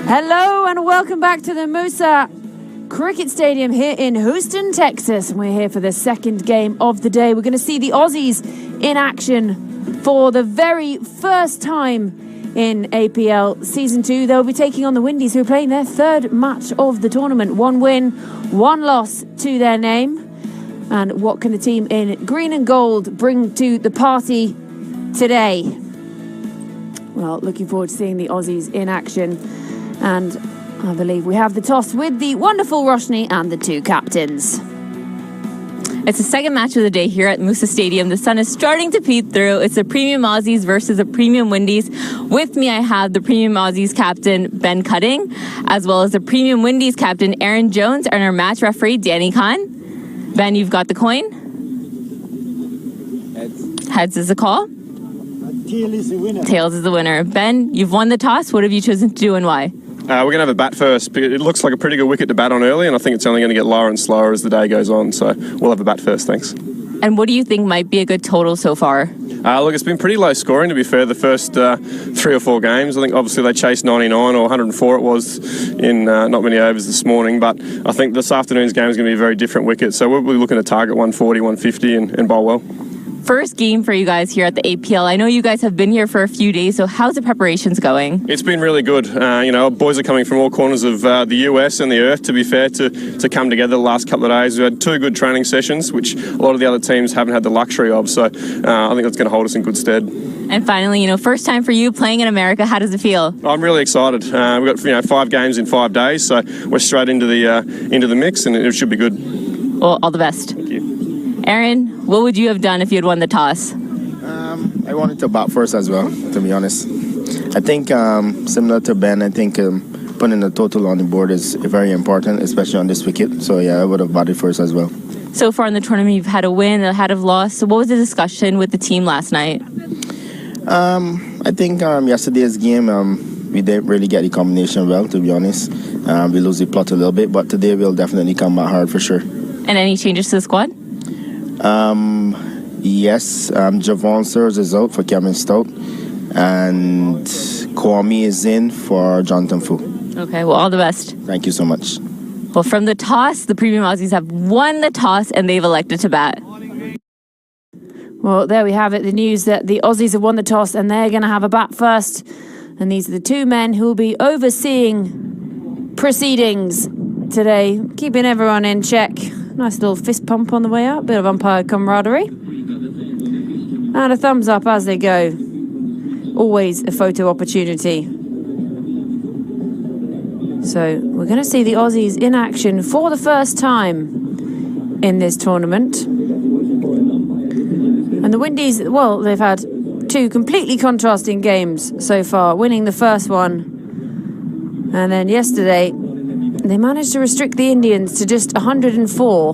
Hello and welcome back to the Musa Cricket Stadium here in Houston, Texas. We're here for the second game of the day. We're going to see the Aussies in action for the very first time in APL Season 2. They'll be taking on the Windees, who are playing their third match of the tournament. 1 win, 1 loss to their name. And what can the team in green and gold bring to the party today? Well, looking forward to seeing the Aussies in action. And I believe we have the toss with the wonderful Roshni and the two captains. It's the second match of the day here at Musa Stadium. The sun is starting to peek through. It's the Premium Aussies versus the Premium Windees. With me, I have the Premium Aussies captain, Ben Cutting, as well as the Premium Windees captain, Aaron Jones, and our match referee, Danny Khan. Ben, you've got the coin. Heads. Heads is the call. Tails is the winner. Tails is the winner. Ben, you've won the toss. What have you chosen to do and why? We're going to have a bat first. It looks like a pretty good wicket to bat on early, and I think it's only going to get lower and slower as the day goes on. So we'll have a bat first, thanks. And what do you think might be a good total so far? Look, it's been pretty low scoring, to be fair, the first 3 or 4 games. I think obviously they chased 99 or 104 it was in not many overs this morning. But I think this afternoon's game is going to be a very different wicket. So we'll be looking to target 140, 150 and bowl well. First game for you guys here at the APL. I know you guys have been here for a few days, so how's the preparations going? It's been really good. Boys are coming from all corners of the US and the earth, to be fair, to come together the last couple of days. We had 2 good training sessions, which a lot of the other teams haven't had the luxury of, so I think that's going to hold us in good stead. And finally, first time for you playing in America. How does it feel? I'm really excited. We've got 5 games in 5 days, so we're straight into the mix, and it should be good. Well, all the best. Thank you. Aaron, what would you have done if you had won the toss? I wanted to bat first as well, to be honest. I think similar to Ben, I think putting the total on the board is very important, especially on this wicket. So yeah, I would have batted first as well. So far in the tournament, you've had a win, had a loss. So what was the discussion with the team last night? I think yesterday's game, we didn't really get the combination well, to be honest. We lose the plot a little bit, but today we'll definitely come back hard for sure. And any changes to the squad? Yes, Javon Sears is out for Kevin Stout, and Kwame is in for Jonathan Fu. Okay, well, all the best. Thank you so much. Well, from the toss, the Premium Aussies have won the toss, and they've elected to bat. Well, there we have it. The news that the Aussies have won the toss and they're going to have a bat first. And these are the 2 men who will be overseeing proceedings today, keeping everyone in check. Nice little fist pump on the way up, bit of umpire camaraderie. And a thumbs up as they go. Always a photo opportunity. So we're going to see the Aussies in action for the first time in this tournament. And the Windees, well, they've had 2 completely contrasting games so far, winning the first one. And then yesterday, they managed to restrict the Indians to just 104,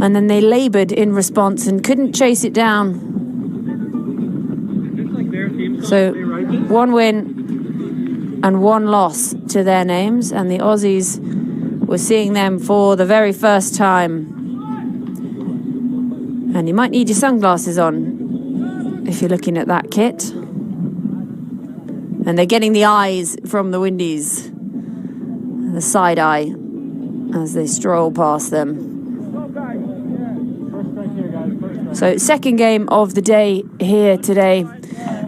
and then they laboured in response and couldn't chase it down. So 1 win and 1 loss to their names, and the Aussies were seeing them for the very first time. And you might need your sunglasses on if you're looking at that kit. And they're getting the eyes from the Windees. The side eye as they stroll past them. So second game of the day here today.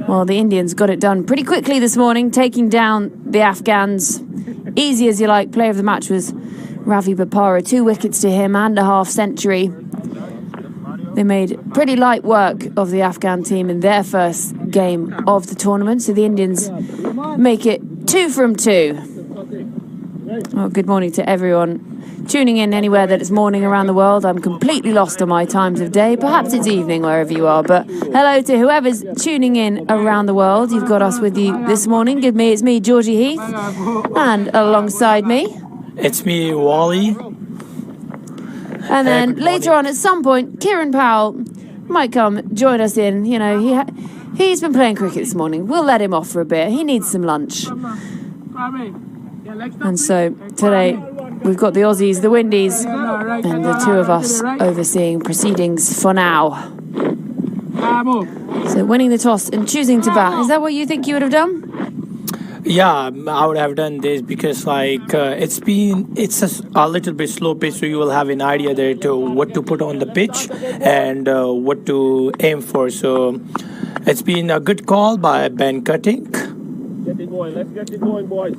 Well, the Indians got it done pretty quickly this morning, taking down the Afghans. Easy as you like. Player of the match was Ravi Bapara. 2 wickets to him and a half century. They made pretty light work of the Afghan team in their first game of the tournament. So the Indians make it 2 from 2. Well, good morning to everyone tuning in anywhere that it's morning around the world. I'm completely lost on my times of day. Perhaps it's evening wherever you are, but hello to whoever's tuning in around the world. You've got us with you this morning. It's me, Georgie Heath, and alongside me, it's me, Wally. And then later on, at some point, Kieran Powell might come join us in. He's been playing cricket this morning. We'll let him off for a bit. He needs some lunch. And so today we've got the Aussies, the Windees, and the 2 of us overseeing proceedings for now. So winning the toss and choosing to bat. Is that what you think you would have done? Yeah, I would have done this because it's a little bit slow pitch, so you will have an idea there to what to put on the pitch and what to aim for. So it's been a good call by Ben Cutting. Get it going. Let's get it going, boys.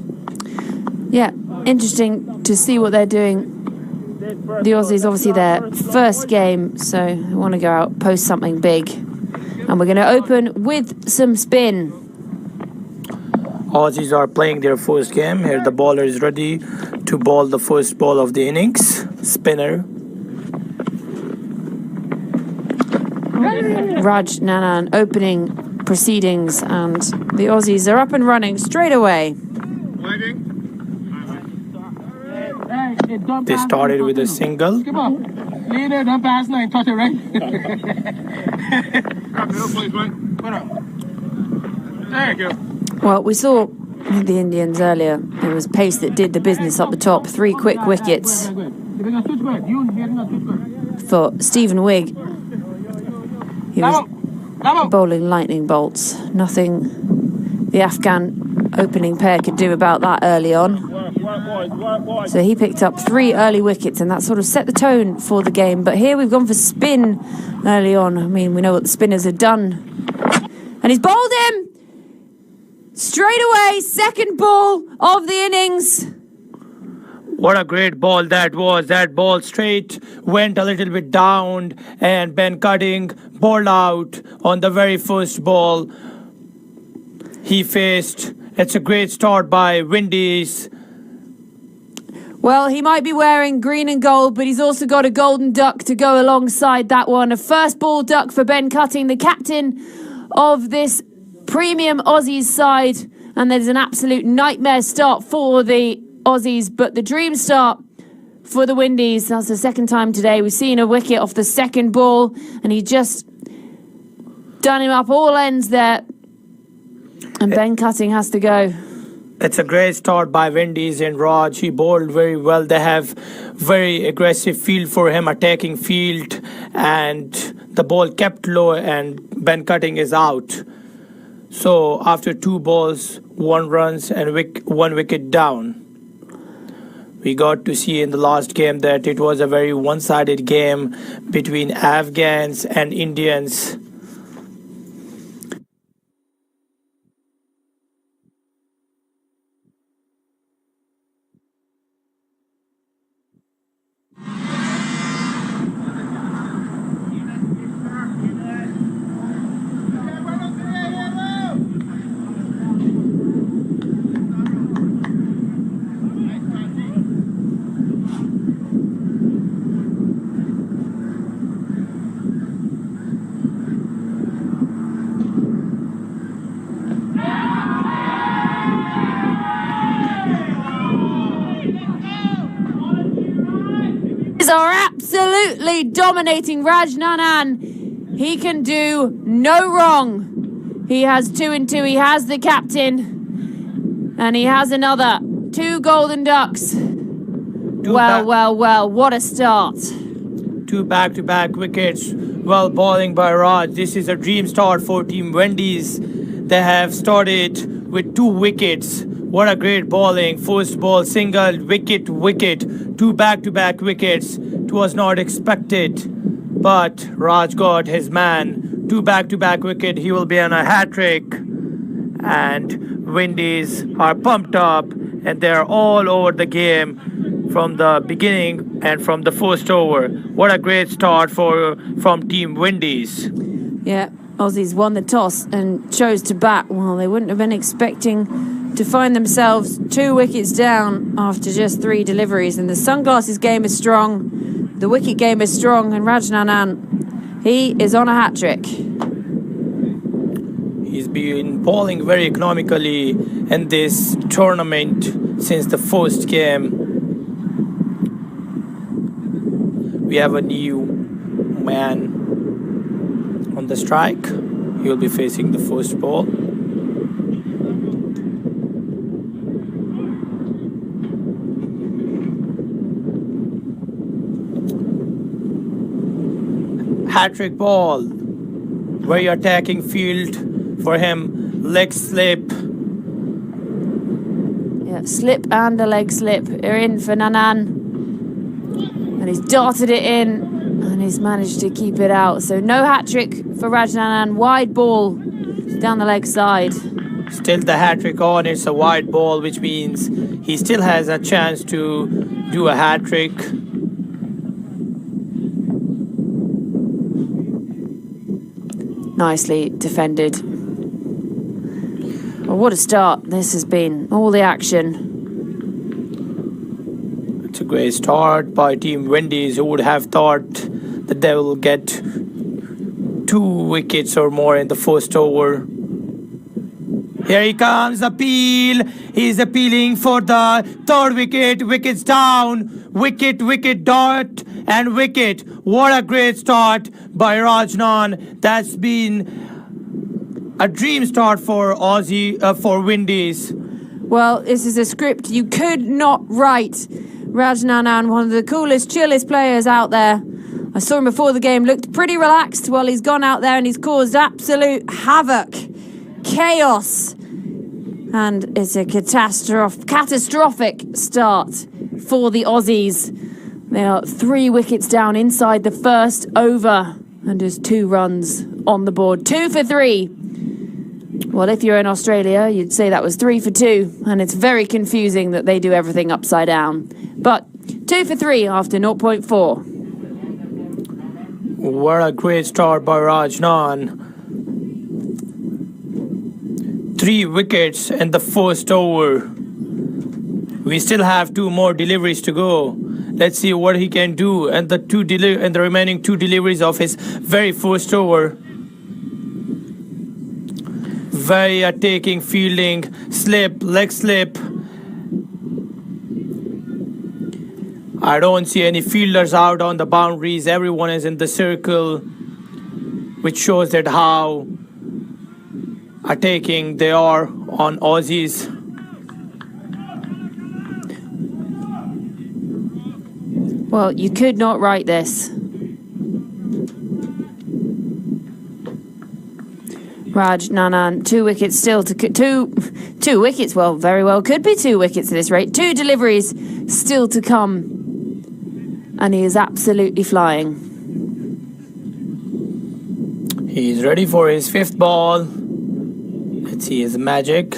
Yeah, interesting to see what they're doing. The Aussies, obviously their first game, so they want to go out, post something big. And we're going to open with some spin. Aussies are playing their first game. Here the bowler is ready to bowl the first ball of the innings. Spinner. Raj Nanan opening proceedings, and the Aussies are up and running straight away. They started with a single. Well, we saw the Indians earlier. It was pace that did the business up the top. 3 quick wickets for Stephen Wigg. He was bowling lightning bolts. Nothing the Afghan opening pair could do about that early on. So he picked up 3 early wickets, and that sort of set the tone for the game. But here we've gone for spin early on. I mean, we know what the spinners have done. And he's bowled him! Straight away, second ball of the innings. What a great ball that was. That ball straight went a little bit down, and Ben Cutting bowled out on the very first ball he faced. It's a great start by Windees. Well, he might be wearing green and gold, but he's also got a golden duck to go alongside that one. A first ball duck for Ben Cutting, the captain of this premium Aussies side. And there's an absolute nightmare start for the Aussies, but the dream start for the Windees. That's the second time today we've seen a wicket off the second ball, and he just done him up all ends there. And Ben Cutting has to go. It's a great start by Windees and Raj. He bowled very well. They have very aggressive field for him, attacking field, and the ball kept low, and Ben Cutting is out. So after 2 balls, 1 runs and 1 wicket down. We got to see in the last game that it was a very one-sided game between Afghans and Indians. Are absolutely dominating Raj Nanan. He can do no wrong. He has 2 and 2. He has the captain, and he has another 2 golden ducks. Well, what a start. 2 back-to-back wickets. Well, bowling by Raj. This is a dream start for Team Windees. They have started with 2 wickets. What a great bowling. First ball, single, wicket. 2 back-to-back wickets. It was not expected, but Raj got his man. 2 back-to-back wicket. He will be on a hat-trick. And Windees are pumped up, and they're all over the game from the beginning and from the first over. What a great start from Team Windees. Yeah, Aussies won the toss and chose to bat. Well, they wouldn't have been expecting to find themselves 2 wickets down after just 3 deliveries. And the sunglasses game is strong, the wicket game is strong, and Raj Nanan, he is on a hat-trick. He's been bowling very economically in this tournament since the first game. We have a new man on the strike. He will be facing the first ball. Hat-trick ball, very attacking field for him, leg slip, Yeah, slip and a leg slip are in for Nanan. And he's darted it in and he's managed to keep it out. So no hat-trick for Raj Nanan. Wide ball down the leg side. Still the hat-trick on. It's a wide ball, which means he still has a chance to do a hat-trick. Nicely defended. Well, what a start this has been. All the action. It's a great start by Team Windees. Who would have thought that they will get 2 wickets or more in the first over? Here he comes, appeal. He's appealing for the 3rd wicket. Wickets down. Wicket, dot, and wicket. What a great start by Rajnan. That's been a dream start for for Windees. Well, this is a script you could not write. Raj Nanan, one of the coolest, chillest players out there. I saw him before the game, looked pretty relaxed. Well, he's gone out there and he's caused absolute havoc, chaos. And it's a catastrophic start for the Aussies. They are 3 wickets down inside the first over and just 2 runs on the board. 2 for 3. Well, if you're in Australia, you'd say that was 3 for 2, and it's very confusing that they do everything upside down. But 2 for 3 after 0.4. What a great start by Rajnan. 3 wickets in the first over. We still have 2 more deliveries to go. Let's see what he can do and the remaining 2 deliveries of his very first over. Very attacking fielding, slip, leg slip. I don't see any fielders out on the boundaries. Everyone is in the circle, which shows that how attacking they are on Aussies. Well, you could not write this. Raj Nanan, 2 wickets still to two wickets. Well, very well could be 2 wickets at this rate. 2 deliveries still to come, and he is absolutely flying. He's ready for his 5th ball. Let's see his magic.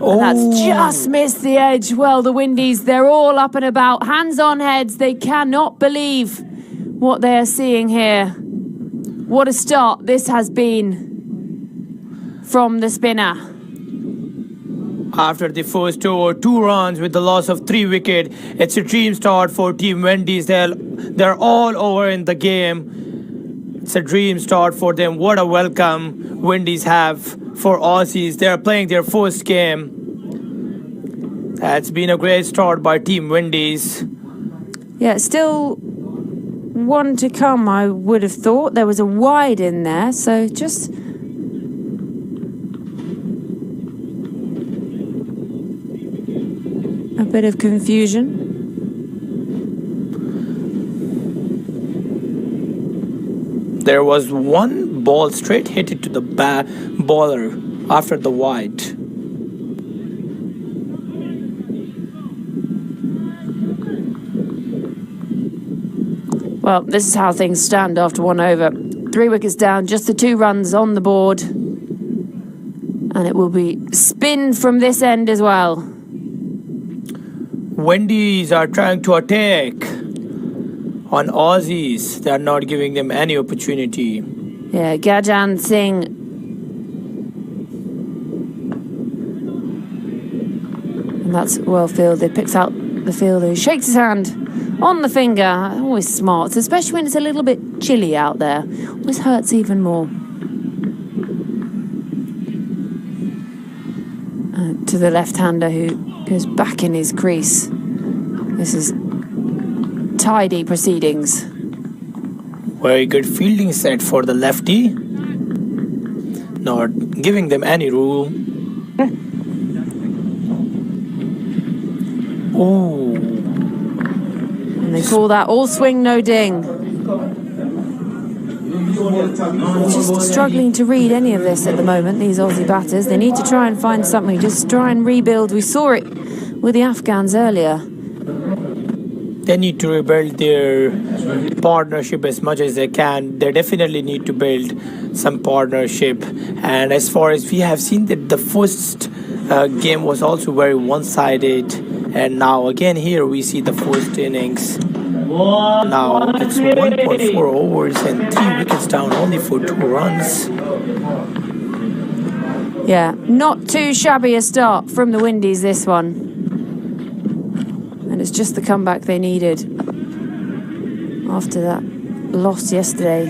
And that's just missed the edge. Well, the Windees, they're all up and about, hands on heads. They cannot believe what they are seeing here. What a start this has been from the spinner. After the first over, 2 runs with the loss of 3 wickets. It's a dream start for Team Windees. They're all over in the game. It's a dream start for them. What a welcome Windees have for Aussies. They're playing their first game. That's been a great start by Team Windees. Yeah, still 1 to come, I would have thought. There was a wide in there, so just a bit of confusion. There was 1 ball straight hit it to the bowler after the wide. Well, this is how things stand after 1 over. 3 wickets down, just the 2 runs on the board. And it will be spin from this end as well. Windees are trying to attack on Aussies. They are not giving them any opportunity. Yeah, Gajan Singh. And that's well fielded. Picks out the fielder. He shakes his hand on the finger. Always smart, especially when it's a little bit chilly out there. Always hurts even more. To the left-hander who goes back in his crease. This is tidy proceedings. Very good fielding set for the lefty. Not giving them any rule. Oh. And they call that all swing, no ding. Just struggling to read any of this at the moment, these Aussie batters. They need to try and find something, just try and rebuild. We saw it with the Afghans earlier. They need to rebuild their partnership as much as they can. They definitely need to build some partnership. And as far as we have seen that the first game was also very one-sided. And now again here we see the first innings. Now it's 1.4 overs and 3 wickets down only for 2 runs. Yeah, not too shabby a start from the Windies, this one. And it's just the comeback they needed after that loss yesterday.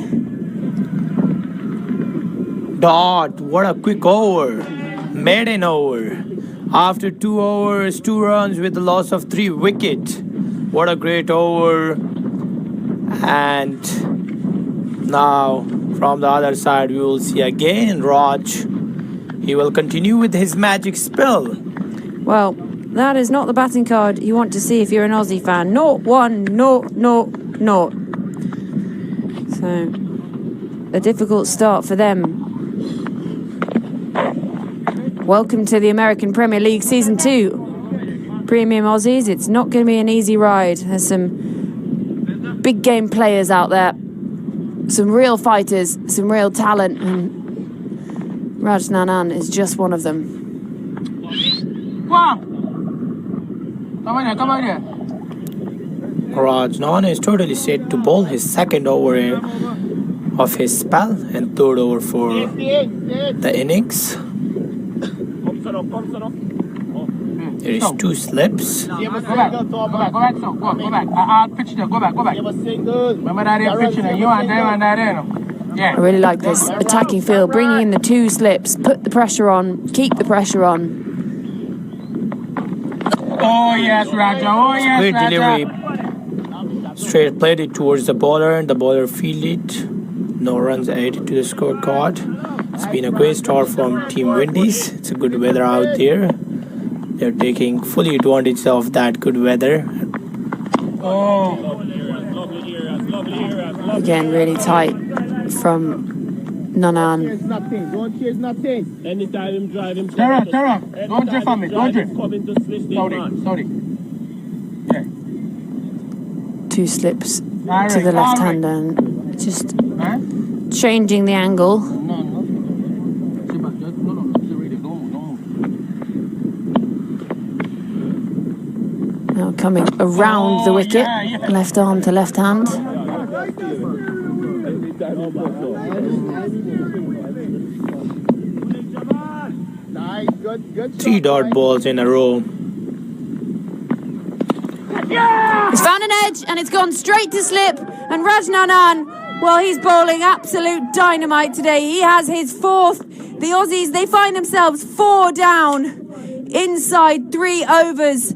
Dot, what a quick over. Maiden over. After 2 overs, 2 runs with the loss of 3 wickets. What a great over. And now from the other side we will see again Raj. He will continue with his magic spell. Well, that is not the batting card you want to see if you're an Aussie fan. 0-1, 0-0-0. So, a difficult start for them. Welcome to the American Premier League Season 2. Premium Aussies, it's not going to be an easy ride. There's some big game players out there. Some real fighters, some real talent. And Rajnanan is just one of them. Rajnan is totally set to bowl his second over of his spell and third over for the innings. There is 2 slips. Go back. I'll pitch there. Go back. Remember that pitch you and there. I really like this attacking field, bringing in the 2 slips, put the pressure on, keep the pressure on. Oh yes, Raja. Oh yes, Great Raja. delivery. Straight played it towards the bowler and the bowler fielded. No runs added to the scorecard. It's been a great start from Team Windies. It's a good weather out there. They're taking fully advantage of that good weather. Again, really tight from Nanan. Don't chase nothing. Anytime him drive him. Terra. Don't drift on me. Don't drift. Sorry. Yeah. 2 slips to the left-hander and just changing the angle. Now coming around the wicket, left arm to left hand. 3 dot balls in a row. He's found an edge and it's gone straight to slip. And Rajnanan, well, he's bowling absolute dynamite today. He has his 4th. The Aussies, they find themselves 4 down inside 3 overs.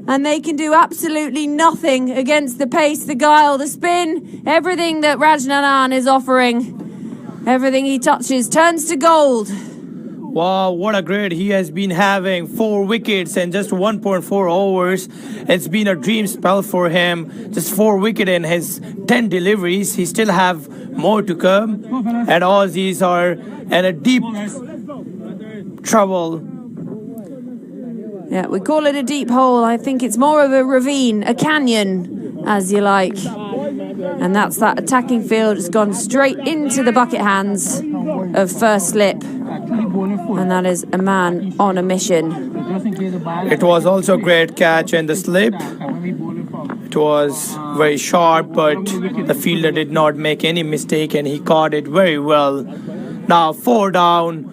And they can do absolutely nothing against the pace, the guile, the spin, everything that Rajnanan is offering. Everything he touches turns to gold. Wow, what a great he has been having. 4 wickets and just 1.4 overs. It's been a dream spell for him. Just 4 wickets in his 10 deliveries. He still have more to come. And Aussies are in a deep trouble. Yeah, we call it a deep hole. I think it's more of a ravine, a canyon, as you like. And that's that attacking field. It's gone straight into the bucket hands of first slip. And that is a man on a mission. It was also a great catch in the slip. It was very sharp, but the fielder did not make any mistake and he caught it very well. Now 4 down,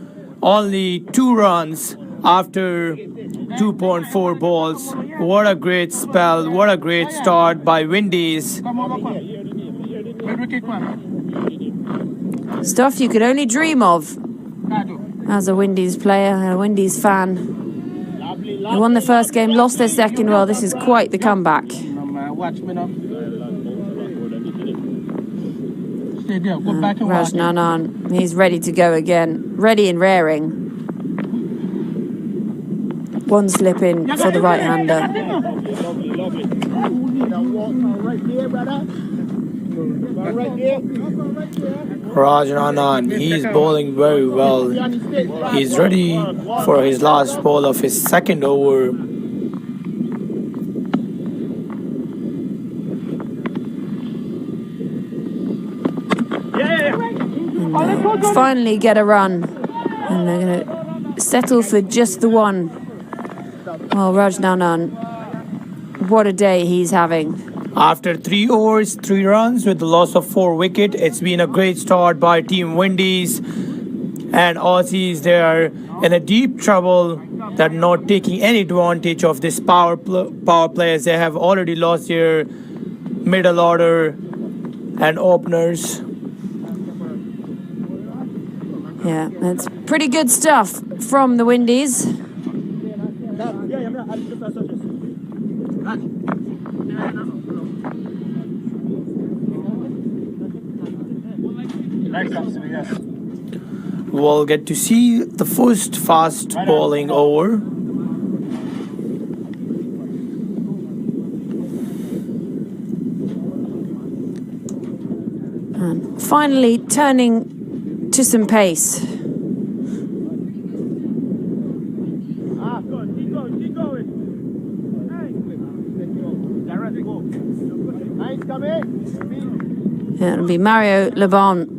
only 2 runs after 2.4 balls. What a great spell. What a great start by Windees. Stuff you could only dream of as a Windees player and a Windees fan. They won the first game, lost their second. Well, this is quite the comeback. Rajnanan, he's ready to go again. Ready and raring. 1 slip in for the right-hander. Raj Ranan, he's bowling very well. He's ready for his last ball of his second over. Finally get a run. And they're going to settle for just the one. Well, Raj Nanan, what a day he's having. After 3 overs, 3 runs with the loss of 4 wickets, it's been a great start by Team Windees. And Aussies, they are in a deep trouble. They're not taking any advantage of this power play as they have already lost their middle order and openers. Yeah, that's pretty good stuff from the Windees. We'll get to see the first fast bowling over. And finally turning to some pace. Yeah, it'll be Mario Lebon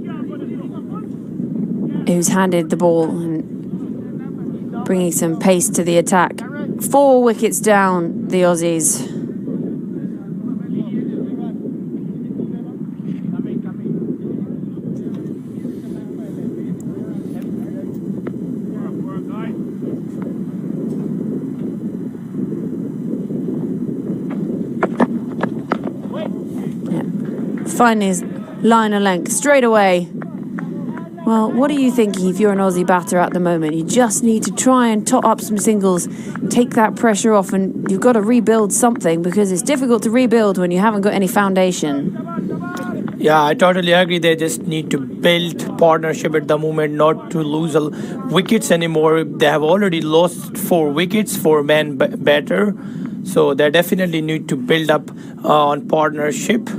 who's handed the ball and bringing some pace to the attack. 4 wickets down, the Aussies. Finally, his line of length straight away. Well, what are you thinking if you're an Aussie batter at the moment? You just need to try and tot up some singles, take that pressure off, and you've got to rebuild something because it's difficult to rebuild when you haven't got any foundation. Yeah, I totally agree. They just need to build partnership at the moment, not to lose wickets anymore. They have already lost 4 wickets, 4 men better. So they definitely need to build up on partnership.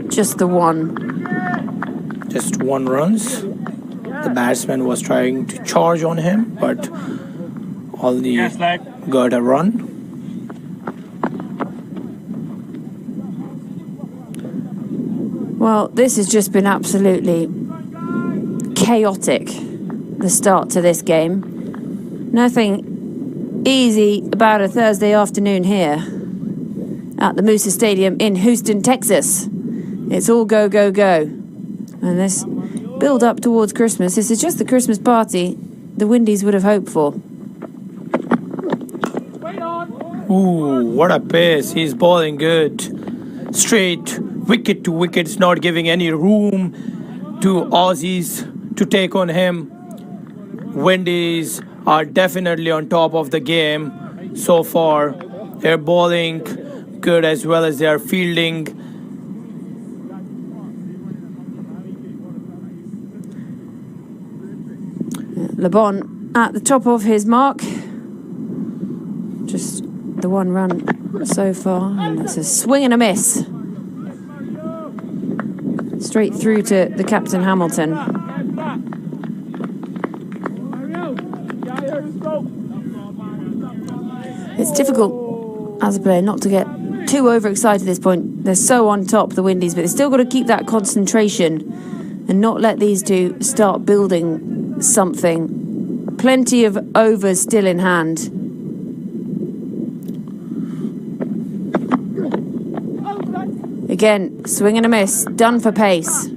Just the one. Just 1 runs. The batsman was trying to charge on him, but only got a run. Well, this has just been absolutely chaotic, the start to this game. Nothing easy about a Thursday afternoon here at the Moosa Stadium in Houston, Texas. It's all go, go, go. And this build up towards Christmas, this is just the Christmas party the Windees would have hoped for. Ooh, what a pace. He's bowling good. Straight, wicket to wickets, not giving any room to Aussies to take on him. Windees are definitely on top of the game so far. They're bowling good as well as they are fielding. Lebon at the top of his mark. Just the 1 run so far. And it's a swing and a miss. Straight through to the captain Hamilton. It's difficult as a player not to get too overexcited at this point. They're so on top, the Windees, but they've still got to keep that concentration and not let these two start building something. Plenty of overs still in hand. Again, swing and a miss, done for pace.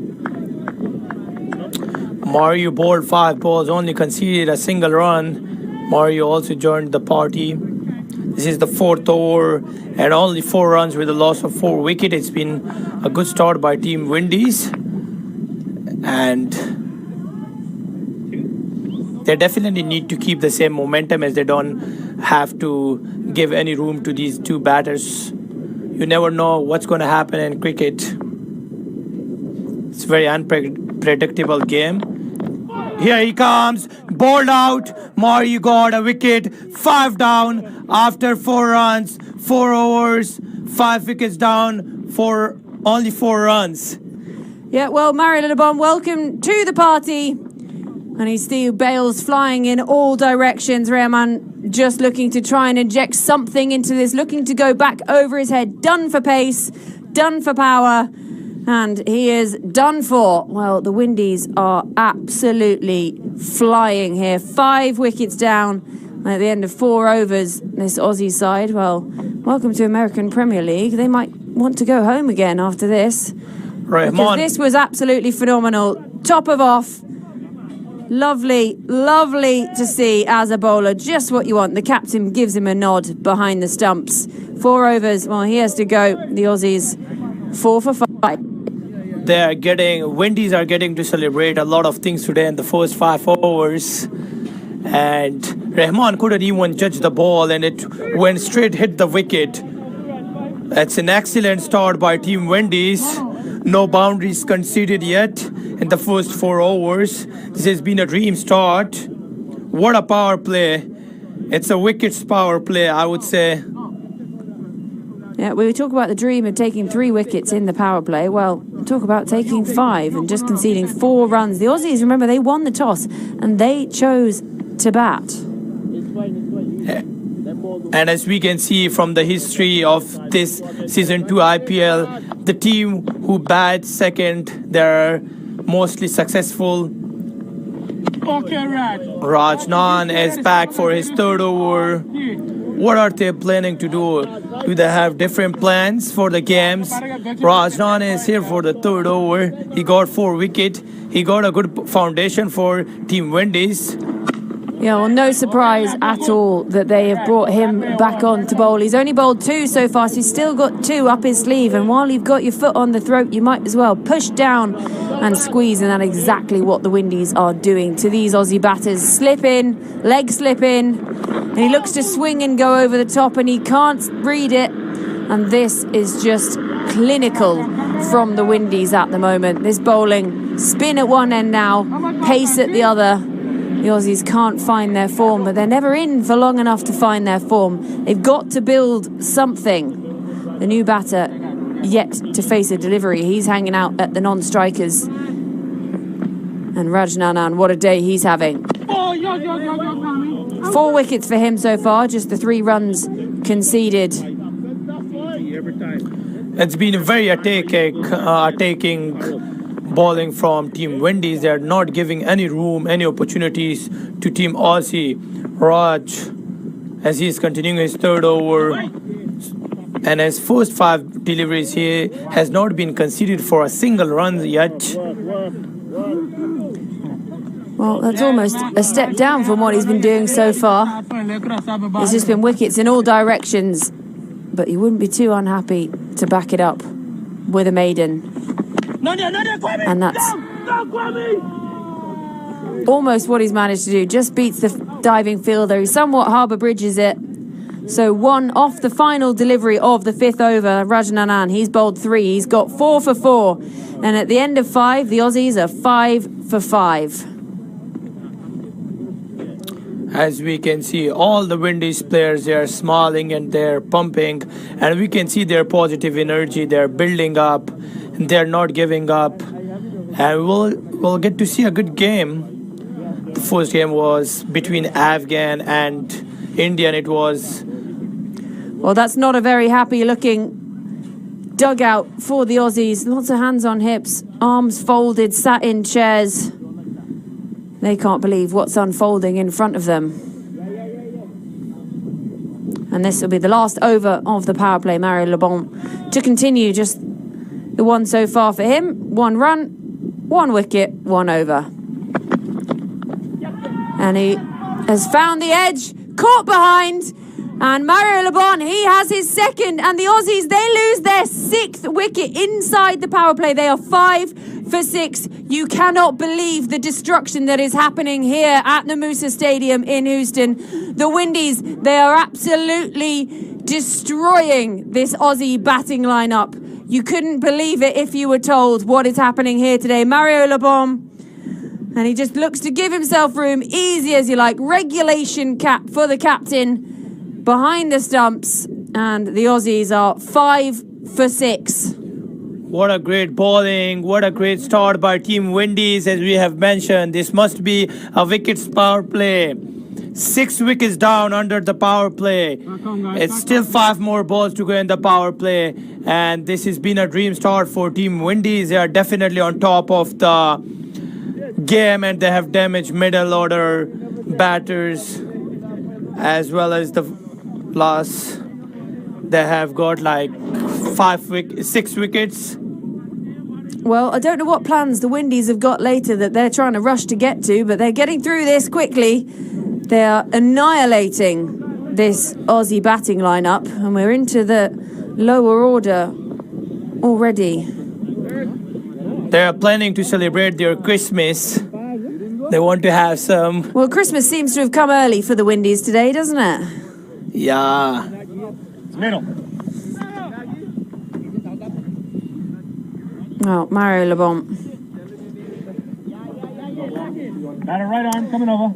Mario bowled 5 balls, only conceded a single run. Mario also joined the party. This is the 4th over and only 4 runs with a loss of 4 wickets. It's been a good start by Team Windees. And they definitely need to keep the same momentum as they don't have to give any room to these 2 batters. You never know what's going to happen in cricket. It's a very unpredictable game. Here he comes, bowled out. Murray got a wicket, 5 down after 4 runs, 4 overs, 5 wickets down for only 4 runs. Yeah, well, Mario Le Bon, welcome to the party. And he still bails flying in all directions. Rahman just looking to try and inject something into this, looking to go back over his head. Done for pace, done for power. And he is done for. Well, the Windees are absolutely flying here. 5 wickets down at the end of 4 overs, this Aussie side. Well, welcome to American Premier League. They might want to go home again after this. Rahman. Because this was absolutely phenomenal. Top of off. Lovely, lovely to see as a bowler. Just what you want. The captain gives him a nod behind the stumps. 4 overs. Well, he has to go. The Aussies 4 for 5. Windees are getting to celebrate a lot of things today in the first 5 overs. And Rahman couldn't even judge the ball and it went straight, hit the wicket. That's an excellent start by Team Windees. No boundaries conceded yet in the first 4 overs. This has been a dream start. What a power play. It's a wickets power play, I would say. Yeah, we talk about the dream of taking 3 wickets in the power play. Well, talk about taking 5 and just conceding 4 runs. The Aussies, remember, they won the toss and they chose to bat. And as we can see from the history of this Season 2 IPL, the team who bats second, they're mostly successful. Okay, Rajnan is back for his 3rd over. What are they planning to do? Do they have different plans for the games? Rajnan is here for the 3rd over. He got 4 wickets. He got a good foundation for Team Windees. Yeah, well, no surprise at all that they have brought him back on to bowl. He's only bowled 2 so far, so he's still got 2 up his sleeve. And while you've got your foot on the throat, you might as well push down and squeeze. And that's exactly what the Windees are doing to these Aussie batters. Slip in, leg slip in. And he looks to swing and go over the top, and he can't read it. And this is just clinical from the Windees at the moment. This bowling, spin at one end now, pace at the other. The Aussies can't find their form, but they're never in for long enough to find their form. They've got to build something. The new batter yet to face a delivery. He's hanging out at the non-strikers. And Rajnanan, what a day he's having. 4 wickets for him so far, just the 3 runs conceded. It's been a very attacking bowling from Team Windees. They are not giving any room, any opportunities to Team Aussie. Raj, as he is continuing his 3rd over, and his first 5 deliveries, he has not been conceded for a single run yet. Well, that's almost a step down from what he's been doing so far. There's just been wickets in all directions, but you wouldn't be too unhappy to back it up with a maiden. And that's almost what he's managed to do. Just beats the diving fielder. He somewhat harbour bridges it. So 1 off the final delivery of the 5th over. Rajnanan, he's bowled 3. He's got 4 for 4. And at the end of 5, the Aussies are 5 for 5. As we can see, all the Windees players, they are smiling and they're pumping. And we can see their positive energy. They're building up. And they're not giving up. And we'll get to see a good game. The first game was between Afghan and Indian. It was... Well, that's not a very happy-looking dugout for the Aussies. Lots of hands on hips, arms folded, sat in chairs. They can't believe what's unfolding in front of them. And this will be the last over of the power play. Mario Le Bon to continue, just the 1 so far for him. 1 run, 1 wicket, 1 over. And he has found the edge, caught behind. And Mario Le Bon, he has his 2nd. And the Aussies, they lose their 6th wicket inside the power play. They are 5 for 6. You cannot believe the destruction that is happening here at the Noosa Stadium in Houston. The Windees, they are absolutely destroying this Aussie batting lineup. You couldn't believe it if you were told what is happening here today. Mario Le Bon And he just looks to give himself room, easy as you like. Regulation cap for the captain behind the stumps. And the Aussies are 5 for 6. What a great bowling. What a great start by Team Windees. As we have mentioned, this must be a wickets power play. 6 wickets down under the power play. It's still 5 more balls to go in the power play. And this has been a dream start for Team Windees. They are definitely on top of the game, and they have damaged middle order batters as well as the last. They have got like 6 wickets. Well, I don't know what plans the Windies have got later that they're trying to rush to get to, but they're getting through this quickly. They are annihilating this Aussie batting lineup, and we're into the lower order already. They are planning to celebrate their Christmas. They want to have some. Well, Christmas seems to have come early for the Windies today, doesn't it? Yeah. Middle. Oh, Mario LeBon. Batter right arm coming over.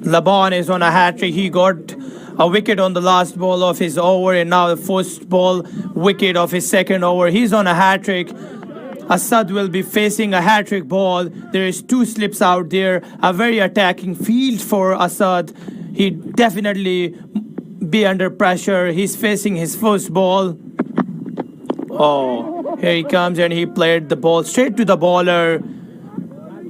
Laban is on a hat-trick. He got a wicket on the last ball of his over, and now the first ball wicket of his second over. He's on a hat-trick. Asad will be facing a hat-trick ball. There is 2 slips out there. A very attacking field for Asad. He'd definitely be under pressure. He's facing his first ball. Oh, here he comes, and he played the ball straight to the bowler.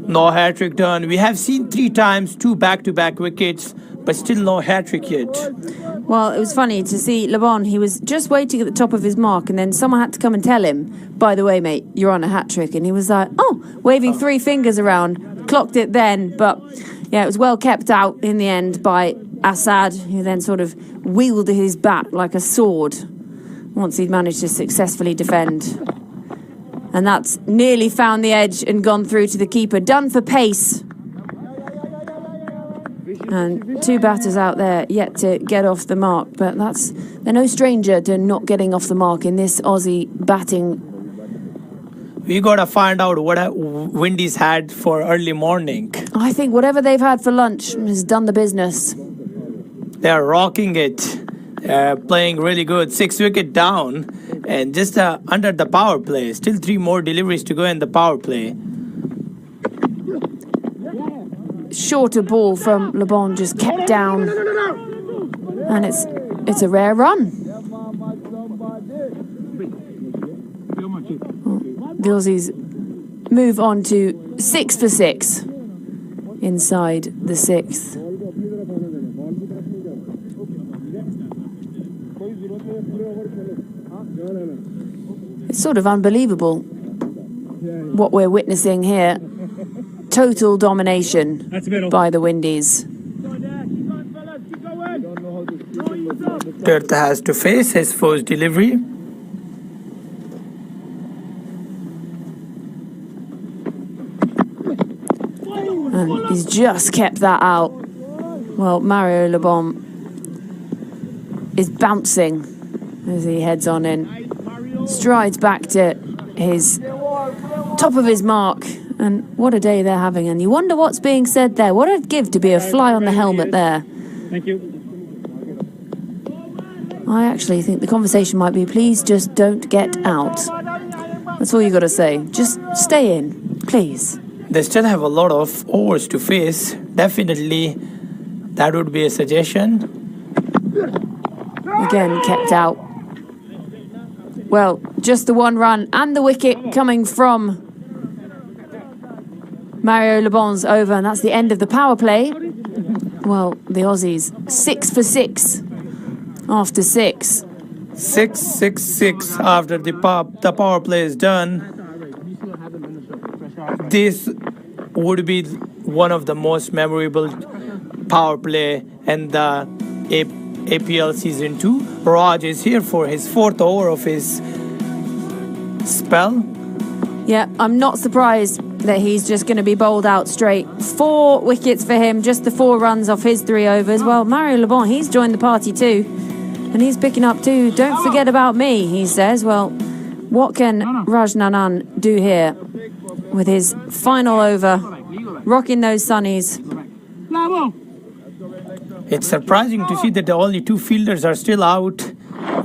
No hat-trick done. We have seen 3 times 2 back-to-back wickets, but still no hat-trick yet. Well, it was funny to see LeBon. He was just waiting at the top of his mark, and then someone had to come and tell him, by the way, mate, you're on a hat-trick. And he was like, oh, waving 3 fingers around. Clocked it then, but yeah, it was well kept out in the end by Assad, who then sort of wielded his bat like a sword once he'd managed to successfully defend. And that's nearly found the edge and gone through to the keeper. Done for pace. And 2 batters out there yet to get off the mark. But they're no stranger to not getting off the mark in this Aussie batting. We got to find out what Windees had for early morning. I think whatever they've had for lunch has done the business. They're rocking it. Playing really good. 6 wicket down. And just under the power play. Still 3 more deliveries to go in the power play. Shorter ball from LeBon, just kept down. And it's a rare run. The Aussies move on to 6 for 6 inside the 6th. It's sort of unbelievable what we're witnessing here. Total domination by the Windies. Tirtha has to face his first delivery. And he's just kept that out. Well, Mario LeBon is bouncing as he heads on in. Strides back to his top of his mark. And what a day they're having. And you wonder what's being said there. What it'd give to be a fly on the helmet there. Thank you. I actually think the conversation might be, please just don't get out. That's all you got to say. Just stay in, please. They still have a lot of overs to face. Definitely, that would be a suggestion. Again, kept out. Well, just the 1 run and the wicket coming from Mario LeBon's over, and that's the end of the power play. Well, the Aussies 6 for 6 after 6. 6-6-6 after the power play is done. This would be one of the most memorable power play in the APL Season 2. Raj is here for his 4th over of his spell. Yeah, I'm not surprised that he's just going to be bowled out straight. 4 wickets for him, just the 4 runs off his 3 overs. Well, Mario LeBon, he's joined the party too. And he's picking up 2. Don't forget about me, he says. Well, what can Rajnanan do here? with his final over, rocking those sunnies. It's surprising to see that the only two fielders are still out.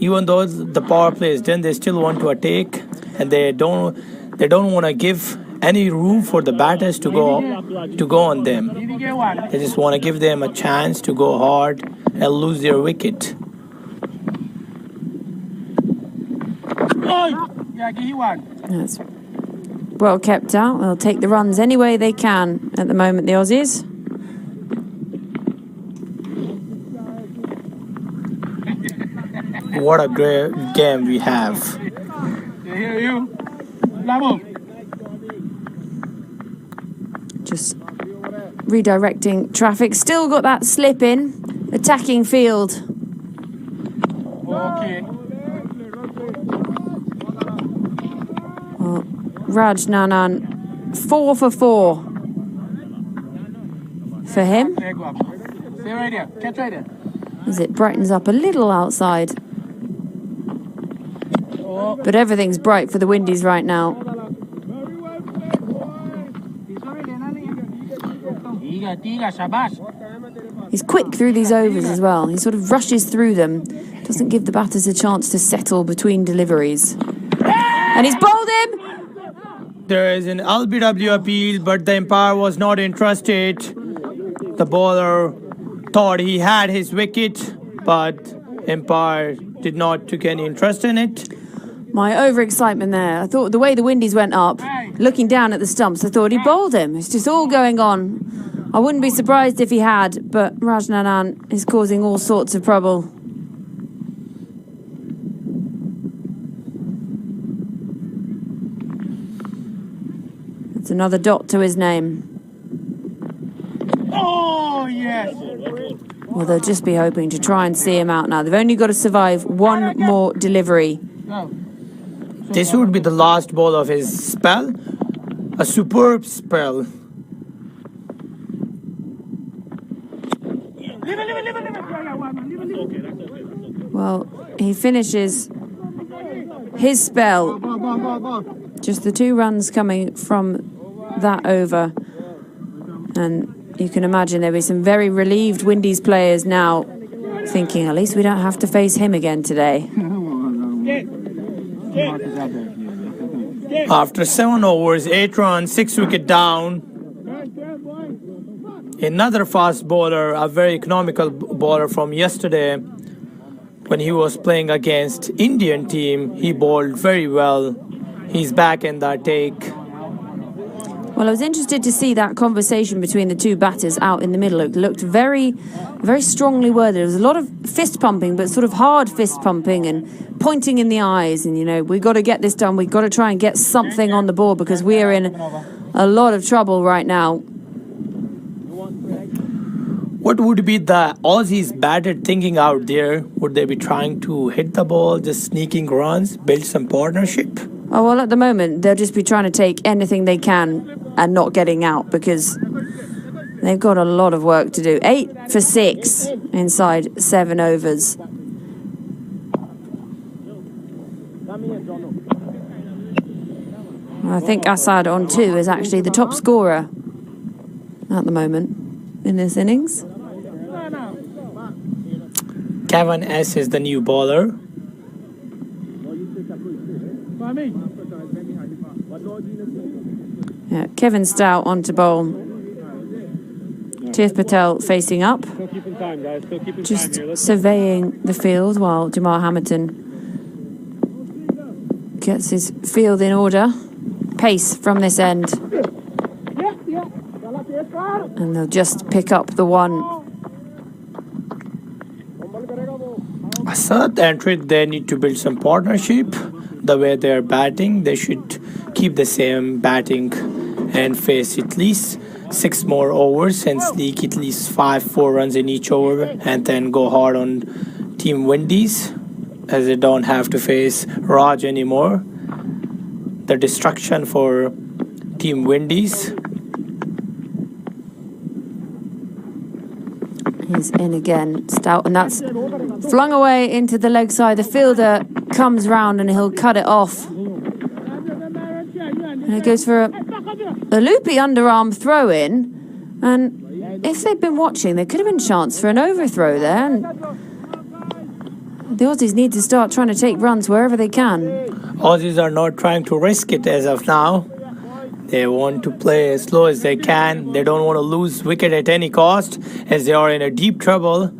Even though the power play is done, they still want to attack, and they don't want to give any room for the batters to go on them. They just want to give them a chance to go hard and lose their wicket. That's well kept out. They'll take the runs any way they can at the moment, the Aussies. What a great game we have. Just redirecting traffic. Still got that slip in. Attacking field. Okay. Well, Raj Nanan, 4 for 4 for him. Stay right there. Catch right there. As it brightens up a little outside. But everything's bright for the Windies right now. He's quick through these overs as well. He sort of rushes through them. Doesn't give the batters a chance to settle between deliveries. And he's bowled him! There is an LBW appeal, but the umpire was not interested. The bowler thought he had his wicket, but umpire did not take any interest in it. My overexcitement there. I thought the way the Windies went up, looking down at the stumps, I thought he bowled him. It's just all going on. I wouldn't be surprised if he had, but Rajnanan is causing all sorts of trouble. It's another dot to his name. Oh, yes. Well, they'll just be hoping to try and see him out now. They've only got to survive one more delivery. This would be the last ball of his spell. A superb spell. Well, he finishes his spell. Just the 2 runs coming from that over. And you can imagine there'll be some very relieved Windies players now thinking, at least we don't have to face him again today. After 7 overs, 8 runs, 6 wicket down. Another fast bowler, a very economical bowler from yesterday. When he was playing against Indian team, he bowled very well. He's back in the take. Well, I was interested to see that conversation between the 2 batters out in the middle. It looked very, very strongly worded. There was a lot of fist pumping, but sort of hard fist pumping and pointing in the eyes. And, you know, we've got to get this done. We've got to try and get something on the board because we are in a lot of trouble right now. What would be the Aussies batter thinking out there? Would they be trying to hit the ball, just sneaking runs, build some partnership? Oh, well, at the moment, they'll just be trying to take anything they can and not getting out because they've got a lot of work to do. 8 for 6 inside 7 overs. I think Assad on 2 is actually the top scorer at the moment in this innings. Kevin S. is the new bowler. Yeah, Kevin Stout on to bowl. Tirth Patel facing up. Just surveying the field while Jamal Hamilton gets his field in order. Pace from this end. And they'll just pick up the 1. Assad entered, they need to build some partnership. The way they're batting, they should keep the same batting and face at least 6 more overs and sneak at least 4 runs in each over and then go hard on Team Windies as they don't have to face Raj anymore. The destruction for Team Windies. He's in again, Stout, and that's flung away into the leg side. The fielder comes round and he'll cut it off. And it goes for a a loopy underarm throw in, and if they'd been watching, there could have been a chance for an overthrow there. And the Aussies need to start trying to take runs wherever they can. Aussies are not trying to risk it as of now. They want to play as slow as they can. They don't want to lose wicket at any cost, as they are in a deep trouble.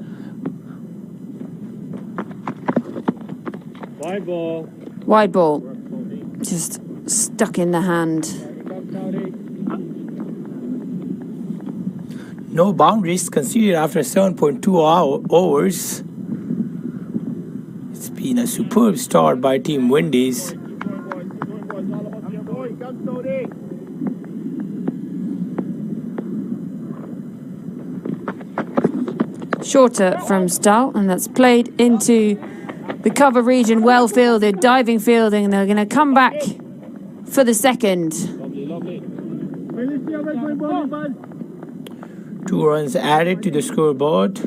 Wide ball. Wide ball. Just stuck in the hand. No boundaries conceded after 7.2 overs. It's been a superb start by Team Windees. Shorter from Stout, and that's played into the cover region. Well fielded, diving fielding, and they're going to come back for the second. 2 runs added to the scoreboard.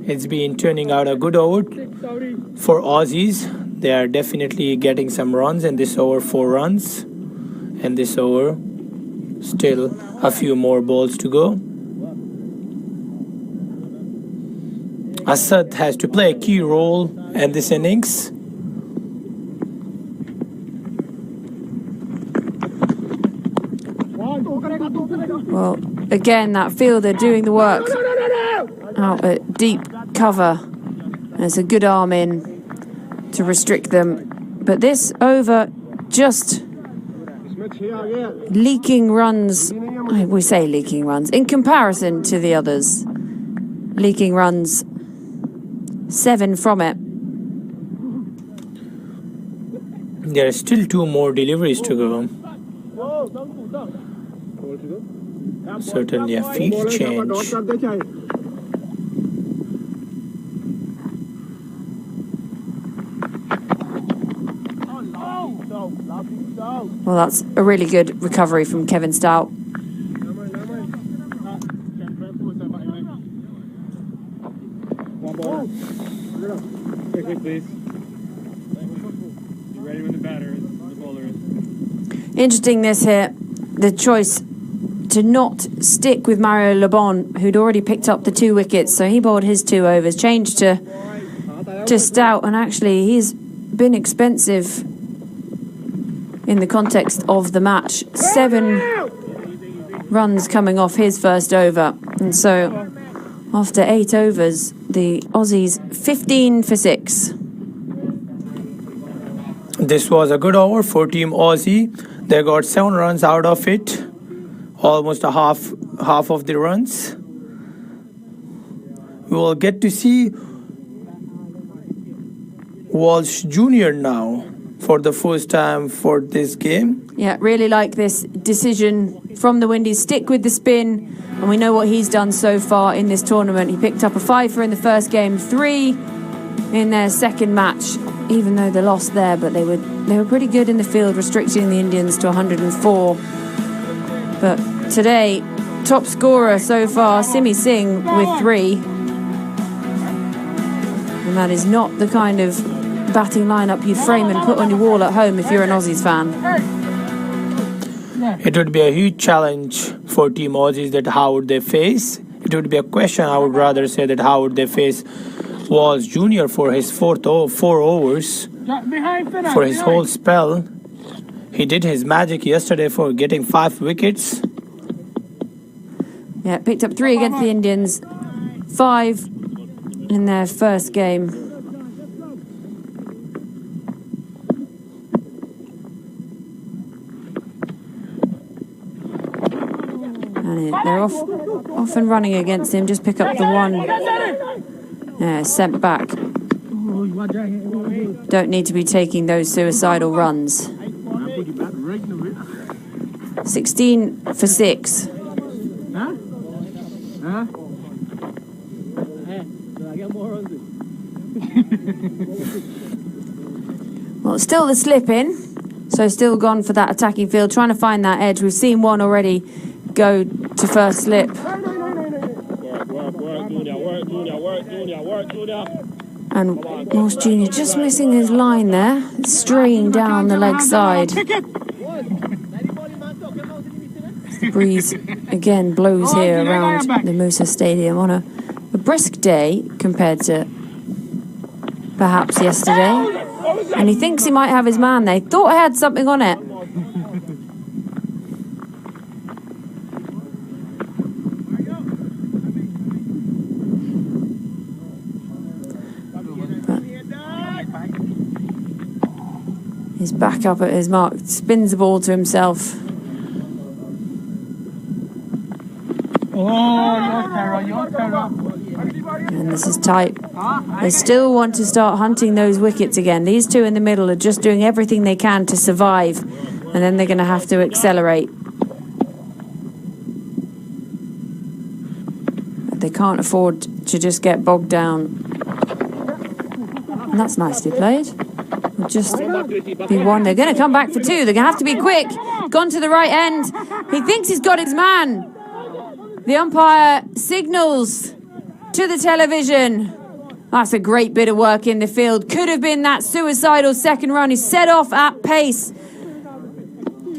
It's been turning out a good over for Aussies. They are definitely getting some runs in this over, 4 runs. And this over, still a few more balls to go. Asad has to play a key role in this innings. Well, again, that fielder doing the work out at deep cover. There's a good arm in to restrict them. But this over just leaking runs. We say leaking runs. In comparison to the others, leaking runs, 7 from it. There are still 2 more deliveries to go. Certainly a field change. Well, that's a really good recovery from Kevin Stout. Quickly, please. Ready when the batter is, the bowler is. Interesting this here, the choice to not stick with Mario Lebon, who'd already picked up the 2 wickets, so he bowled his 2 overs, changed to Stout, and actually he's been expensive in the context of the match. 7 runs coming off his first over, and so after 8 overs, the Aussies 15 for 6. This was a good over for Team Aussie. They got 7 runs out of it, almost a half of the runs. We will get to see Walsh Jr. now for the first time for this game. Yeah, really like this decision from the Windies. Stick with the spin, and we know what he's done so far in this tournament. He picked up a 5 in the first game, 3 in their second match, even though they lost there, but they were pretty good in the field, restricting the Indians to 104. But today, top scorer so far, Simi Singh with 3. And that is not the kind of batting lineup you'd frame and put on your wall at home if you're an Aussies fan. It would be a huge challenge for Team Aussies that how would they face. It would be a question, I would rather say, that how would they face Walsh Jr. for his 4 overs, for his whole spell. He did his magic yesterday for getting 5 wickets. Yeah, picked up 3 against the Indians, 5 in their first game. And they're off and running against him. Just pick up the 1 sent back. Don't need to be taking those suicidal runs. 16 for 6. Well, still the slip in, so still gone for that attacking field, trying to find that edge. We've seen one already go to first slip. And Walsh Jr. just missing his line there, straying down the leg side. The breeze again blows here around the Musa Stadium on a brisk day compared to perhaps yesterday. And he thinks he might have his man there. He thought I had something on it. He's back up at his mark, spins the ball to himself. And this is tight. They still want to start hunting those wickets again. These two in the middle are just doing everything they can to survive, and then they're going to have to accelerate. They can't afford to just get bogged down. And that's nicely played. It'll just be one. They're going to come back for two. They're going to have to be quick. Gone to the right end. He thinks he's got his man. The umpire signals to the television. That's a great bit of work in the field. Could have been that suicidal second run. He set off at pace.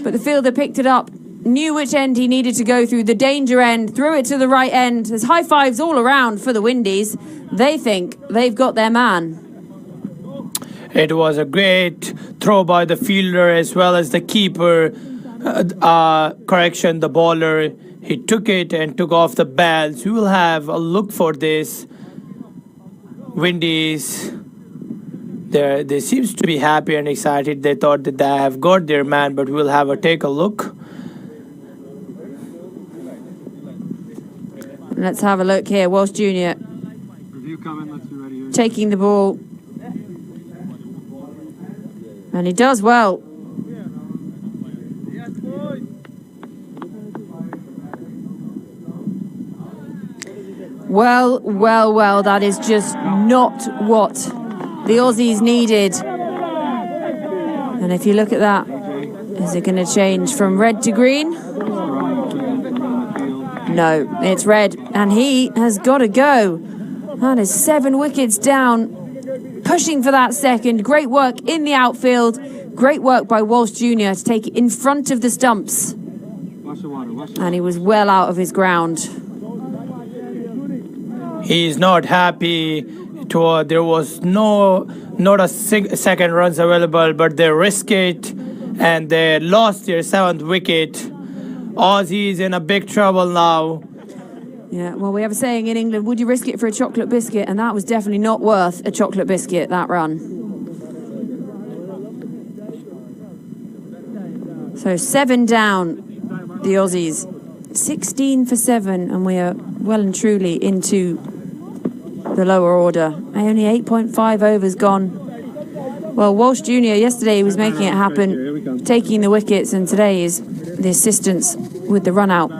But the fielder picked it up, knew which end he needed to go through, the danger end, threw it to the right end. There's high fives all around for the Windies. They think they've got their man. It was a great throw by the fielder as well as the keeper. The bowler. He took it and took off the bells. We will have a look for this. Windies, they seems to be happy and excited. They thought that they have got their man, but we'll have a take a look. Let's have a look here. Walsh Jr. taking the ball. And he does well. Well, that is just not what the Aussies needed. And if you look at that, is it going to change from red to green? No, it's red, and he has got to go. That is 7 wickets down, pushing for that second. Great work in the outfield. Great work by Walsh Jr. to take it in front of the stumps. And he was well out of his ground. He's not happy. There was not a second runs available, but they risked it and they lost their 7th wicket. Aussies in a big trouble now. Yeah, well, we have a saying in England, would you risk it for a chocolate biscuit? And that was definitely not worth a chocolate biscuit, that run. So 7 down, the Aussies. 16 for 7, and we are well and truly into the lower order. Only 8.5 overs gone. Well, Walsh Jr. yesterday was making it happen, taking the wickets, and today is the assistance with the run out.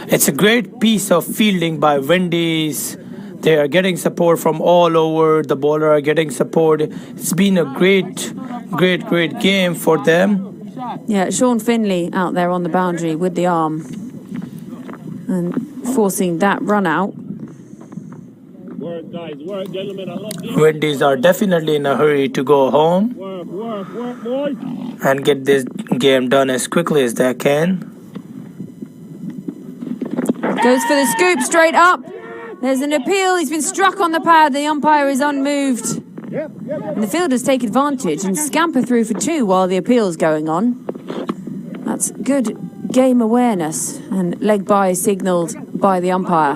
It's a great piece of fielding by Windees. They are getting support from all over. The bowler are getting support. It's been a great game for them. Yeah, Sean Finley out there on the boundary with the arm and forcing that run out. Work, guys, work, gentlemen. I love this. Windies are definitely in a hurry to go home Work, boys. and get this game done as quickly as they can. Goes for the scoop straight up. There's an appeal. He's been struck on the pad. The umpire is unmoved. And the fielders take advantage and scamper through for 2 while the appeal's going on. That's good game awareness, and leg by signalled by the umpire.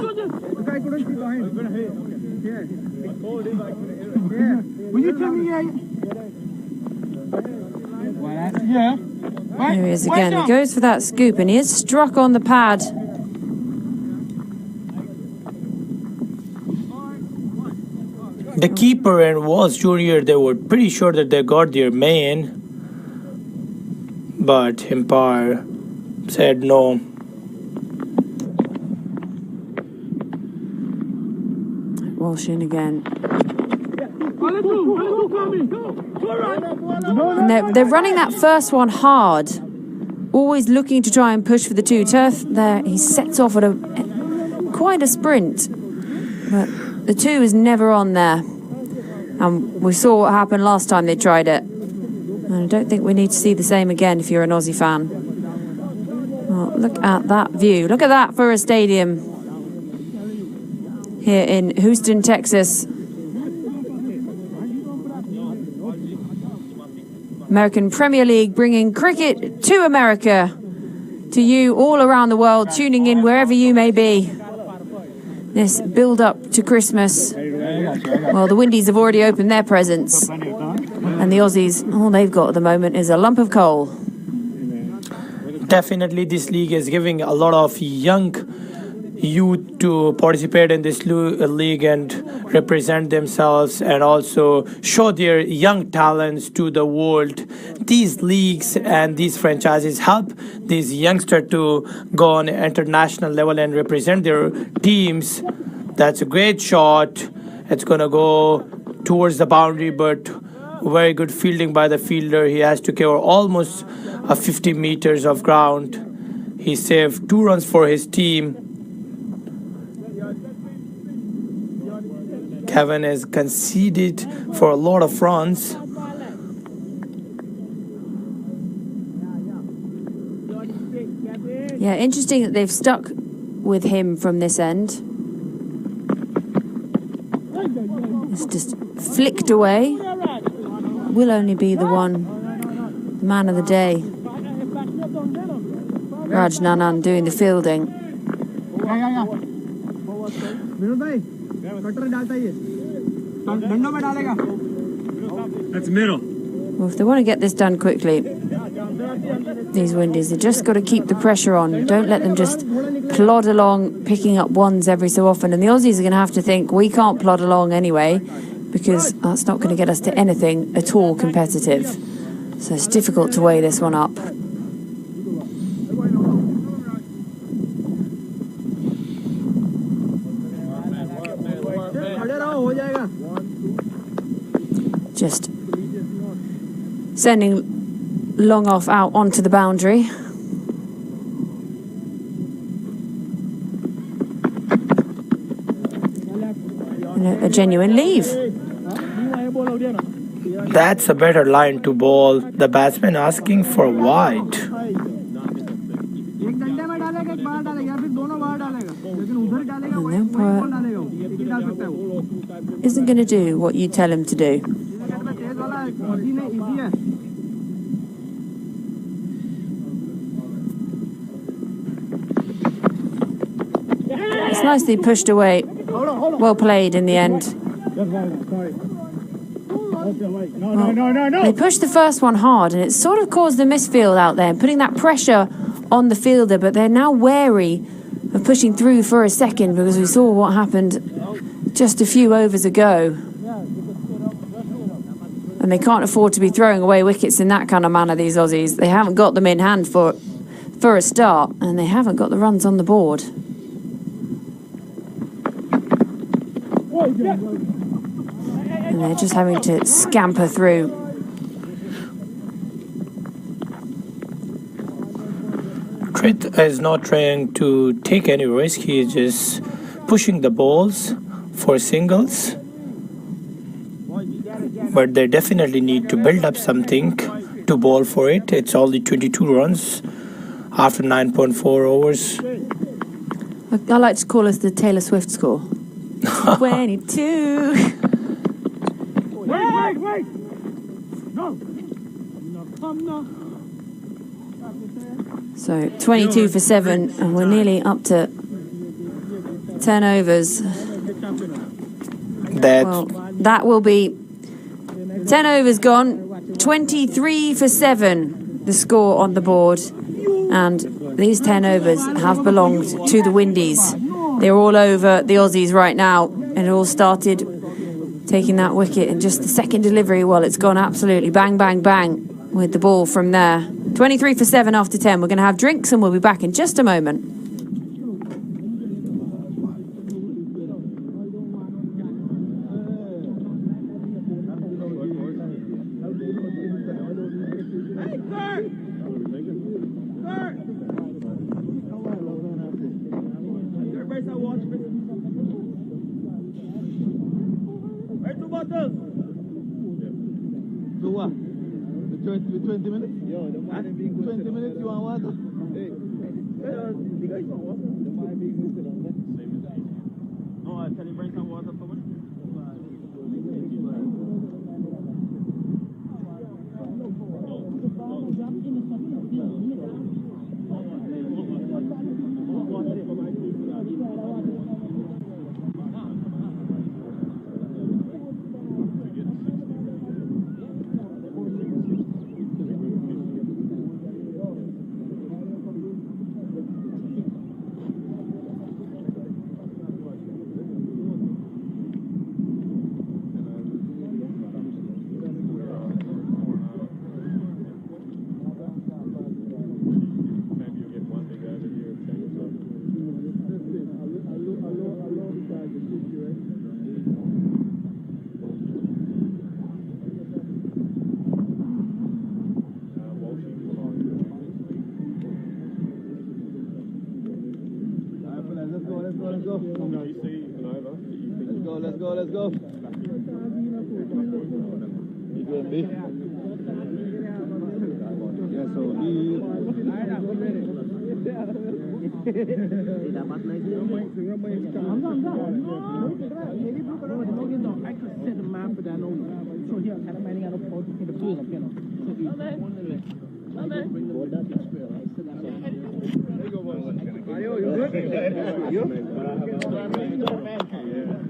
Here he is again. He goes for that scoop, and he is struck on the pad. The keeper and Walsh Jr., they were pretty sure that they got their man, but umpire said no. Walsh in again. And they're running that first one hard, always looking to try and push for the 2. Turf there, he sets off at quite a sprint, but the 2 is never on there. And we saw what happened last time they tried it. And I don't think we need to see the same again if you're an Aussie fan. Oh, look at that view. Look at that for a stadium here in Houston, Texas. American Premier League bringing cricket to America, to you all around the world, tuning in wherever you may be. This build-up to Christmas. Well, the Windees have already opened their presents. And the Aussies, all they've got at the moment is a lump of coal. Definitely, this league is giving a lot of young youth to participate in this league and represent themselves and also show their young talents to the world. These leagues and these franchises help these youngsters to go on an international level and represent their teams. That's a great shot. It's going to go towards the boundary, but very good fielding by the fielder. He has to cover almost 50 meters of ground. He saved 2 runs for his team. Kevin has conceded for a lot of runs. Yeah, interesting that they've stuck with him from this end. It's just flicked away. Will only be the man of the day. Raj Nanan doing the fielding. That's middle. Well, if they want to get this done quickly, these Windies, they've just got to keep the pressure on. Don't let them just plod along, picking up ones every so often. And the Aussies are going to have to think, we can't plod along anyway, because that's not going to get us to anything at all competitive. So it's difficult to weigh this one up. Just sending long off out onto the boundary. And a genuine leave. That's a better line to bowl. The batsman asking for wide. And the umpire isn't going to do what you tell him to do. It's nicely pushed away. Well played in the end. Well, they pushed the first one hard and it sort of caused a misfield out there, putting that pressure on the fielder, but they're now wary of pushing through for a second because we saw what happened just a few overs ago. And they can't afford to be throwing away wickets in that kind of manner, these Aussies. They haven't got them in hand for a start, and they haven't got the runs on the board. And they're just having to scamper through. Krit is not trying to take any risk. He is just pushing the balls for singles. But they definitely need to build up something to bowl for it. It's only 22 runs after 9.4 overs. I like to call us the Taylor Swift score. 22. Wait! No! So 22 for 7, and we're nearly up to 10 overs. That will be 10 overs gone. 23 for 7, the score on the board. And these 10 overs have belonged to the Windies. They're all over the Aussies right now, and it all started taking that wicket in just the second delivery. Well, it's gone absolutely bang, bang, bang with the ball from there. 23 for 7 after 10. We're going to have drinks and we'll be back in just a moment. Maybe 20 minutes? 20 minutes, you want water? Can you bring some water for me? Let's go. You good, B? Yes, so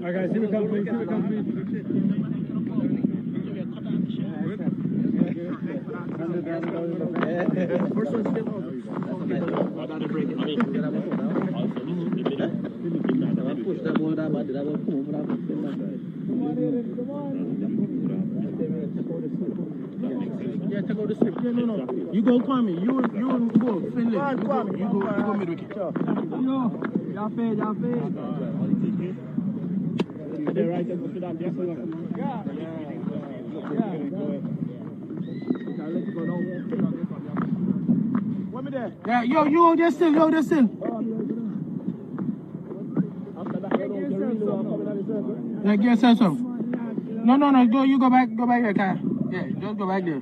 Okay, see what comes, please. First one's still on. Push that ball down, but that will come Yeah, take out the slip. Yeah, no. You go, Kwame. You go, Finley. You go mid wicket. Yo, y'all fed. They're right there, push it up. Yeah. Yeah, yo, they're still. Yeah, get some. No, you go back there, Kyle. Yeah, just go back there.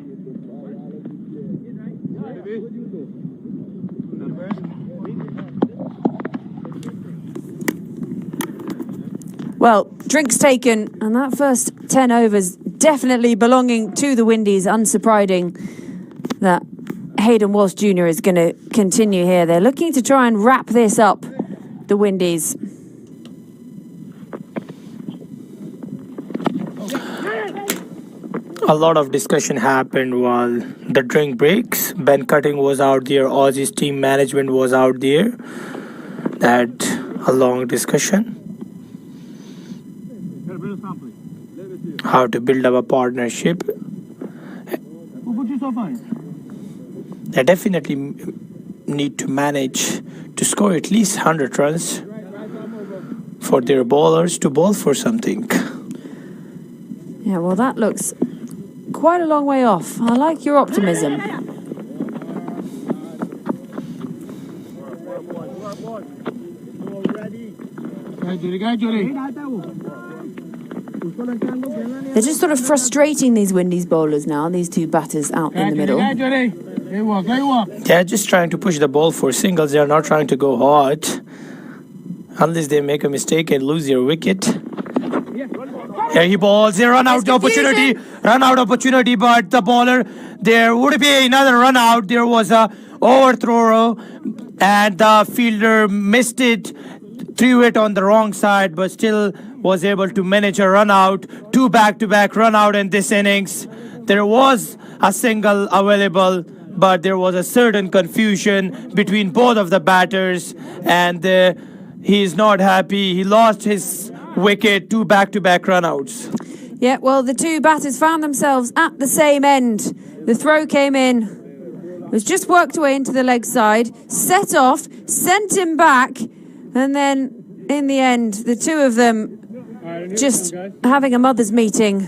Well, drinks taken, and that first 10 overs definitely belonging to the Windees. Unsurprising that Hayden Walsh Jr. is going to continue here. They're looking to try and wrap this up, the Windees. A lot of discussion happened while the drink breaks. Ben Cutting was out there, Aussies team management was out there. That a long discussion. How to build up a partnership. They definitely need to manage to score at least 100 runs for their bowlers to bowl for something. Yeah, well, that looks quite a long way off. I like your optimism. They're just sort of frustrating these Windees bowlers now, these two batters out in the middle. They're just trying to push the ball for singles. They're not trying to go hard. Unless they make a mistake and lose their wicket. Here he balls. They run out opportunity, but the bowler, there would be another run out. There was a overthrow and the fielder missed it, threw it on the wrong side, but still was able to manage a run out. 2 back-to-back run out in this innings. There was a single available, but there was a certain confusion between both of the batters, and he is not happy. He lost his wicket, 2 back-to-back run-outs. Yeah, well, the two batters found themselves at the same end. The throw came in, was just worked away into the leg side, set off, sent him back, and then in the end, the two of them just having a mother's meeting.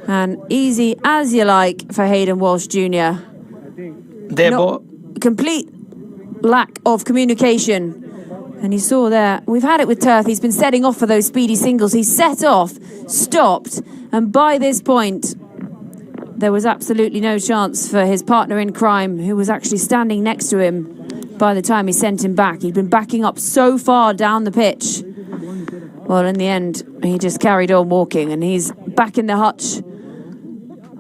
And easy as you like for Hayden Walsh Jr. Complete lack of communication. And you saw there, we've had it with Turth. He's been setting off for those speedy singles. He set off, stopped, and by this point, there was absolutely no chance for his partner in crime, who was actually standing next to him by the time he sent him back. He'd been backing up so far down the pitch. Well, in the end, he just carried on walking, and he's back in the hutch.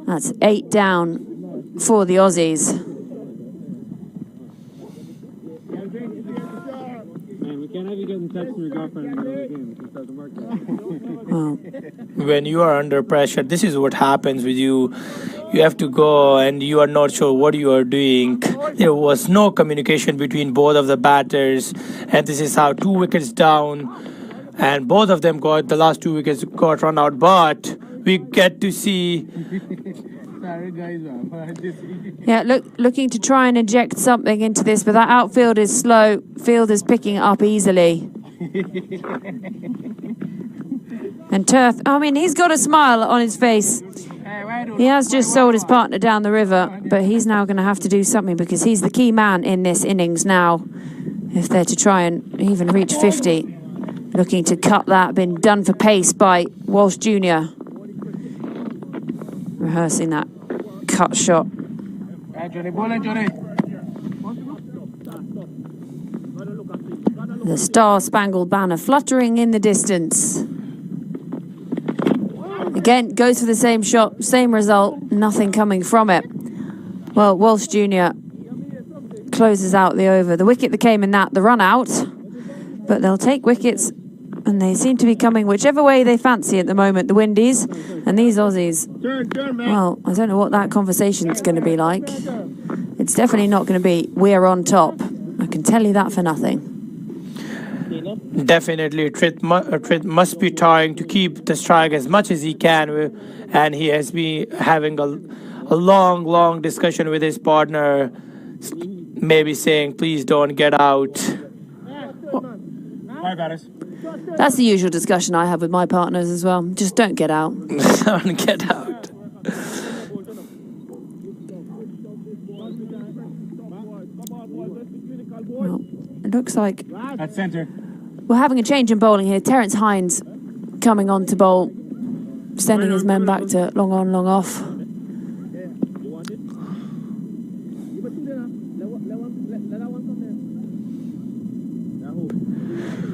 That's 8 down for the Aussies. Man, we can't have you getting texts from your girlfriend in the middle of the game. It just doesn't work. Well, When you are under pressure, this is what happens with you. You have to go and you are not sure what you are doing. There was no communication between both of the batters, and this is how 2 wickets down, and both of them got the last 2 wickets got run out. But we get to see yeah, looking to try and inject something into this, but that outfield is slow. Field is picking it up easily. And Turth, I mean, he's got a smile on his face. He has just sold his partner down the river, but he's now going to have to do something because he's the key man in this innings now. If they're to try and even reach 50. Looking to cut that, been done for pace by Walsh Jr. Rehearsing that cut shot. The Star-Spangled Banner fluttering in the distance. Again, goes for the same shot, same result, nothing coming from it. Well, Walsh Jr. closes out the over. The wicket that came in that, the run out. But they'll take wickets, and they seem to be coming whichever way they fancy at the moment, the Windees. And these Aussies, well, I don't know what that conversation's going to be like. It's definitely not going to be, we're on top. I can tell you that for nothing. Definitely, Trith must be trying to keep the strike as much as he can, and he has been having a long discussion with his partner, maybe saying, please don't get out. That's the usual discussion I have with my partners as well. Just don't get out. Don't get out. Well, it looks like At center. we're having a change in bowling here. Terence Hines coming on to bowl, sending his men back to long on, long off.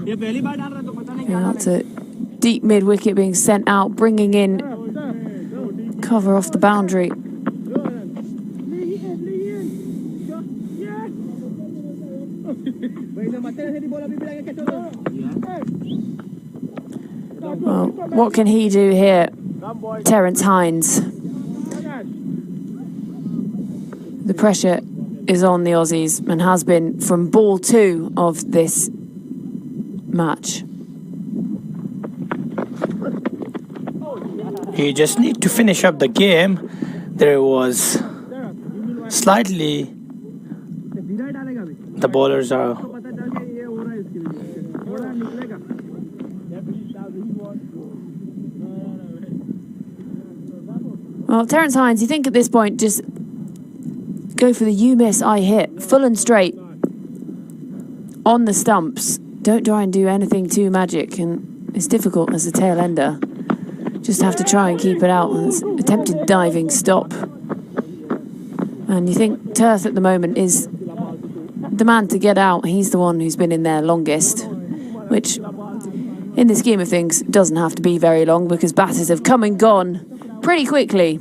Yeah, that's a deep mid-wicket being sent out, bringing in cover off the boundary. Well, what can he do here, Terence Hines? The pressure is on the Aussies and has been from ball 2 of this match. You just need to finish up the game. There was slightly, the bowlers are well, Terence Hines, you think at this point just go for the you miss, I hit, full and straight on the stumps. Don't try and do anything too magic, and it's difficult as a tail ender. Just have to try and keep it out. It's attempted diving stop. And you think Turth at the moment is the man to get out. He's the one who's been in there longest, which in the scheme of things doesn't have to be very long because batters have come and gone pretty quickly.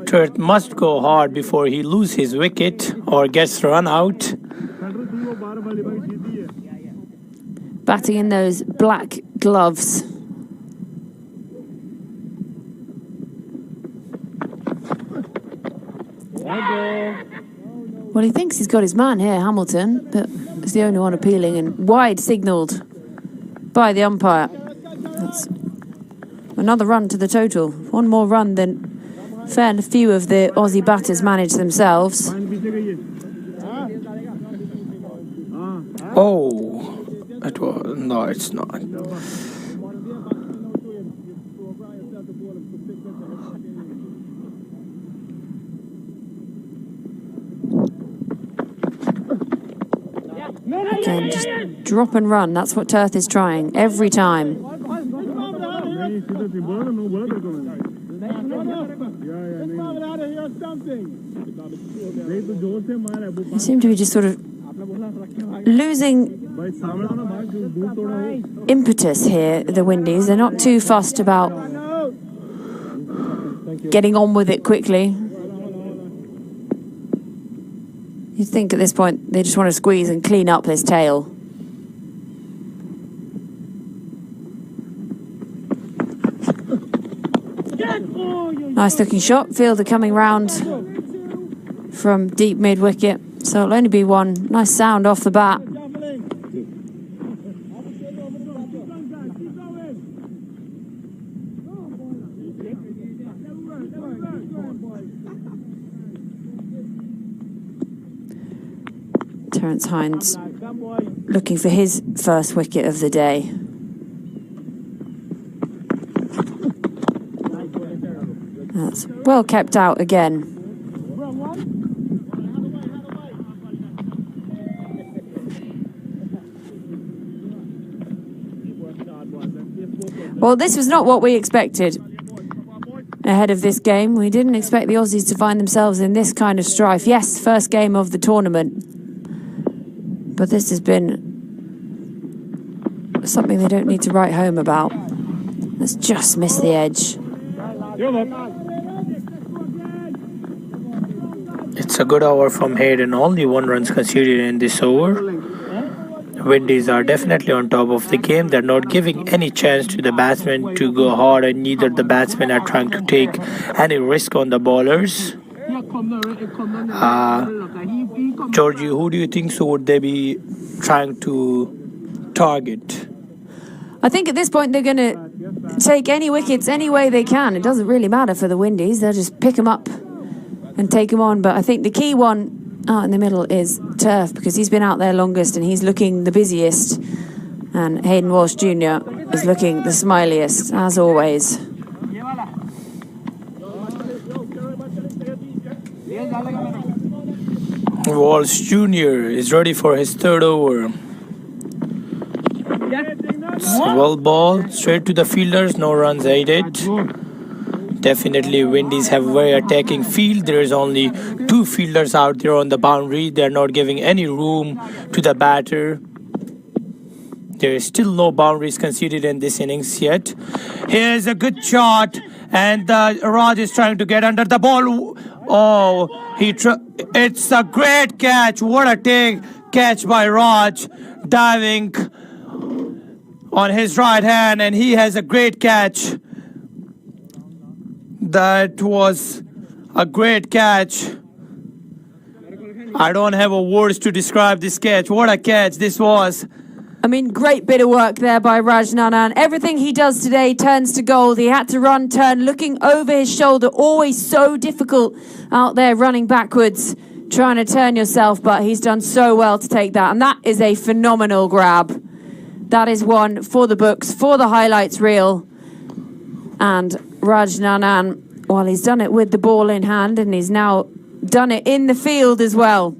Turth must go hard before he loses his wicket or gets run out. Batting in those black gloves. Well, he thinks he's got his man here, Hamilton, but it's the only one appealing and wide signalled by the umpire. That's another run to the total. One more run than fair few of the Aussie batters manage themselves. Oh, it was, no, it's not. Again, just drop and run. That's what Turth is trying every time. They seem to be just sort of losing impetus here, the Windies. They're not too fussed about getting on with it quickly. You'd think at this point they just want to squeeze and clean up this tail. Nice looking shot. Fielder coming round from deep mid wicket. So it'll only be one. Nice sound off the bat. Terence Hines looking for his first wicket of the day. That's well kept out again. Well, this was not what we expected ahead of this game. We didn't expect the Aussies to find themselves in this kind of strife. Yes, first game of the tournament. But this has been something they don't need to write home about. Let's just miss the edge. It's a good over from Hayden. Only 1 run conceded in this over. Windies are definitely on top of the game. They're not giving any chance to the batsmen to go hard, and neither the batsmen are trying to take any risk on the bowlers. Georgie, who do you think so would they be trying to target? I think at this point they're going to take any wickets any way they can. It doesn't really matter for the Windies. They'll just pick them up and take them on. But I think the key one out in the middle is Turf, because he's been out there longest and he's looking the busiest. And Hayden Walsh Jr. is looking the smiliest, as always. Walsh Jr. is ready for his 3rd over. Well ball, straight to the fielders, no runs aided. Definitely Windies have very attacking field. There is only 2 fielders out there on the boundary. They are not giving any room to the batter. There is still no boundaries conceded in this innings yet. Here's a good shot, and Raj is trying to get under the ball. Oh, it's a great catch. What a catch by Raj, diving on his right hand, and he has a great catch. That was a great catch. I don't have words to describe this catch. What a catch this was. I mean, great bit of work there by Rajnanan. Everything he does today turns to gold. He had to run, turn, looking over his shoulder. Always so difficult out there running backwards, trying to turn yourself, but he's done so well to take that. And that is a phenomenal grab. That is one for the books, for the highlights reel. And Rajnanan, well, he's done it with the ball in hand, and he's now done it in the field as well.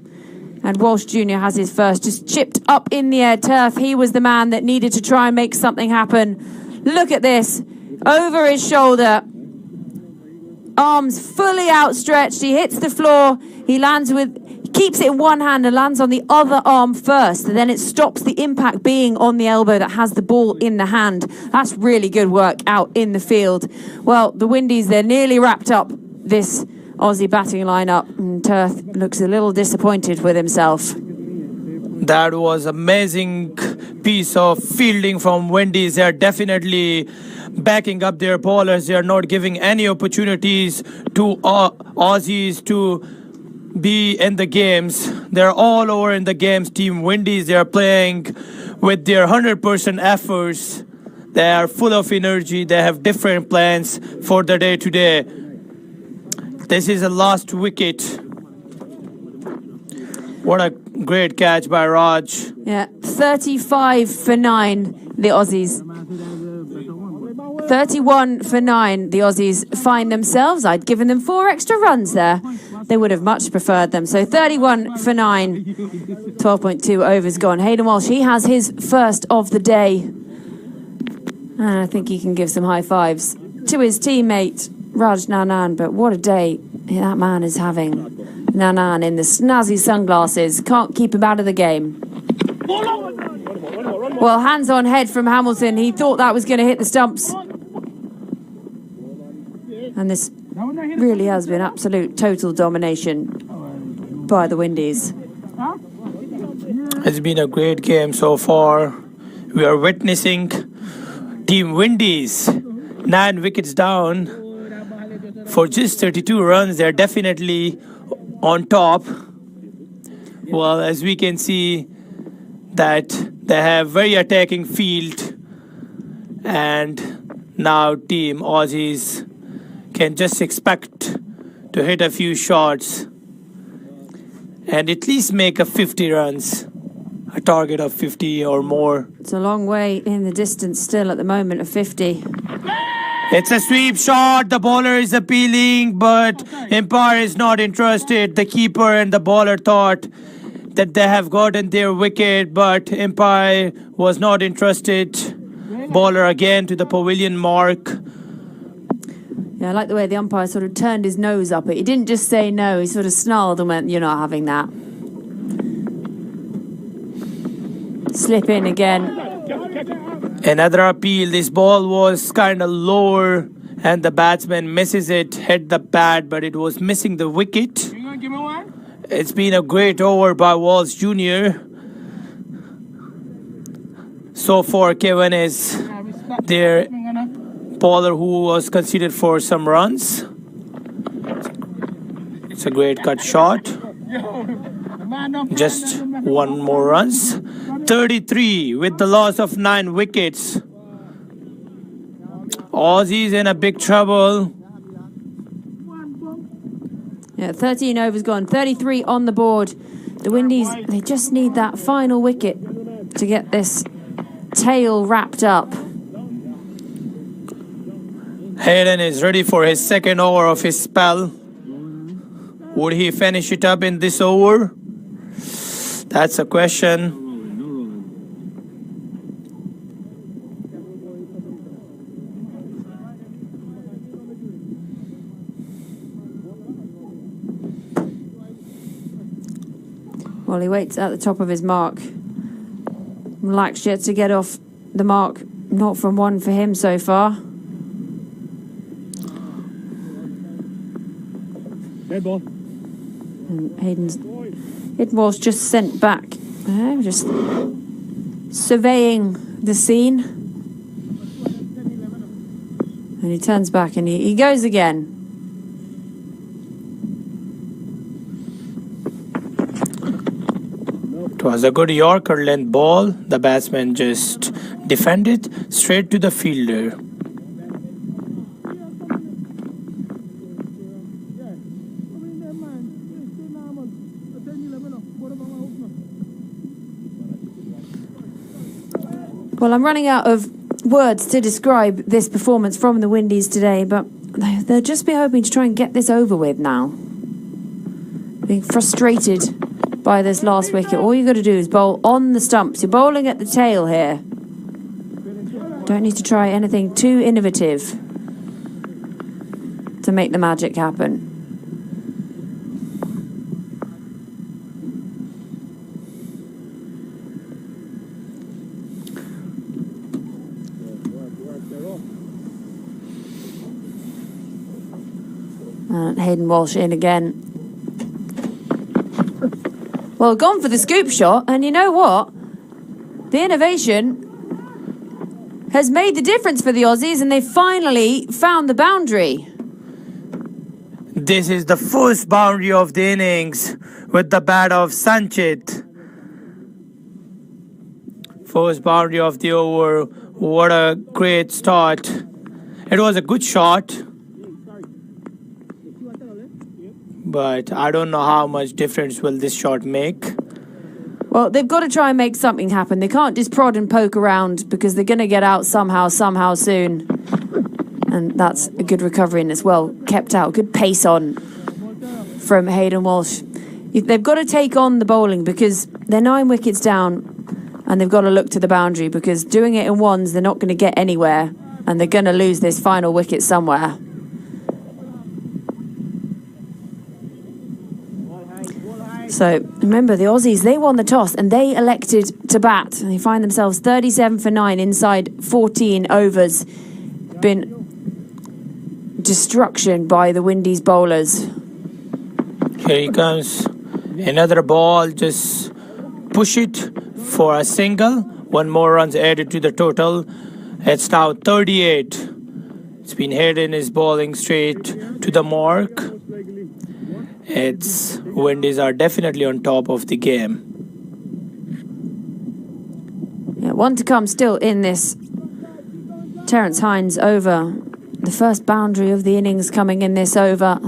And Walsh Jr. has his first, just chipped up in the air. Turf, he was the man that needed to try and make something happen. Look at this, over his shoulder. Arms fully outstretched, he hits the floor, he keeps it in one hand and lands on the other arm first, and then it stops the impact being on the elbow that has the ball in the hand. That's really good work out in the field. Well, the Windies, they're nearly wrapped up this Aussie batting lineup, and Turf looks a little disappointed with himself. That was amazing piece of fielding from Windies. They're definitely backing up their bowlers. They are not giving any opportunities to Aussies to be in the games. They're all over in the games. Team Windies, they are playing with their 100% efforts. They are full of energy. They have different plans for the day today. This is the last wicket. What a great catch by Raj. Yeah, 35 for 9, the Aussies. 31 for 9, the Aussies find themselves. I'd given them 4 extra runs there. They would have much preferred them. So 31 for 9, 12.2 overs gone. Hayden Walsh, he has his first of the day. And I think he can give some high fives to his teammate, Raj Nanan. But what a day that man is having. Nanan in the snazzy sunglasses. Can't keep him out of the game. Well, hands on head from Hamilton. He thought that was going to hit the stumps. And this really has been absolute total domination by the Windies. It's been a great game so far. We are witnessing Team Windies 9 wickets down for just 32 runs. They're definitely on top. Well, as we can see that they have very attacking field, and now Team Aussies can just expect to hit a few shots and at least make a 50 runs, a target of 50 or more. It's a long way in the distance still at the moment of 50. It's a sweep shot. The bowler is appealing, but umpire is not interested. The keeper and the bowler thought that they have gotten their wicket, but umpire was not interested. Bowler again to the pavilion mark. Yeah, I like the way the umpire sort of turned his nose up it. He didn't just say no, he sort of snarled and went, "You're not having that." Slip in again. Another appeal. This ball was kind of lower and the batsman misses it, hit the bat, but it was missing the wicket. It's been a great over by Walsh Jr. So far, Kevin is their bowler who was considered for some runs. It's a great cut shot. Just one more runs. 33 with the loss of 9 wickets. Aussies in a big trouble. Yeah, 13 overs gone, 33 on the board. The Windies, they just need that final wicket to get this tail wrapped up. Hayden is ready for his second over of his spell. Would he finish it up in this over? That's a question. Well, he waits at the top of his mark. Lakshya to get off the mark. Not from one for him so far. Dead ball. And Hayden's... Walsh just sent back. Just surveying the scene. And he turns back and he goes again. It was a good Yorker length ball. The batsman just defended straight to the fielder. Well, I'm running out of words to describe this performance from the Windies today, but they'll just be hoping to try and get this over with now. Being frustrated by this last wicket. All you've got to do is bowl on the stumps. You're bowling at the tail here. Don't need to try anything too innovative to make the magic happen. And Hayden Walsh in again. Well, gone for the scoop shot, and you know what? The innovation has made the difference for the Aussies, and they finally found the boundary. This is the first boundary of the innings with the bat of Sanchit. First boundary of the over. What a great start. It was a good shot, but I don't know how much difference will this shot make. Well, they've got to try and make something happen. They can't just prod and poke around because they're going to get out somehow soon. And that's a good recovery and it's well kept out. Good pace on from Hayden Walsh. They've got to take on the bowling because they're 9 wickets down And they've got to look to the boundary, because doing it in ones, they're not going to get anywhere. And they're going to lose this final wicket somewhere. So remember, the Aussies, they won the toss and they elected to bat. And they find themselves 37 for 9 inside 14 overs. Been destruction by the Windees bowlers. Here he comes. Another ball. Just push it for a single. One more runs added to the total. It's now 38. It's been Hayden is bowling straight to the mark. It's Windees are definitely on top of the game. Yeah, one to come still in this Terence Hines over. The first boundary of the innings coming in this over.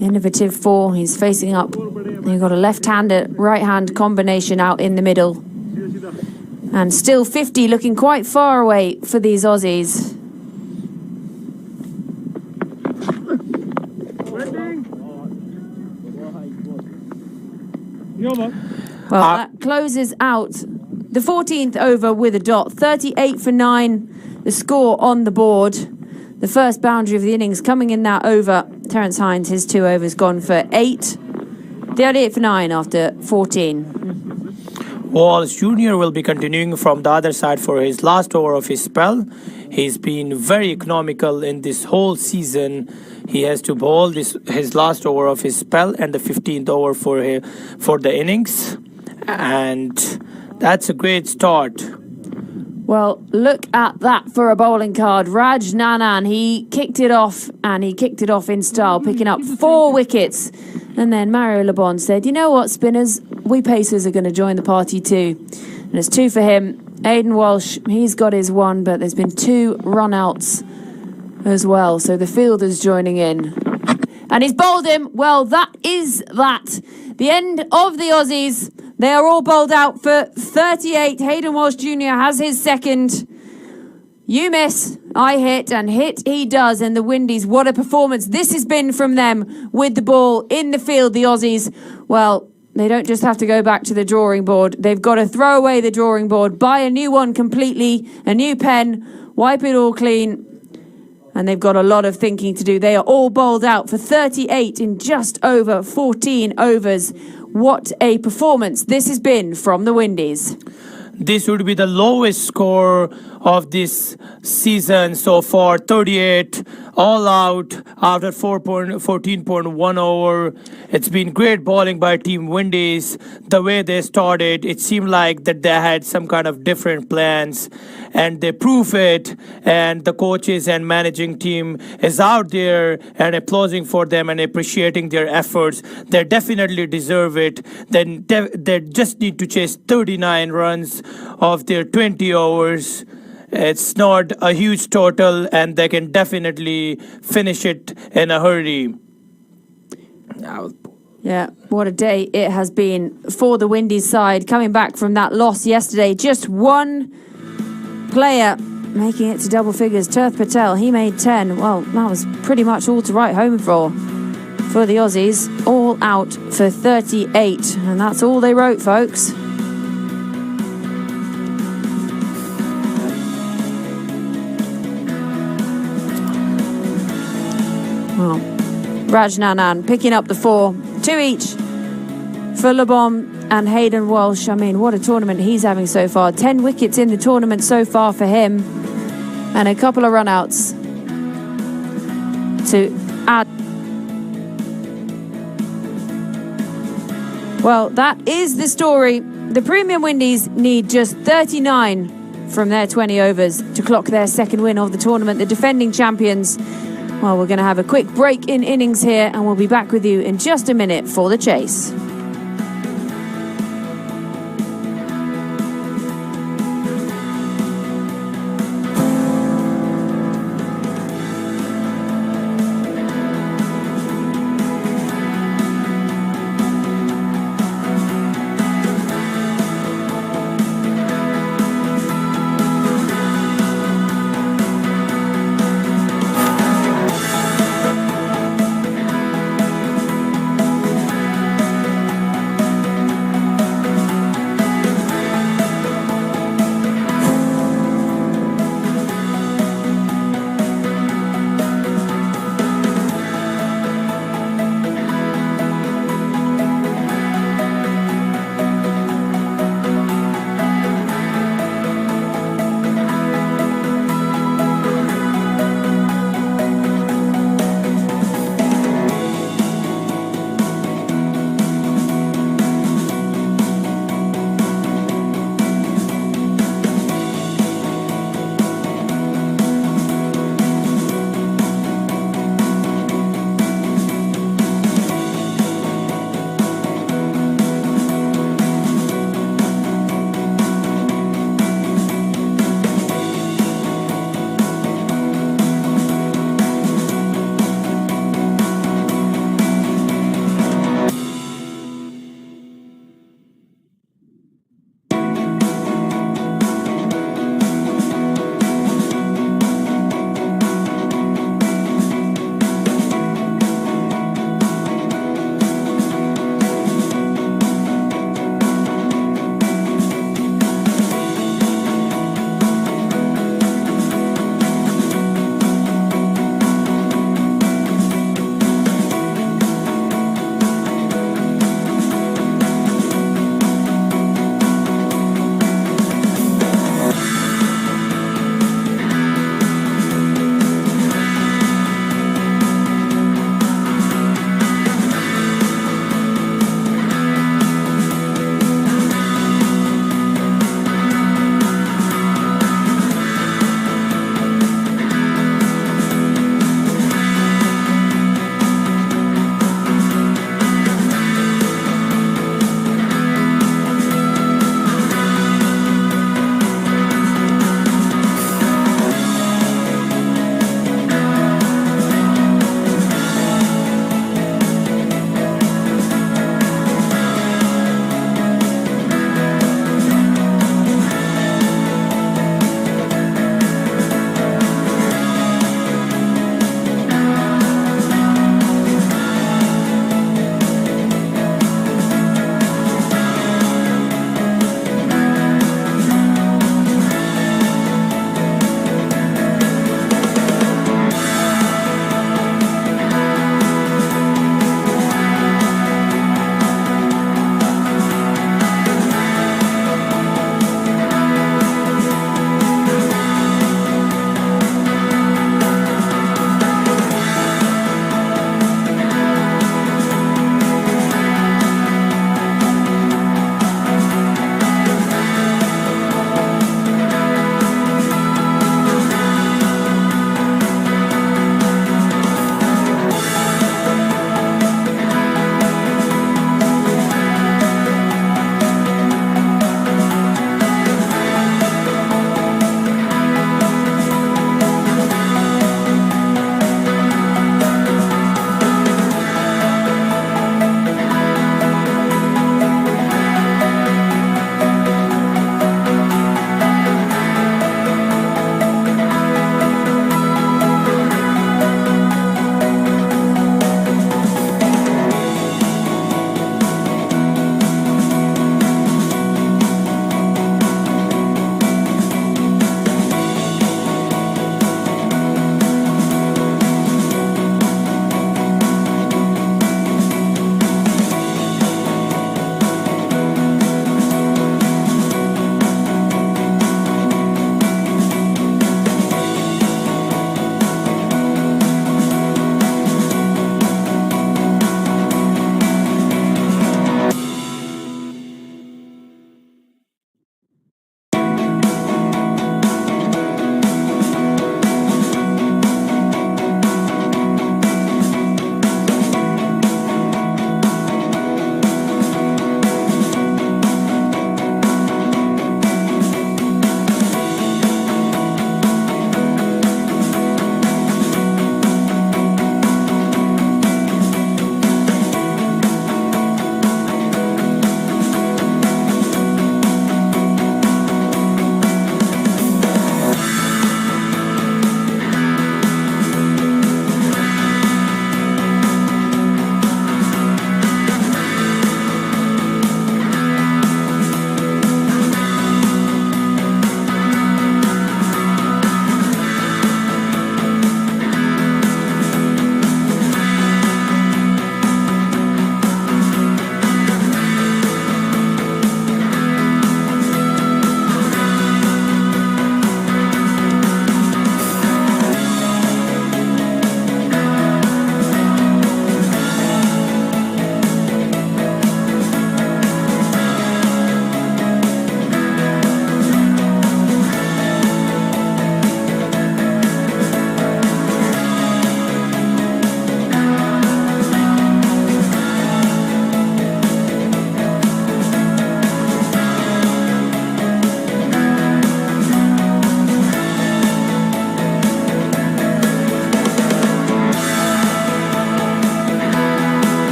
Innovative 4. He's facing up. You've got a left-handed, right-hand combination out in the middle. And still 50, looking quite far away for these Aussies. Well, that closes out the 14th over with a dot. 38 for 9, the score on the board. The first boundary of the innings coming in that over. Terence Hines, his 2 overs gone for 8. 38 for 9 after 14. Walsh Jr. will be continuing from the other side for his last over of his spell. He's been very economical in this whole season. He has to bowl his last over of his spell and the 15th over for the innings. And that's a great start. Well, look at that for a bowling card. Raj Nanan, he kicked it off, and he kicked it off in style, picking up 4 wickets. And then Mario LeBon said, you know what, spinners, we pacers are going to join the party too. And it's 2 for him. Aidan Walsh, he's got his 1, but there's been 2 run-outs as well. So the fielder's joining in. And he's bowled him. Well, that is that. The end of the Aussies. They are all bowled out for 38. Hayden Walsh Jr. has his second. You miss, I hit, and hit he does. And the Windees, what a performance this has been from them with the ball in the field, the Aussies. Well, they don't just have to go back to the drawing board. They've got to throw away the drawing board, buy a new one completely, a new pen, wipe it all clean. And they've got a lot of thinking to do. They are all bowled out for 38 in just over 14 overs. What a performance this has been from the Windees. This would be the lowest score of this season so far. 38 all out after 14.1 over. It's been great bowling by Team Windees. The way they started, it seemed like that they had some kind of different plans, and they prove it. And the coaches and managing team is out there and applauding for them and appreciating their efforts. They definitely deserve it. Then they just need to chase 39 runs of their 20 overs. It's not a huge total, and they can definitely finish it in a hurry. Yeah, what a day it has been for the Windees side. Coming back from that loss yesterday, just one player making it to double figures. Tirth Patel, he made 10. Well, that was pretty much all to write home for the Aussies. All out for 38, and that's all they wrote, folks. Well, Raj Nanan picking up the 4, 2 each for LeBon and Hayden Walsh. I mean, what a tournament he's having so far. 10 wickets in the tournament so far for him, and a couple of run-outs to add. Well, that is the story. The Premium Windees need just 39 from their 20 overs to clock their second win of the tournament. The defending champions. Well, we're going to have a quick break in innings here, and we'll be back with you in just a minute for the chase.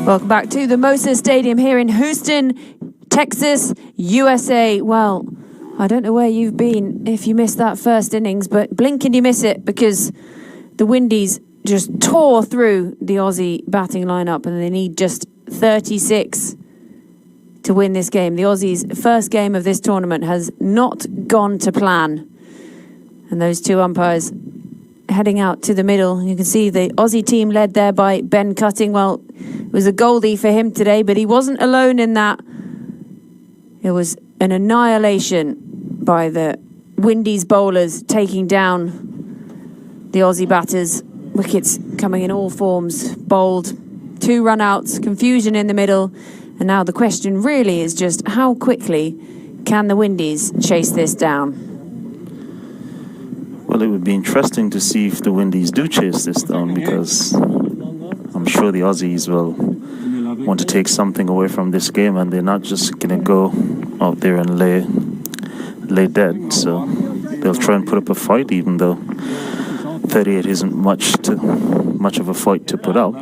Welcome back to the Moser Stadium here in Houston, Texas, USA. Well, I don't know where you've been if you missed that first innings, but blink and you miss it because the Windees just tore through the Aussie batting lineup and they need just 36 to win this game. The Aussies' first game of this tournament has not gone to plan. And those two umpires heading out to the middle. You can see the Aussie team led there by Ben Cutting. Well, it was a goldie for him today, but he wasn't alone in that. It was an annihilation by the Windees bowlers taking down the Aussie batters. Wickets coming in all forms, bowled, 2 run-outs, confusion in the middle. And now the question really is just how quickly can the Windees chase this down? Well, it would be interesting to see if the Windees do chase this down, because I'm sure the Aussies will want to take something away from this game, and they're not just going to go out there and lay dead. So they'll try and put up a fight, even though 38 isn't much of a fight to put out.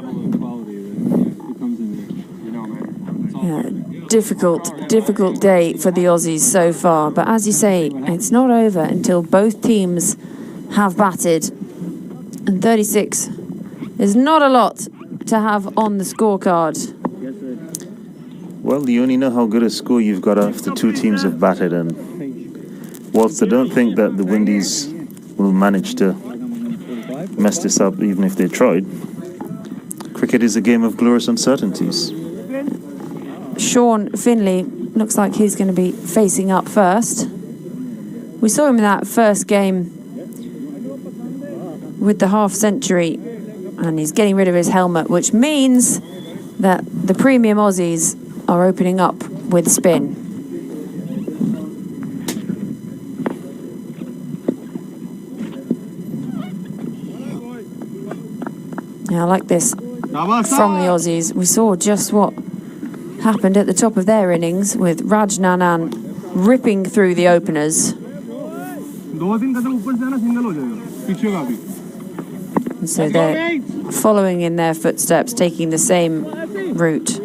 Yeah, difficult day for the Aussies so far. But as you say, it's not over until both teams have batted. And 36 is not a lot to have on the scorecard. Well, you only know how good a score you've got after 2 teams have batted. And whilst I don't think that the Windees will manage to mess this up even if they tried, cricket is a game of glorious uncertainties. Sean Finley looks like he's going to be facing up first. We saw him in that first game with the half century, and he's getting rid of his helmet, which means that the premium Aussies are opening up with spin. Yeah, I like this from the Aussies. We saw just what happened at the top of their innings with Raj Nanan ripping through the openers. And so they're following in their footsteps, taking the same route.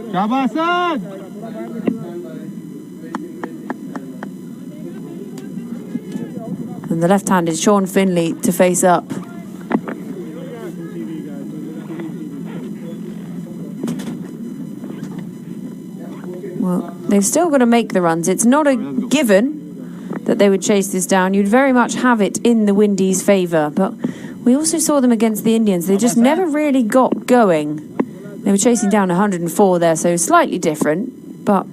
And the left-handed Sean Finley to face up. Well, they've still got to make the runs. It's not a given that they would chase this down. You'd very much have it in the Windees' favour. But we also saw them against the Indians. They just never really got going. They were chasing down 104 there, so slightly different. But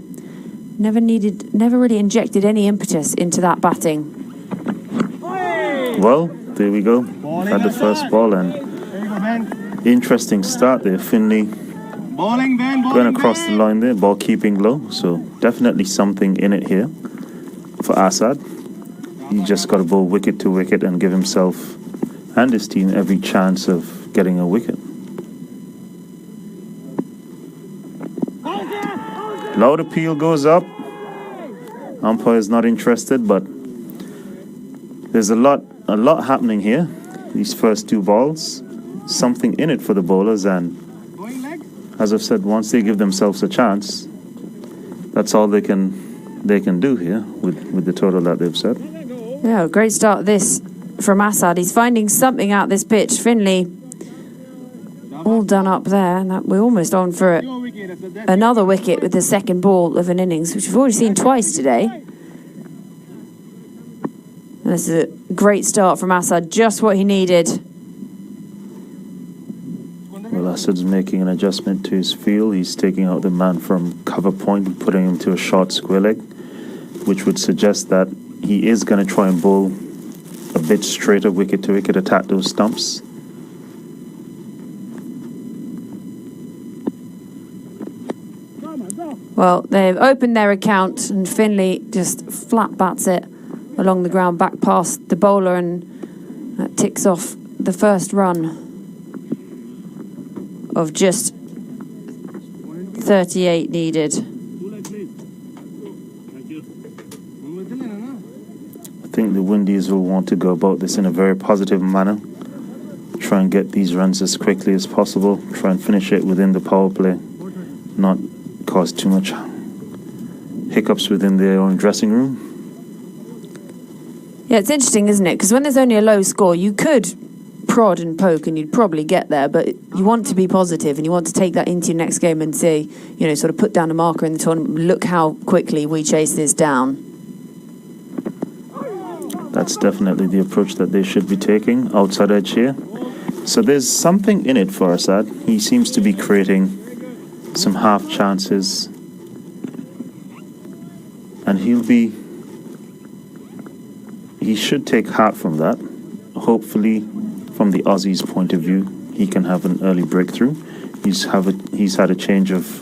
never really injected any impetus into that batting. Well, there we go. Had the first ball, and interesting start there. Finley going across the line there, ball keeping low, so definitely something in it here for Assad. He just got to bowl wicket to wicket and give himself and his team every chance of getting a wicket. Loud appeal goes up. Umpire's not interested, but there's a lot happening here. These first 2 balls, something in it for the bowlers, and as I've said, once they give themselves a chance, that's all they can do here with the total that they've set. Yeah, great start this from Assad. He's finding something out this pitch. Finley all done up there, and we're almost on for another wicket with the second ball of an innings, which we've already seen twice today. And this is a great start from Assad, just what he needed. Well, Assad's making an adjustment to his field. He's taking out the man from cover point and putting him to a short square leg, which would suggest that he is going to try and bowl a bit straighter, wicket to wicket, attack those stumps. Well, they've opened their account, and Finley just flat bats it along the ground back past the bowler, and that ticks off the first run of just 38 needed. I think the Windees will want to go about this in a very positive manner. Try and get these runs as quickly as possible. Try and finish it within the power play not cause too much hiccups within their own dressing room. Yeah, it's interesting, isn't it? Because when there's only a low score, you could prod and poke and you'd probably get there, but you want to be positive and you want to take that into your next game and say, you know, sort of put down a marker in the tournament, look how quickly we chase this down. That's definitely the approach that they should be taking. Outside edge here. So there's something in it for Assad. He seems to be creating some half chances. And he should take heart from that. Hopefully, from the Aussies' point of view, he can have an early breakthrough. He's had a change of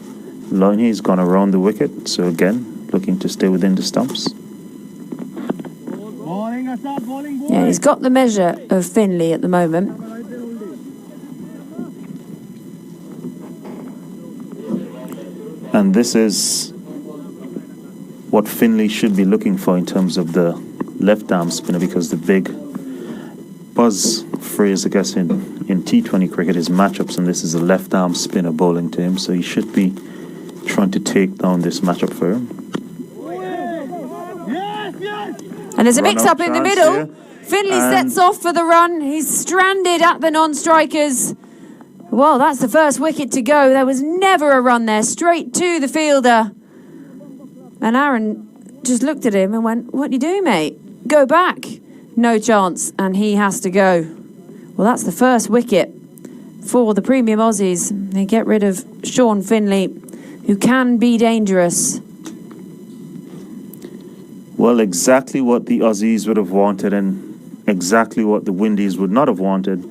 line. He's gone around the wicket. So again, looking to stay within the stumps. Yeah, he's got the measure of Finley at the moment. And this is what Finley should be looking for in terms of the left arm spinner, because the big buzz phrase, I guess, in T20 cricket is matchups, and this is a left arm spinner bowling to him, so he should be trying to take down this matchup for him. And there's a mix-up in the middle. Here. Finley sets off for the run. He's stranded at the non-strikers. Well, that's the first wicket to go. There was never a run there. Straight to the fielder. And Aaron just looked at him and went, "What are you doing, mate? Go back." No chance. And he has to go. Well, that's the first wicket for the Premium Aussies. They get rid of Sean Finley, who can be dangerous. Well, exactly what the Aussies would have wanted and exactly what the Windees would not have wanted.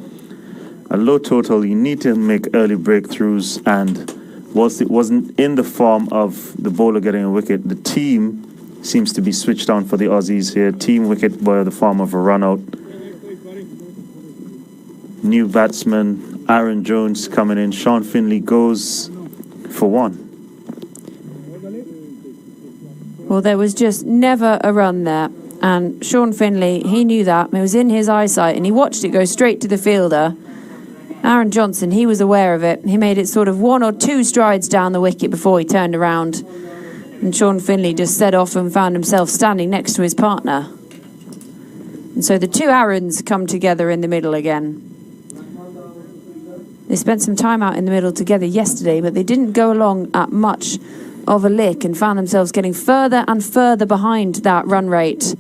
A low total, you need to make early breakthroughs, and whilst it wasn't in the form of the bowler getting a wicket, the team seems to be switched on for the Aussies here. Team wicket by the form of a run out. New batsman, Aaron Jones coming in. Sean Finley goes for one. Well, there was just never a run there. And Sean Finley, he knew that. It was in his eyesight, and he watched it go straight to the fielder. Aaron Johnson, he was aware of it. He made it sort of 1 or 2 strides down the wicket before he turned around. And Sean Finley just set off and found himself standing next to his partner. And so the two Aarons come together in the middle again. They spent some time out in the middle together yesterday, but they didn't go along at much of a lick and found themselves getting further and further behind that run rate.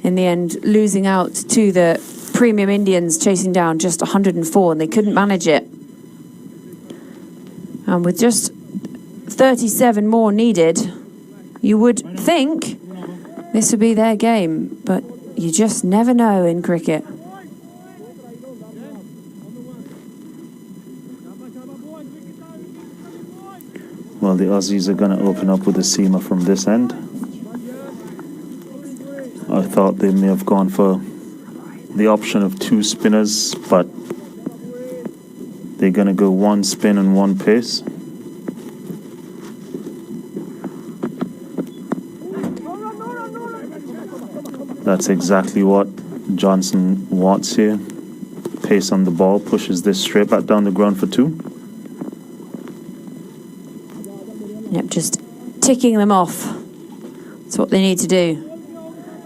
In the end, losing out to the Premium Indians, chasing down just 104, and they couldn't manage it. And with just 37 more needed, you would think this would be their game, but you just never know in cricket. Well, the Aussies are going to open up with a seamer from this end. I thought they may have gone for the option of 2 spinners, but they're going to go 1 spin and 1 pace. That's exactly what Johnson wants here. Pace on the ball, pushes this straight back down the ground for 2. Yep, just ticking them off. That's what they need to do.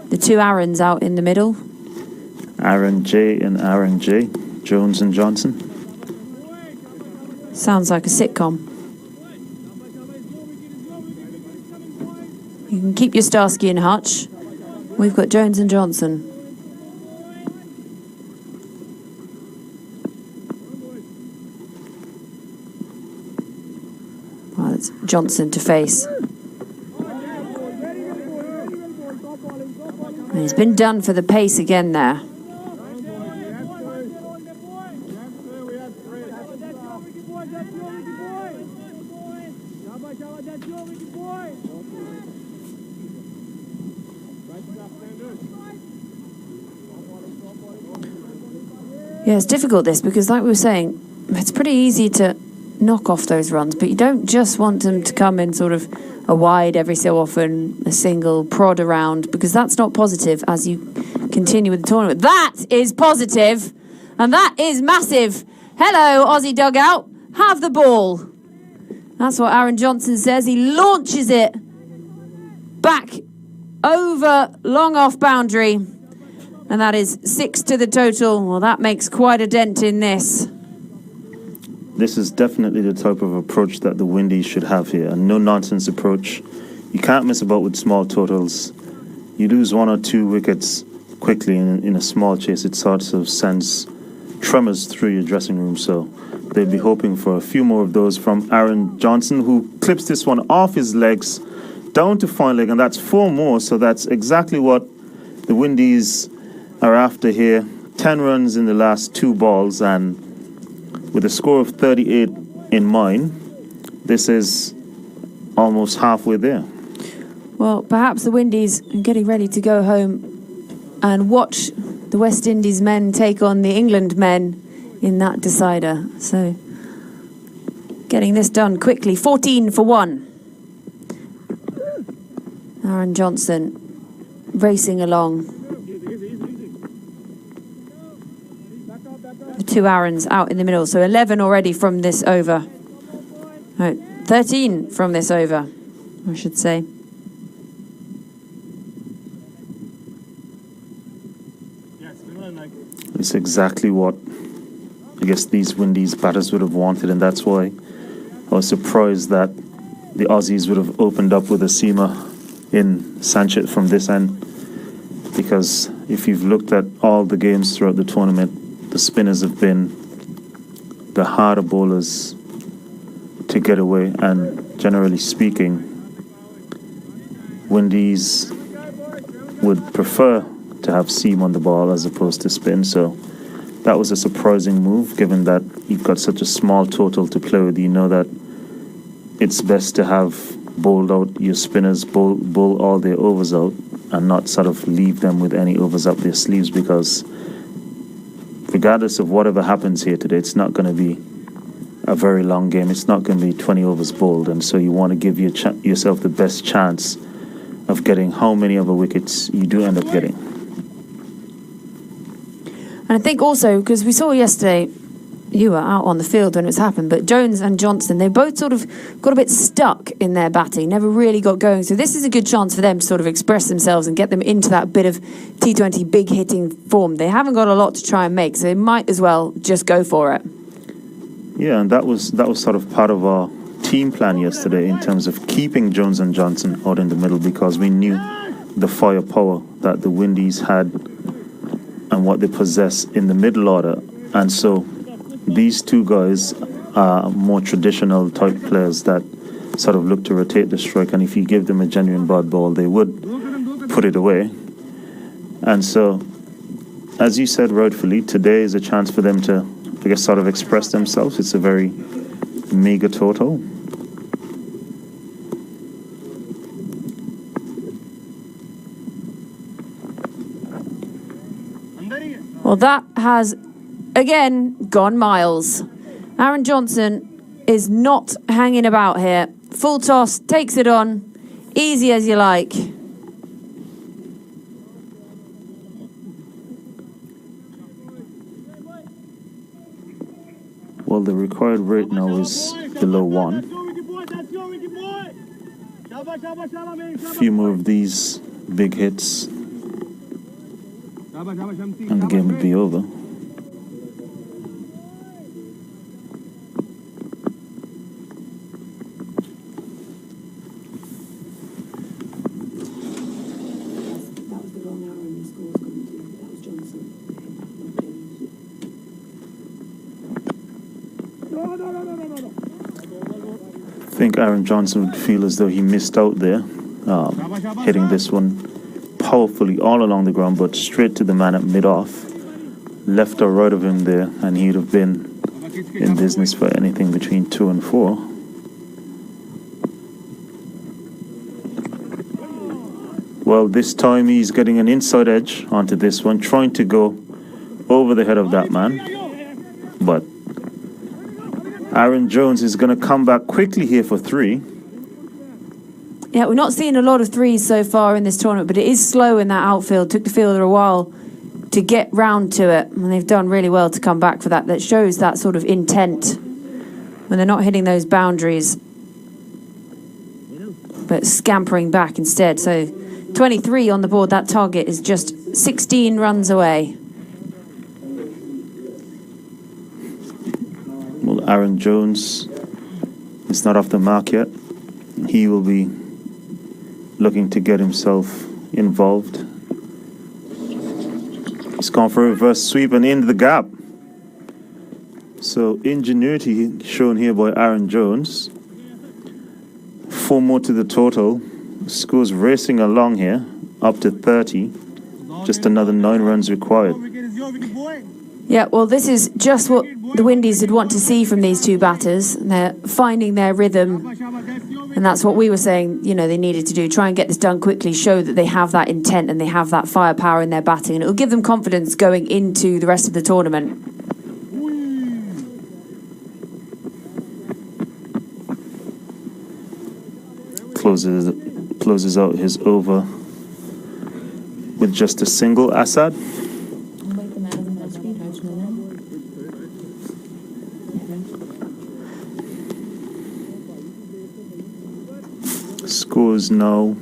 The 2 Aarons out in the middle. Aaron J and Aaron J. Jones and Johnson. Sounds like a sitcom. You can keep your Starsky and Hutch. We've got Jones and Johnson. Well, it's Johnson to face. And he's been done for the pace again there. Yeah, it's difficult this, because like we were saying, it's pretty easy to knock off those runs, but you don't just want them to come in sort of a wide every so often, a single prod around, because that's not positive as you continue with the tournament. That is positive, and that is massive. Hello, Aussie dugout, have the ball. That's what Aaron Johnson says. He launches it back over long off boundary. And that is 6 to the total. Well, that makes quite a dent in this. This is definitely the type of approach that the Windies should have here. A no-nonsense approach. You can't mess about with small totals. You lose 1 or 2 wickets quickly in a small chase, it sort of sends tremors through your dressing room. So they'll be hoping for a few more of those from Aaron Johnson, who clips this one off his legs down to fine leg, and that's 4 more. So that's exactly what the Windies are after here. 10 runs in the last 2 balls, and with a score of 38 in mind, this is almost halfway there. Well, perhaps the Windies are getting ready to go home and watch the West Indies men take on the England men in that decider. So, getting this done quickly. 14 for 1. Aaron Johnson racing along. The 2 Aarons out in the middle. So 11 already from this over. No, 13 from this over, I should say. It's exactly what I guess these Windies batters would have wanted, and that's why I was surprised that the Aussies would have opened up with a seamer in Sanchez from this end, because if you've looked at all the games throughout the tournament, the spinners have been the harder bowlers to get away, and generally speaking, Windies would prefer to have seam on the ball as opposed to spin. So that was a surprising move, given that you've got such a small total to play with. You know that it's best to have bowled out your spinners, bowl all their overs out, and not sort of leave them with any overs up their sleeves, because regardless of whatever happens here today, it's not going to be a very long game. It's not going to be 20 overs bowled, and so you want to give yourself the best chance of getting how many other wickets you do end up getting. And I think also, because we saw yesterday, you were out on the field when it's happened, but Jones and Johnson, they both sort of got a bit stuck in their batting, never really got going. So this is a good chance for them to sort of express themselves and get them into that bit of T20 big hitting form. They haven't got a lot to try and make, so they might as well just go for it. Yeah, and that was sort of part of our team plan yesterday in terms of keeping Jones and Johnson out in the middle, because we knew the firepower that the Windies had and what they possess in the middle order. And so these 2 guys are more traditional type players that sort of look to rotate the strike, and if you give them a genuine bad ball, they would put it away. And so, as you said rightfully, today is a chance for them to, I guess, sort of express themselves. It's a very meager total. Well, that has, again, gone miles. Aaron Johnson is not hanging about here. Full toss, takes it on, easy as you like. Well, the required rate now is below 1. A few more of these big hits and the game would be over. I think Aaron Johnson would feel as though he missed out there, hitting this one powerfully all along the ground, but straight to the man at mid-off. Left or right of him there, and he'd have been in business for anything between 2 and 4. Well, this time he's getting an inside edge onto this one, trying to go over the head of that man. But Aaron Jones is going to come back quickly here for 3. Yeah, we're not seeing a lot of 3s so far in this tournament, but it is slow in that outfield. Took the fielder a while to get round to it, and they've done really well to come back for that. That shows that sort of intent when they're not hitting those boundaries. but scampering back instead. So 23 on the board. That target is just 16 runs away. Well, Aaron Jones is not off the mark yet. He will be looking to get himself involved. He's gone for a reverse sweep and into the gap. So ingenuity shown here by Aaron Jones. 4 more to the total. Score's racing along here, up to 30. Just another 9 runs required. Yeah, well, this is just what the Windies would want to see from these two batters. They're finding their rhythm, and that's what we were saying, you know, they needed to do. Try and get this done quickly, show that they have that intent and they have that firepower in their batting, and it'll give them confidence going into the rest of the tournament. Closes out his over with just a single, Assad. Scores now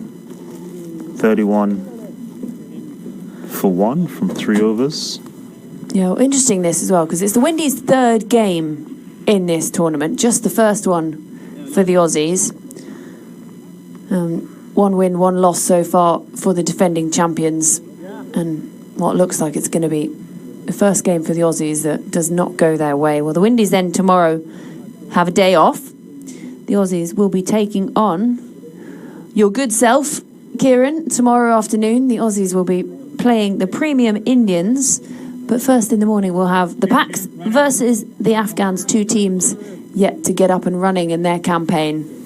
31 for 1 from 3 overs. Yeah, well, interesting this as well, because it's the Windies' 3rd game in this tournament, just the first one for the Aussies. 1 win, 1 loss so far for the defending champions, and what looks like it's going to be the first game for the Aussies that does not go their way. Well, the Windies then tomorrow have a day off. The Aussies will be taking on your good self, Kieran, tomorrow afternoon. The Aussies will be playing the Premium Indians, but first in the morning we'll have the Paks versus the Afghans, 2 teams yet to get up and running in their campaign.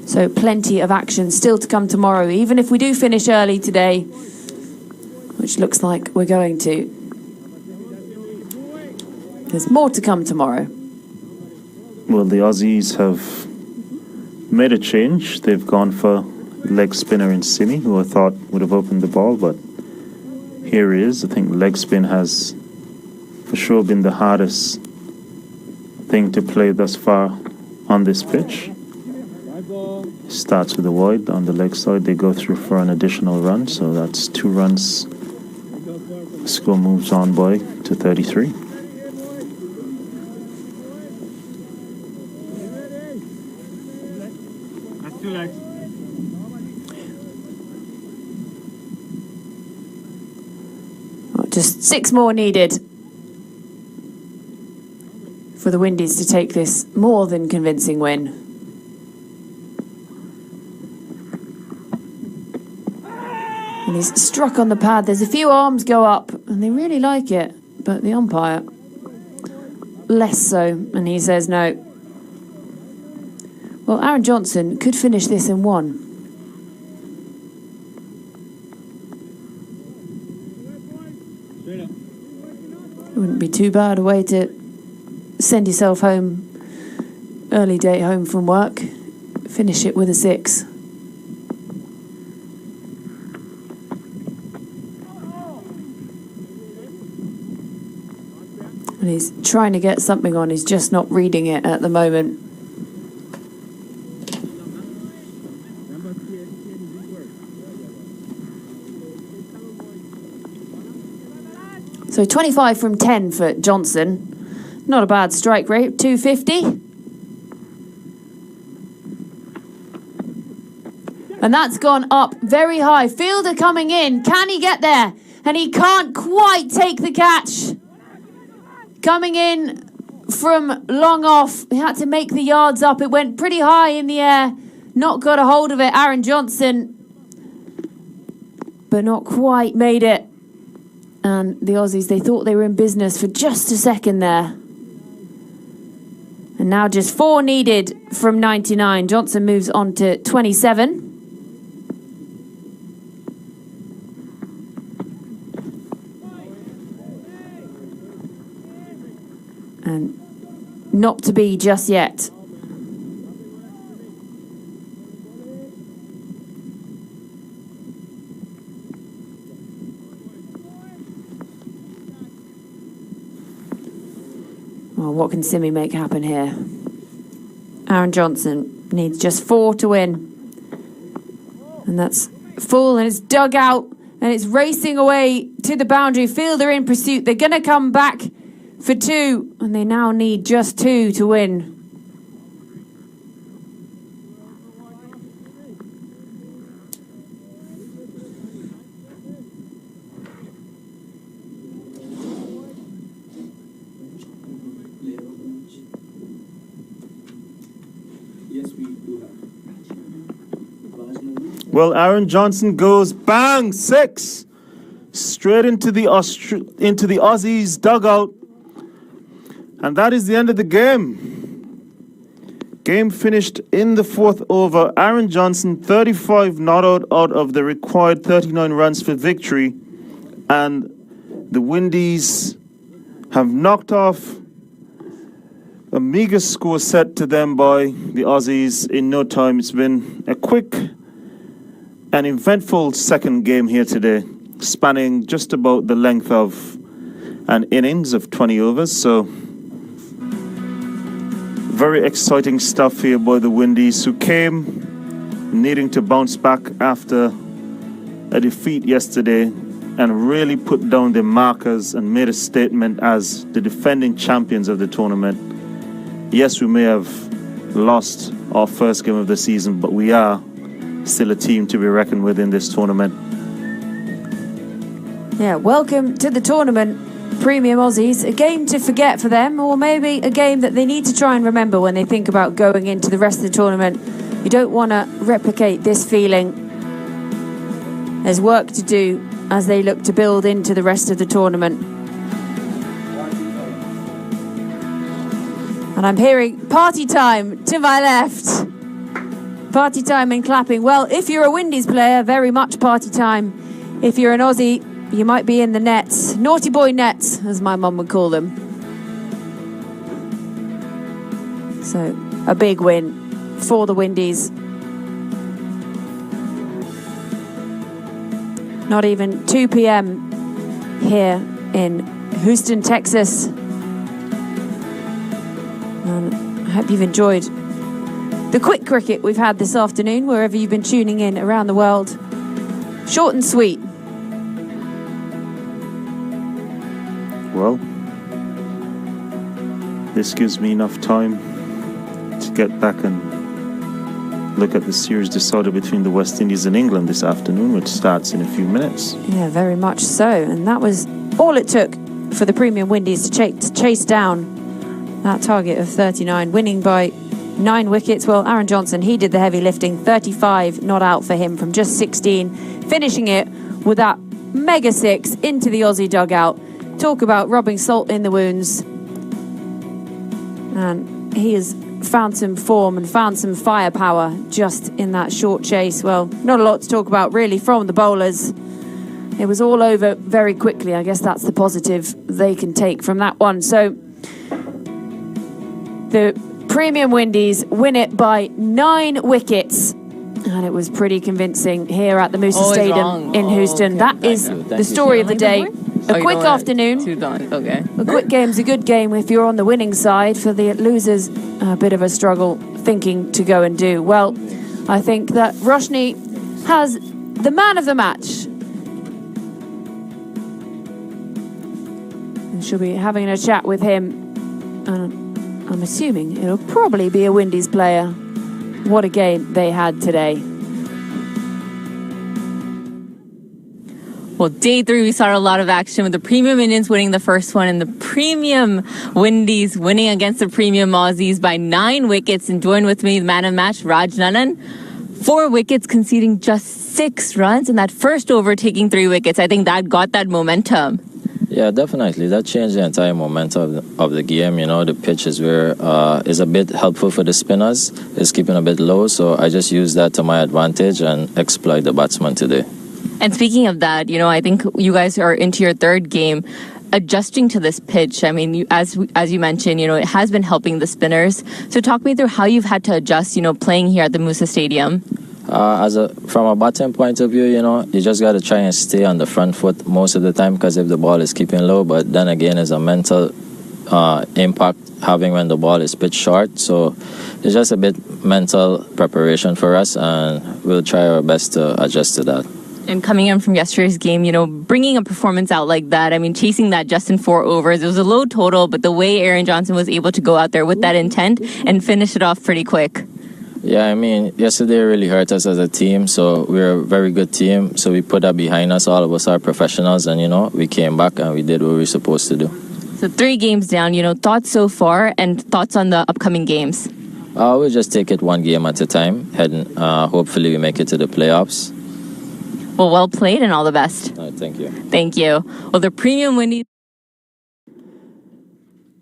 So plenty of action still to come tomorrow, even if we do finish early today, which looks like we're going to. There's more to come tomorrow. Well, the Aussies have made a change. They've gone for leg spinner in Simi, who I thought would have opened the ball, but here he is. I think leg spin has for sure been the hardest thing to play thus far on this pitch. Starts with a wide on the leg side. They go through for an additional run, so that's 2 runs. The score moves on by to 33. Just 6 more needed for the Windies to take this more than convincing win. And he's struck on the pad. There's a few arms go up, and they really like it, but the umpire less so, and he says no. Well, Aaron Johnson could finish this in 1. It wouldn't be too bad a way to send yourself home, early day home from work, finish it with a 6. And he's trying to get something on, he's just not reading it at the moment. So 25 from 10 for Johnson. Not a bad strike rate, 250. And that's gone up very high. Fielder coming in. Can he get there? And he can't quite take the catch. Coming in from long off. He had to make the yards up. It went pretty high in the air. Not got a hold of it. Aaron Johnson. But not quite made it. And the Aussies, they thought they were in business for just a second there. And now just 4 needed from 99. Johnson moves on to 27. And not to be just yet. Well, what can Simi make happen here? Aaron Johnson needs just 4 to win. And that's full, and it's dug out, and it's racing away to the boundary. Fielder in pursuit. They're going to come back for 2, and they now need just 2 to win. Well, Aaron Johnson goes bang, 6, straight into the Aussies dugout, and that is the end of the game. Game finished in the 4th over. Aaron Johnson 35 not out of the required 39 runs for victory, and the Windees have knocked off a meager score set to them by the Aussies in no time. It's been a quick an eventful second game here today, spanning just about the length of an innings of 20 overs. So very exciting stuff here by the Windees, who came needing to bounce back after a defeat yesterday and really put down their markers and made a statement as the defending champions of the tournament. Yes, we may have lost our first game of the season, but we are still a team to be reckoned with in this tournament. Yeah, welcome to the tournament, Premium Aussies. A game to forget for them, or maybe a game that they need to try and remember when they think about going into the rest of the tournament. You don't want to replicate this feeling. There's work to do as they look to build into the rest of the tournament. And I'm hearing party time to my left. Party time and clapping. Well, if you're a Windees player, very much party time. If you're an Aussie, you might be in the nets. Naughty boy nets, as my mum would call them. So, a big win for the Windees. Not even 2 p.m. here in Houston, Texas. And I hope you've enjoyed the quick cricket we've had this afternoon, wherever you've been tuning in around the world. Short and sweet. Well, this gives me enough time to get back and look at the series decided between the West Indies and England this afternoon, which starts in a few minutes. Yeah, very much so. And that was all it took for the Premium Windees to chase down that target of 39, winning by 9 wickets. Well, Aaron Johnson, he did the heavy lifting. 35 not out for him from just 16, finishing it with that mega 6 into the Aussie dugout. Talk about rubbing salt in the wounds. And he has found some form and found some firepower just in that short chase. Well, not a lot to talk about really from the bowlers. It was all over very quickly. I guess that's the positive they can take from that one. So the Premium Windees win it by 9 wickets. And it was pretty convincing here at the Moosa Stadium in Houston. That is the story of the day. A quick afternoon. Okay. A quick game's a good game if you're on the winning side. For the losers, a bit of a struggle thinking to go and do. Well, I think that Roshni has the man of the match. And she'll be having a chat with him. And I'm assuming it'll probably be a Windees player. What a game they had today. Well, day 3, we saw a lot of action with the Premium Indians winning the first one and the Premium Windees winning against the Premium Aussies by 9 wickets. And join with me, the man of the match, Raj Nanan. 4 wickets, conceding just 6 runs, and that first over taking 3 wickets. I think that got that momentum. Yeah, definitely. That changed the entire momentum of the game. You know, the pitch is is a bit helpful for the spinners. It's keeping a bit low, so I just used that to my advantage and exploit the batsman today. And speaking of that, you know, I think you guys are into your 3rd game, adjusting to this pitch. I mean, as you mentioned, you know, it has been helping the spinners. So talk me through how you've had to adjust, you know, playing here at the Moosa Stadium. From a batting point of view, you know, you just got to try and stay on the front foot most of the time, because if the ball is keeping low, but then again, it's a mental impact having when the ball is pitched short. So it's just a bit mental preparation for us, and we'll try our best to adjust to that. And coming in from yesterday's game, bringing a performance out like that, chasing that just in 4 overs, it was a low total, but the way Aaron Johnson was able to go out there with that intent and finish it off pretty quick. Yeah, yesterday really hurt us as a team, so we're a very good team. So we put that behind us. All of us are professionals, and, we came back and we did what we were supposed to do. So 3 games down, thoughts so far and thoughts on the upcoming games? We'll just take it one game at a time, and hopefully we make it to the playoffs. Well played and all the best. Thank you. Thank you. Well, the premium Windees.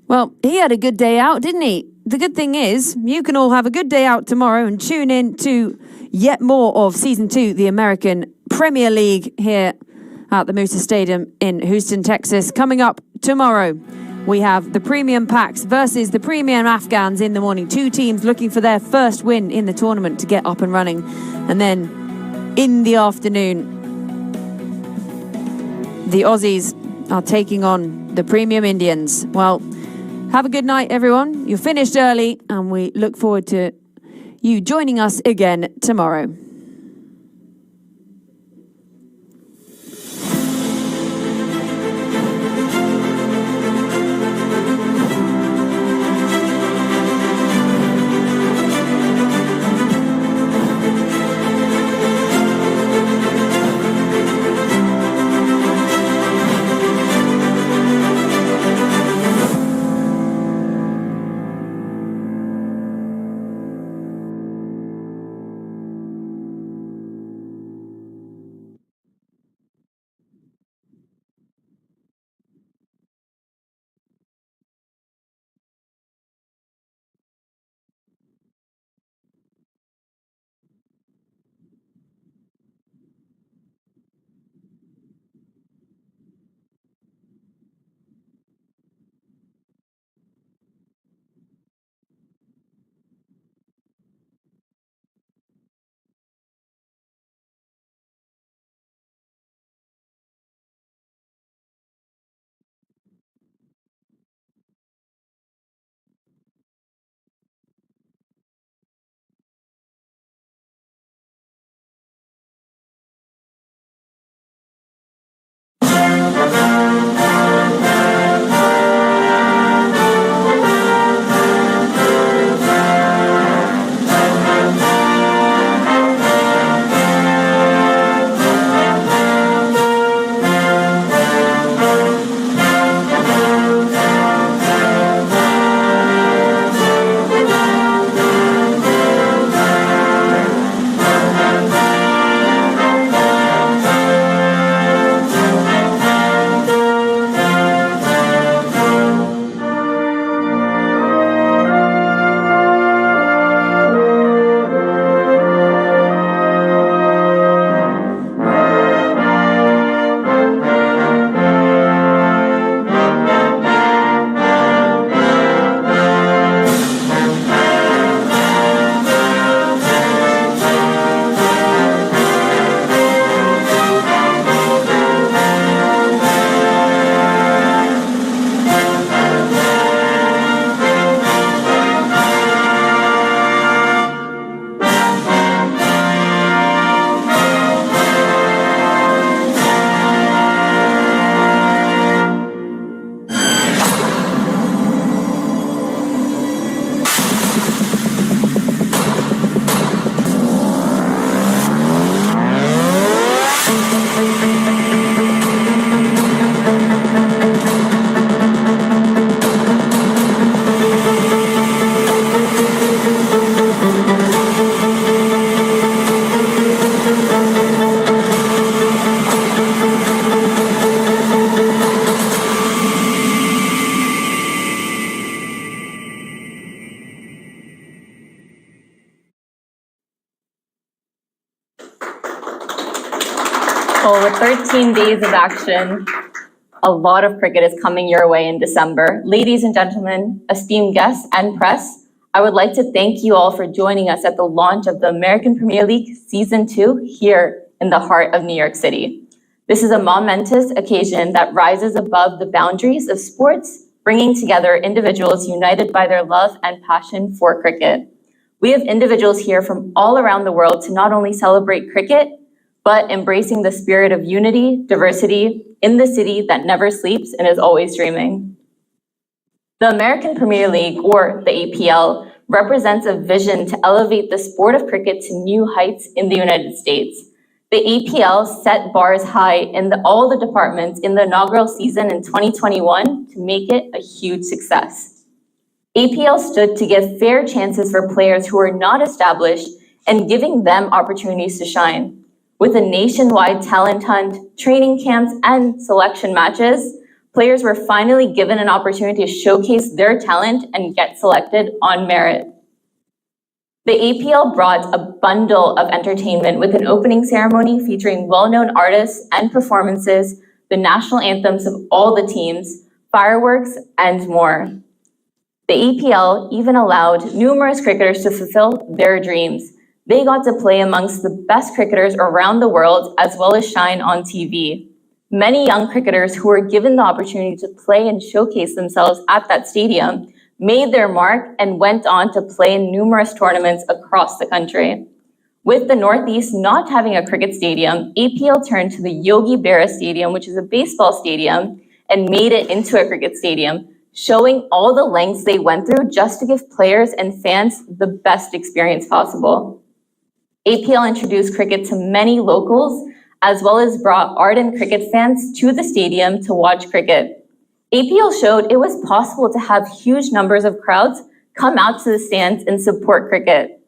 Well, he had a good day out, didn't he? The good thing is, you can all have a good day out tomorrow and tune in to yet more of Season 2, the American Premier League, here at the Moosa Stadium in Houston, Texas. Coming up tomorrow, we have the Premium Packs versus the Premium Afghans in the morning. 2 teams looking for their first win in the tournament to get up and running. And then in the afternoon, the Aussies are taking on the Premium Indians. Well, have a good night, everyone. You're finished early, and we look forward to you joining us again tomorrow. Well, with 13 days of action, a lot of cricket is coming your way in December. Ladies and gentlemen, esteemed guests and press, I would like to thank you all for joining us at the launch of the American Premier League Season 2 here in the heart of New York City. This is a momentous occasion that rises above the boundaries of sports bringing together individuals united by their love and passion for cricket. We have individuals here from all around the world to not only celebrate cricket, but embracing the spirit of unity, diversity in the city that never sleeps and is always dreaming. The American Premier League, or the APL, represents a vision to elevate the sport of cricket to new heights in the United States. The APL set bars high in all the departments in the inaugural season in 2021 to make it a huge success. APL stood to give fair chances for players who are not established and giving them opportunities to shine. With a nationwide talent hunt, training camps, and selection matches, players were finally given an opportunity to showcase their talent and get selected on merit. The APL brought a bundle of entertainment with an opening ceremony featuring well-known artists and performances, the national anthems of all the teams, fireworks, and more. The APL even allowed numerous cricketers to fulfill their dreams. They got to play amongst the best cricketers around the world as well as shine on TV. Many young cricketers who were given the opportunity to play and showcase themselves at that stadium made their mark and went on to play in numerous tournaments across the country. With the Northeast not having a cricket stadium, APL turned to the Yogi Berra Stadium, which is a baseball stadium, and made it into a cricket stadium, showing all the lengths they went through just to give players and fans the best experience possible. APL introduced cricket to many locals, as well as brought ardent cricket fans to the stadium to watch cricket. APL showed it was possible to have huge numbers of crowds come out to the stands and support cricket.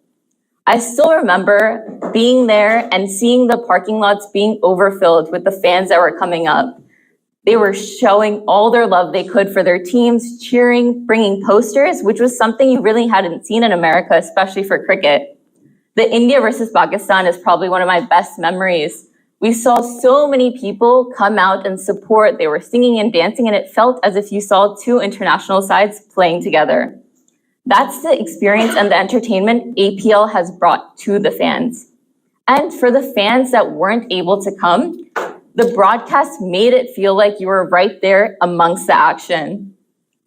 I still remember being there and seeing the parking lots being overfilled with the fans that were coming up. They were showing all their love they could for their teams, cheering, bringing posters, which was something you really hadn't seen in America, especially for cricket. The India versus Pakistan is probably one of my best memories. We saw so many people come out and support. They were singing and dancing, and it felt as if you saw two international sides playing together. That's the experience and the entertainment APL has brought to the fans. And for the fans that weren't able to come, the broadcast made it feel like you were right there amongst the action.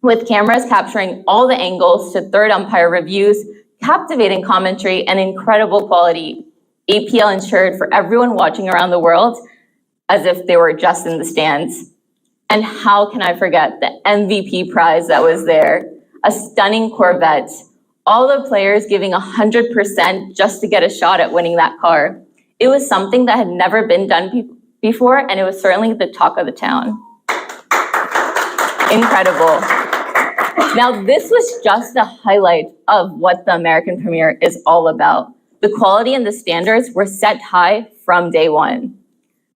With cameras capturing all the angles to third umpire reviews, captivating commentary, and incredible quality, APL ensured for everyone watching around the world as if they were just in the stands. And how can I forget the MVP prize that was there? A stunning Corvette. All the players giving 100% just to get a shot at winning that car. It was something that had never been done before, and it was certainly the talk of the town. Incredible. Now, this was just a highlight of what the American Premier is all about. The quality and the standards were set high from day one.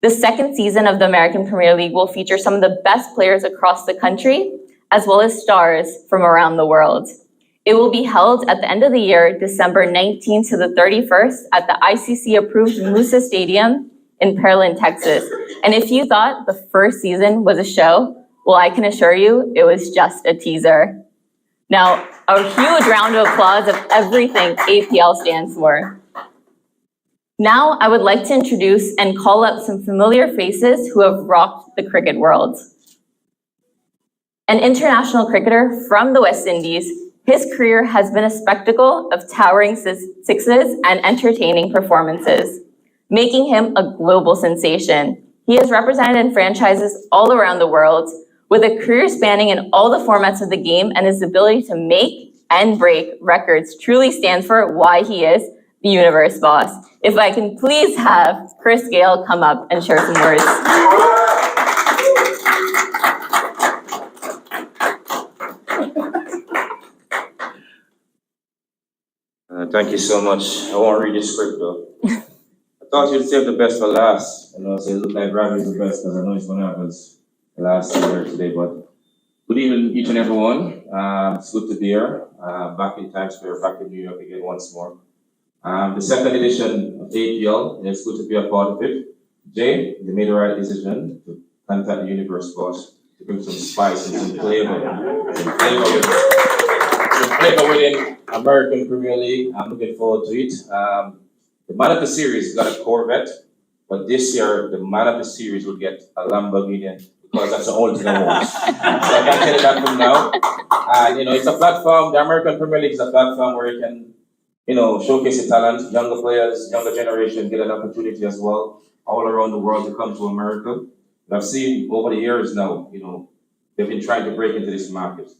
The second season of the American Premier League will feature some of the best players across the country, as well as stars from around the world. It will be held at the end of the year, December 19th to the 31st, at the ICC-approved Musa Stadium in Pearland, Texas. And if you thought the first season was a show, well, I can assure you it was just a teaser. Now, a huge round of applause of everything APL stands for. Now, I would like to introduce and call up some familiar faces who have rocked the cricket world. An international cricketer from the West Indies, his career has been a spectacle of towering sixes and entertaining performances, making him a global sensation. He is represented in franchises all around the world, with a career spanning in all the formats of the game, and his ability to make and break records truly stands for why he is the universe boss. If I can please have Chris Gale come up and share some words. Thank you so much. I won't read the script though. I thought you'd save the best for last. You know, so it looked like Ravi's the best because I know it's going to happen the last year today. But good evening, each and everyone. It's good to be here. Back in Times Square, back in New York again once more. The second edition of APL, and it's good to be a part of it. Jay, you made the right decision to contact the Universe Boss to bring some spice and some flavor. Some flavor within American Premier League. I'm looking forward to it. The man of the series got a Corvette, but this year the man of the series will get a Lamborghini because that's the only thing I want. So I can tell you that from now. And it's a platform. The American Premier League is a platform where you can, showcase your talent. Younger players, younger generation get an opportunity as well, all around the world to come to America. But I've seen over the years now, they've been trying to break into this market,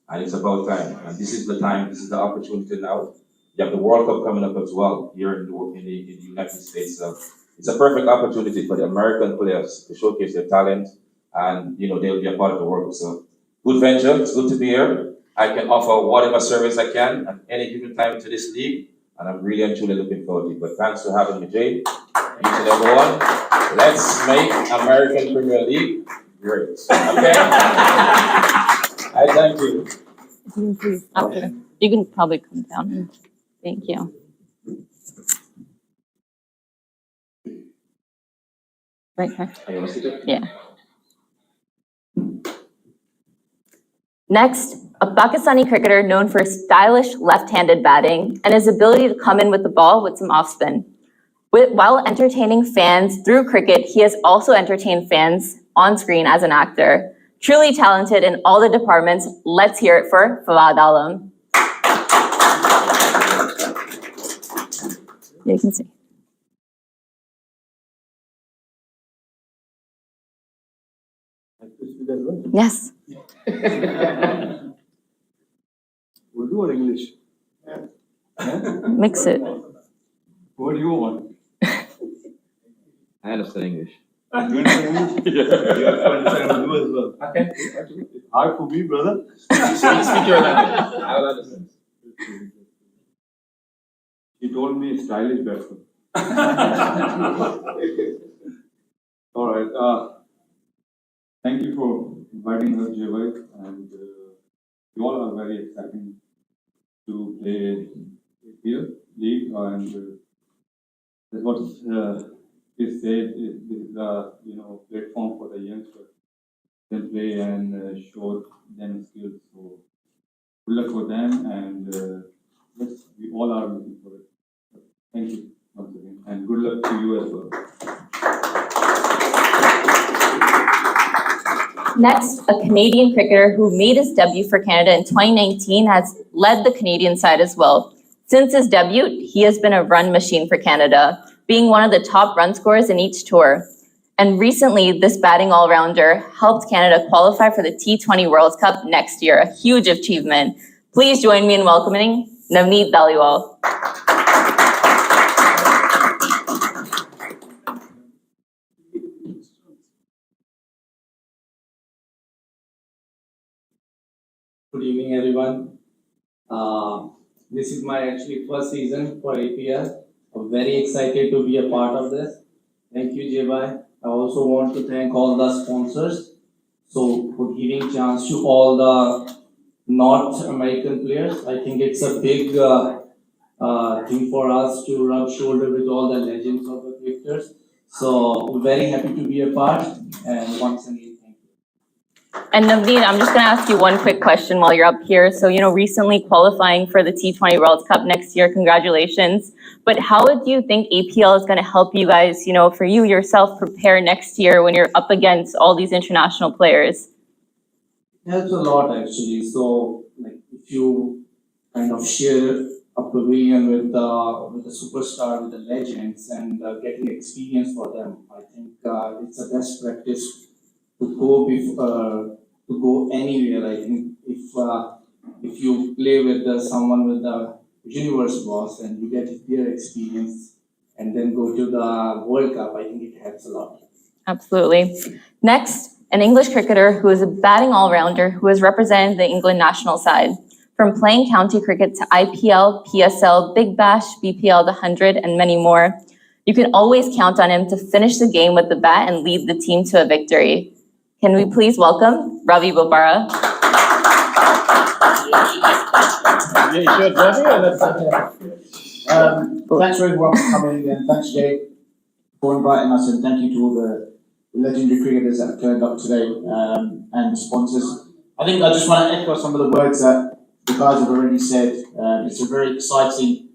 and it's about time. And this is the time. This is the opportunity now. You have the World Cup coming up as well here in the United States. So it's a perfect opportunity for the American players to showcase their talent, and they'll be a part of the World Cup. So good venture. It's good to be here. I can offer whatever service I can at any given time to this league, and I'm really and truly looking forward to it. But thanks for having me, Jay. Each and everyone. Let's make American Premier League great. Okay. I thank you. Please. Okay. You can probably come down. Thank you. Right here. Yeah. Next, a Pakistani cricketer known for stylish left-handed batting and his ability to come in with the ball with some offspin. While entertaining fans through cricket, he has also entertained fans on screen as an actor. Truly talented in all the departments, let's hear it for Fawad Alam. Yeah, you can see. Yes. Urdu or English? Mix it. What do you want? I understand English. You understand English? Yeah. You have to understand Urdu as well. Okay. It's hard for me, brother. Speak your language. I will understand. He told me stylish batsman. All right. Thank you for inviting us, Jay, and you all are very exciting to play here, league, and that's what is said. This is the platform for the youngsters can play and show them skills. So good luck for them, and yes, we all are looking for it. Thank you once again, and good luck to you as well. Next, a Canadian cricketer who made his debut for Canada in 2019 has led the Canadian side as well. Since his debut, he has been a run machine for Canada, being one of the top run scorers in each tour. And recently, this batting all-rounder helped Canada qualify for the T20 World Cup next year, a huge achievement. Please join me in welcoming Navneet Dhaliwal. Good evening, everyone. This is my actually first season for APL. I'm very excited to be a part of this. Thank you, Jay. I also want to thank all the sponsors for giving chance to all the North American players. I think it's a big thing for us to rub shoulder with all the legends of the cricketers. So we're very happy to be a part, and once again, And Navneet, I'm just going to ask you one quick question while you're up here. So, recently qualifying for the T20 World Cup next year, congratulations. But how do you think APL is going to help you guys, for you yourself, prepare next year when you're up against all these international players? it helps a lot actually. So, if you kind of share a pavilion with the superstar, with the legends, and getting experience for them, I think it's a best practice to go anywhere. I think if you play with someone with the universe boss and you get their experience and then go to the World Cup, I think it helps a lot. Absolutely. Next, an English cricketer who is a batting all-rounder who has represented the England national side. From playing county cricket to IPL, PSL, Big Bash, BPL, the 100, and many more, you can always count on him to finish the game with the bat and lead the team to a victory. Can we please welcome Ravi Bopara? Thanks very much for coming, and thanks, Jay, for inviting us, and thank you to all the legendary cricketers that have turned up today, and the sponsors. I think I just want to echo some of the words that the guys have already said. It's a very exciting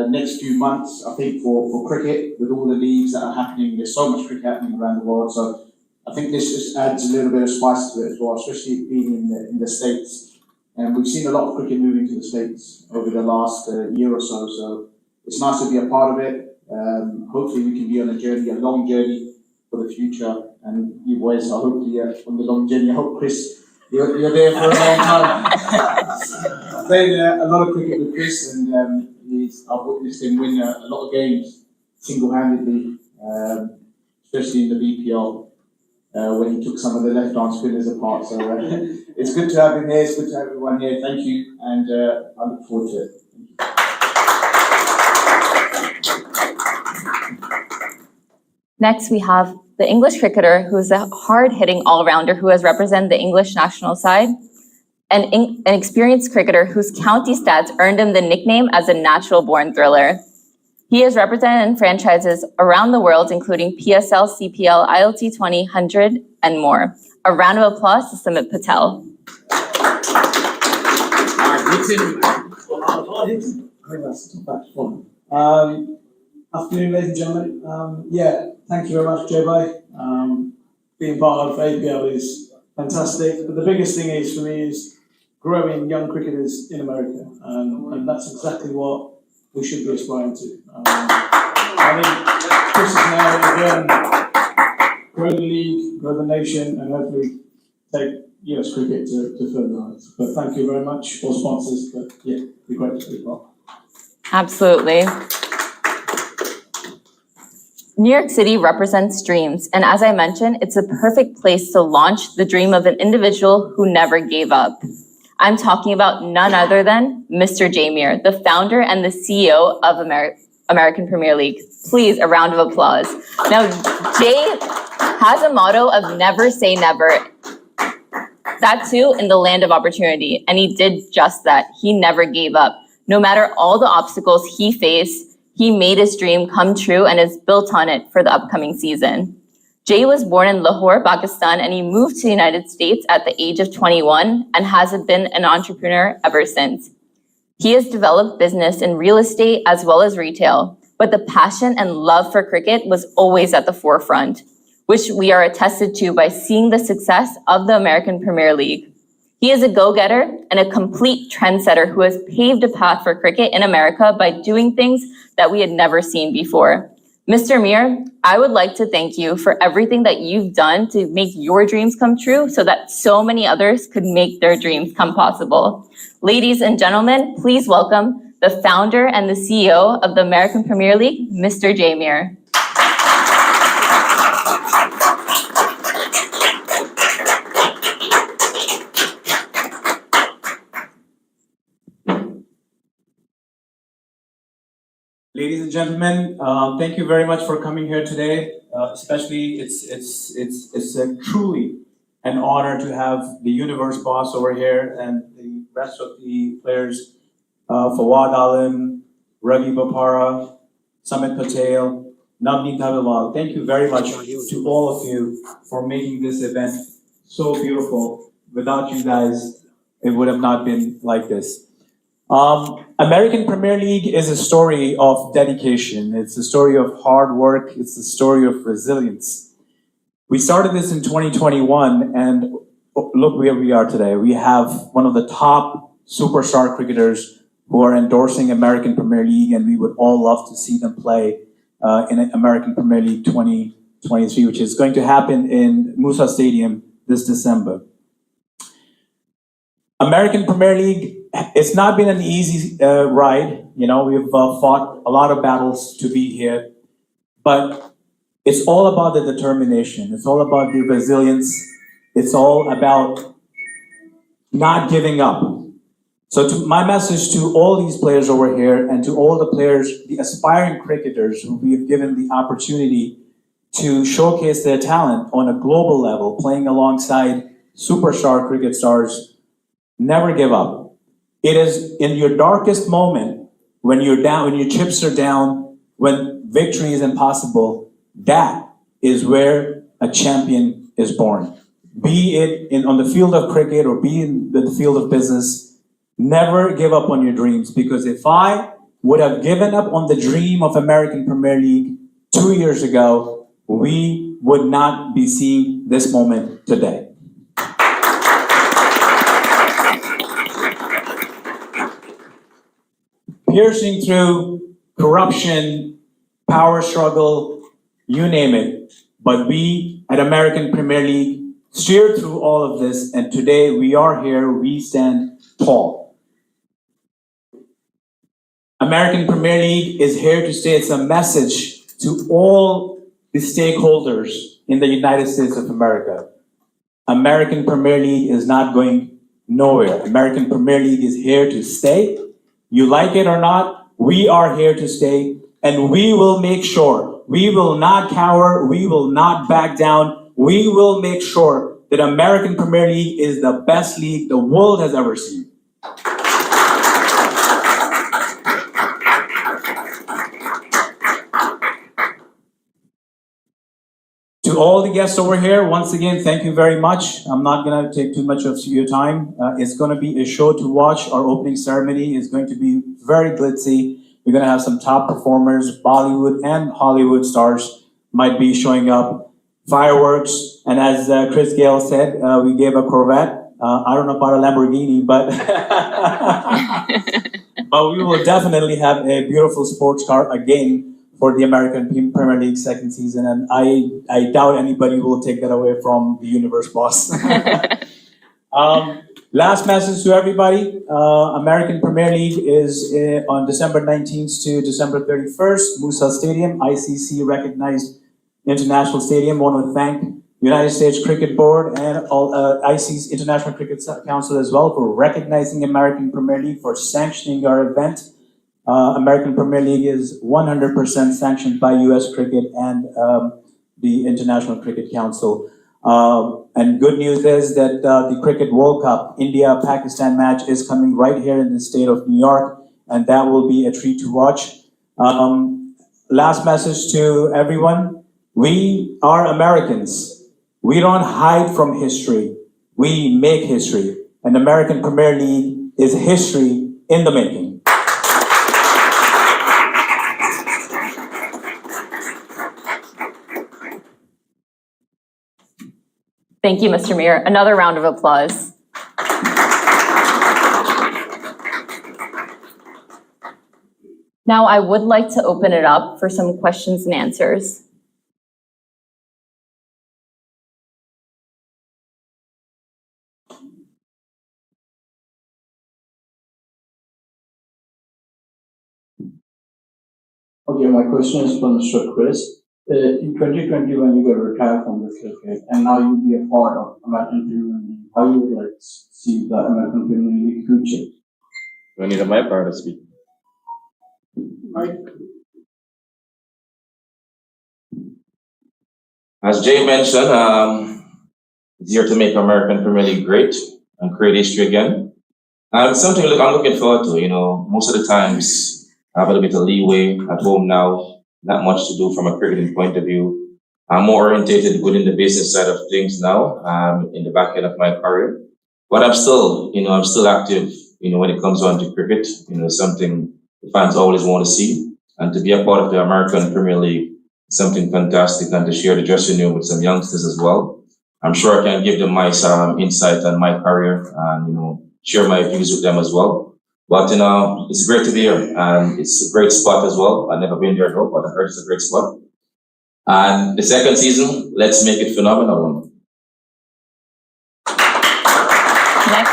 next few months, I think, for cricket, with all the leagues that are happening. There's so much cricket happening around the world, so I think this just adds a little bit of spice to it as well, especially being in the States. And we've seen a lot of cricket moving to the States over the last year or so, so it's nice to be a part of it. Hopefully we can be on a journey, a long journey for the future. And you boys are hopefully on the long journey. I hope, Chris, you're there for a long time. I've played a lot of cricket with Chris, and I've witnessed him win a lot of games single-handedly, especially in the BPL. When he took some of the left-arm spinners apart. So it's good to have him here, it's good to have everyone here. Thank you, and I look forward to it. Next, we have the English cricketer who is a hard-hitting all-rounder who has represented the English national side, and an experienced cricketer whose county stats earned him the nickname as a natural-born thriller. He has represented in franchises around the world, including PSL, CPL, ILT 20, 100, and more. A round of applause to Sumit Patel. Afternoon, ladies and gentlemen. Thank you very much, J-Bye. Being part of APL is fantastic, but the biggest thing is for me is growing young cricketers in America, and that's exactly what we should be aspiring to. I think Chris is now again grow the league, grow the nation, and hopefully take US cricket to further heights. But thank you very much, all sponsors. But yeah, it'd be great to be part. Absolutely. New York City represents dreams, and as I mentioned, it's a perfect place to launch the dream of an individual who never gave up. I'm talking about none other than Mr. Jay Mir, the founder and the CEO of American Premier League. Please, a round of applause. Now, Jay has a motto of never say never. That too in the land of opportunity, and he did just that. He never gave up. No matter all the obstacles he faced, he made his dream come true and is built on it for the upcoming season. Jay was born in Lahore, Pakistan, and he moved to the United States at the age of 21 and has been an entrepreneur ever since. He has developed business in real estate as well as retail, but the passion and love for cricket was always at the forefront, which we are attested to by seeing the success of the American Premier League. He is a go-getter and a complete trendsetter who has paved a path for cricket in America by doing things that we had never seen before. Mr. Mir, I would like to thank you for everything that you've done to make your dreams come true so that so many others could make their dreams come possible. Ladies and gentlemen, please welcome the founder and the CEO of the American Premier League, Mr. Jay Mir. Ladies and gentlemen, thank you very much for coming here today. Especially, it's truly an honor to have the universe boss over here and the rest of the players, Fawad Alim, Ravi Bapara, Sumit Patel, Navneet Dhabilwal. Thank you very much to all of you for making this event so beautiful. Without you guys, it would have not been like this. American Premier League is a story of dedication. It's a story of hard work. It's a story of resilience. We started this in 2021, and look where we are today. We have one of the top superstar cricketers who are endorsing American Premier League, and we would all love to see them play in American Premier League 2023, which is going to happen in Musa Stadium this December. American Premier League, it's not been an easy ride. You know, we've fought a lot of battles to be here, but it's all about the determination. It's all about the resilience. It's all about not giving up. So my message to all these players over here and to all the players, the aspiring cricketers who we have given the opportunity to showcase their talent on a global level, playing alongside superstar cricket stars, never give up. It is in your darkest moment, when you're down, when your chips are down, when victory is impossible, that is where a champion is born. Be it on the field of cricket or be in the field of business, never give up on your dreams, because if I would have given up on the dream of American Premier League 2 years ago, we would not be seeing this moment today. Piercing through corruption, power struggle, you name it. But we at American Premier League steered through all of this, and today we are here, we stand tall. American Premier League is here to stay. It's a message to all the stakeholders in the United States of America. American Premier League is not going nowhere. American Premier League is here to stay. You like it or not, we are here to stay, and we will make sure, we will not cower, we will not back down, we will make sure that American Premier League is the best league the world has ever seen. To all the guests over here, once again, thank you very much. I'm not going to take too much of your time. It's going to be a show to watch. Our opening ceremony is going to be very glitzy. We're going to have some top performers, Bollywood and Hollywood stars might be showing up. Fireworks, and as Chris Gale said, we gave a Corvette. I don't know about a Lamborghini, but but we will definitely have a beautiful sports car again for the American Premier League second season, and I doubt anybody will take that away from the universe boss. Last message to everybody, American Premier League is on December 19th to December 31st, Musa Stadium, ICC recognized international stadium. I want to thank United States Cricket Board and all ICC's International Cricket Council as well for recognizing American Premier League, for sanctioning our event. American Premier League is 100% sanctioned by US Cricket and the International Cricket Council. And good news is that the Cricket World Cup India-Pakistan match is coming right here in the state of New York, and that will be a treat to watch. Last message to everyone, we are Americans. We don't hide from history. We make history. And American Premier League is history in the making. Thank you, Mr. Mir. Another round of applause. Now I would like to open it up for some questions and answers. Okay, my question is for Mr. Chris. In 2020, when you got retired from the cricket, and now you'll be a part of American Premier League, how you would like to see the American Premier League future? Do I need a mic or to speak? Right. As Jay mentioned, it's here to make American Premier League great and create history again. And something I'm looking forward to. You know, most of the times I have a little bit of leeway at home now. Not much to do from a cricketing point of view. I'm more orientated within the business side of things now, in the back end of my career. But I'm still active, when it comes on to cricket, something the fans always want to see. And to be a part of the American Premier League is something fantastic, and to share the dressing room with some youngsters as well. I'm sure I can give them my insight on my career and, share my views with them as well. But, it's great to be here, and it's a great spot as well. I've never been there though, but I heard it's a great spot. And the second season, let's make it phenomenal. Next.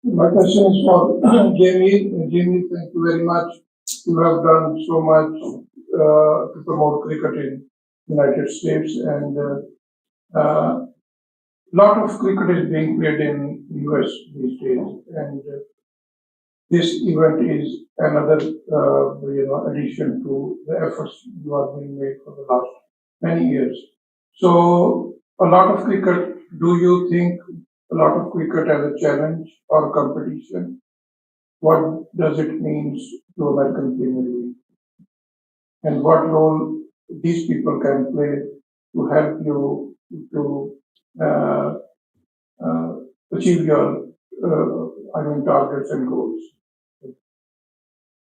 My question is for Jamie. Jamie, thank you very much. You have done so much to promote cricket in United States, and lot of cricket is being played in US these days, and this event is another addition to the efforts you are being made for the last many years. So a lot of cricket, do you think a lot of cricket as a challenge or competition? What does it mean to American Premier League? And what role these people can play to help you to achieve your targets and goals?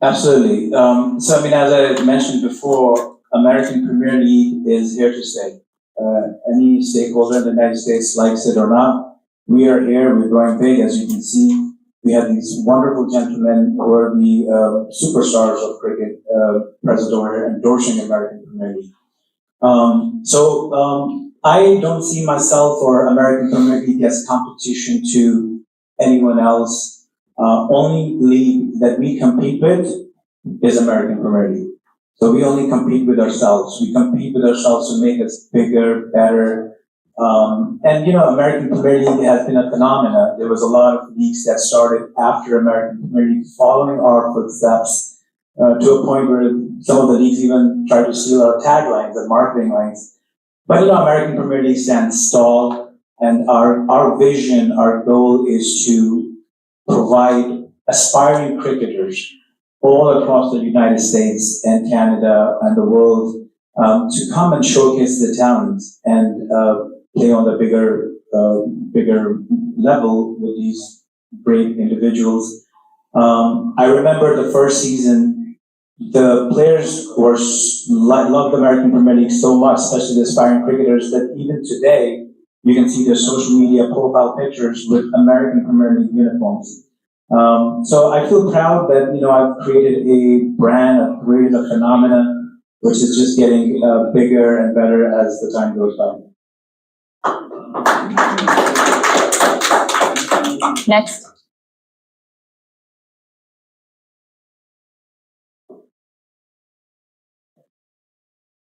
Absolutely. So, as I mentioned before, American Premier League is here to stay. Any stakeholder in the United States likes it or not, we are here, we're growing big, as you can see. We have these wonderful gentlemen who are the superstars of cricket, present over here endorsing American Premier League. I don't see myself or American Premier League as competition to anyone else. Only league that we compete with is American Premier League. So we only compete with ourselves. We compete with ourselves to make us bigger, better. And you know, American Premier League has been a phenomenon. There was a lot of leagues that started after American Premier League, following our footsteps, to a point where some of the leagues even tried to steal our taglines and marketing lines. But you know, American Premier League stands tall, and our vision, our goal is to provide aspiring cricketers all across the United States and Canada and the world to come and showcase their talents and play on the bigger level with these great individuals. I remember the first season, the players loved the American Premier League so much, especially the aspiring cricketers, that even today you can see their social media profile pictures with American Premier League uniforms. So I feel proud that, you know, I've created a brand, I've created a phenomenon, which is just getting bigger and better as the time goes by. Next.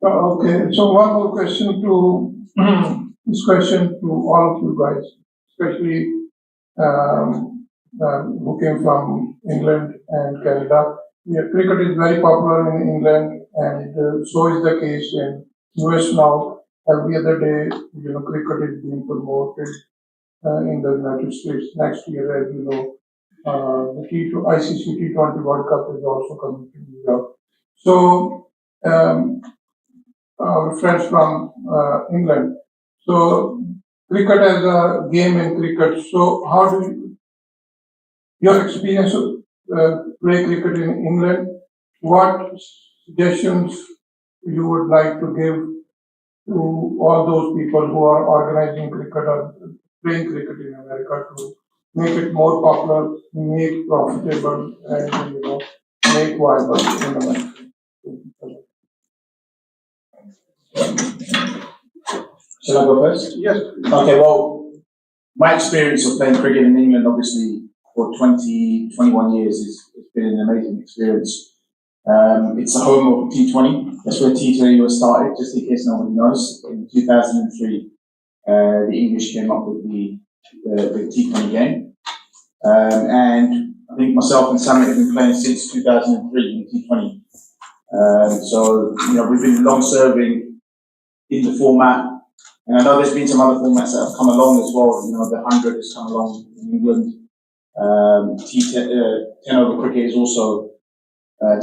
Okay, so one more question to this question to all of you guys, especially who came from England and Canada. Yeah, cricket is very popular in England, and so is the case in US now. Every other day, you know, cricket is being promoted in the United States. Next year, as you know, the ICC T20 World Cup is also coming to New York. So, our friends from England. So, cricket as a game in cricket. So, how do you, your experience of play cricket in England? What suggestions you would like to give to all those people who are organizing cricket or playing cricket in America to make it more popular, make profitable, and you know, make viable in America? Shall I go first? Yes. Okay, well, my experience of playing cricket in England, obviously, for 21 years, it's been an amazing experience. It's the home of T20. That's where T20 was started, just in case nobody knows. In 2003, the English came up with the T20 game. And I think myself and Sam have been playing since 2003 in T20. So, you know, we've been long serving in the format. And I know there's been some other formats that have come along as well. You know, the 100 has come along in England. T10 over cricket is also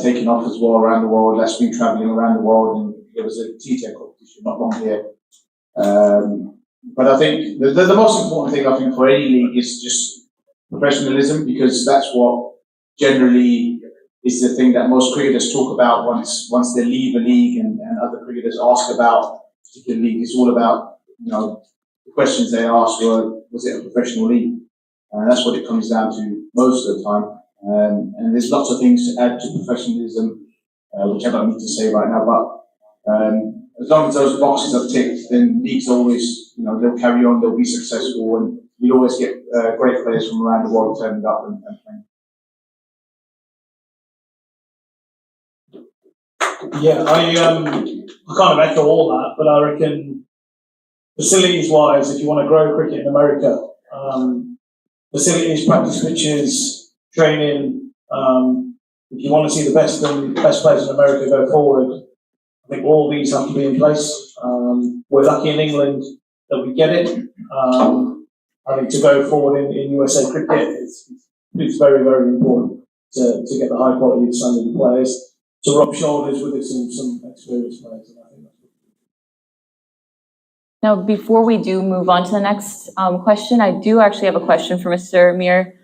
taken off as well around the world. That's been travelling around the world, and there was a T10 competition not long here. But I think the most important thing, I think, for any league is just professionalism, because that's what generally is the thing that most cricketers talk about once they leave a league and other cricketers ask about a particular league. It's all about, you know, the questions they ask were, was it a professional league? And that's what it comes down to most of the time. And there's lots of things to add to professionalism, which I don't need to say right now, but as long as those boxes are ticked, then leagues always, you know, they'll carry on, they'll be successful, and you'll always get great players from around the world turning up and playing. Yeah, I kind of echo all that, but I reckon facilities-wise, if you want to grow cricket in America, facilities, practice pitches, training. If you want to see the best players in America go forward, I think all these have to be in place. We're lucky in England that we get it. I think to go forward in USA cricket, it's very, very important to get the high quality standard of players, to rub shoulders with some experienced players. And I think that's Now, before we do move on to the next question, I do actually have a question for Mr. Mir.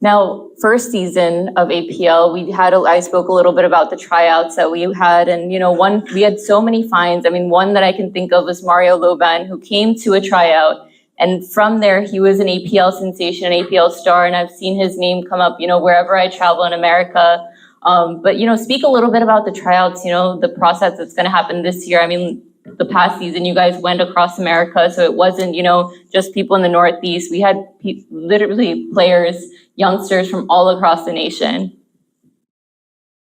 Now, first season of APL, I spoke a little bit about the tryouts that we had, and we had so many finds. I mean, one that I can think of was Mario Loban, who came to a tryout, and from there he was an APL sensation, an APL star, and I've seen his name come up, wherever I travel in America. But speak a little bit about the tryouts, the process that's going to happen this year. I mean, the past season, you guys went across America, so it wasn't, just people in the Northeast. We had literally players, youngsters from all across the nation.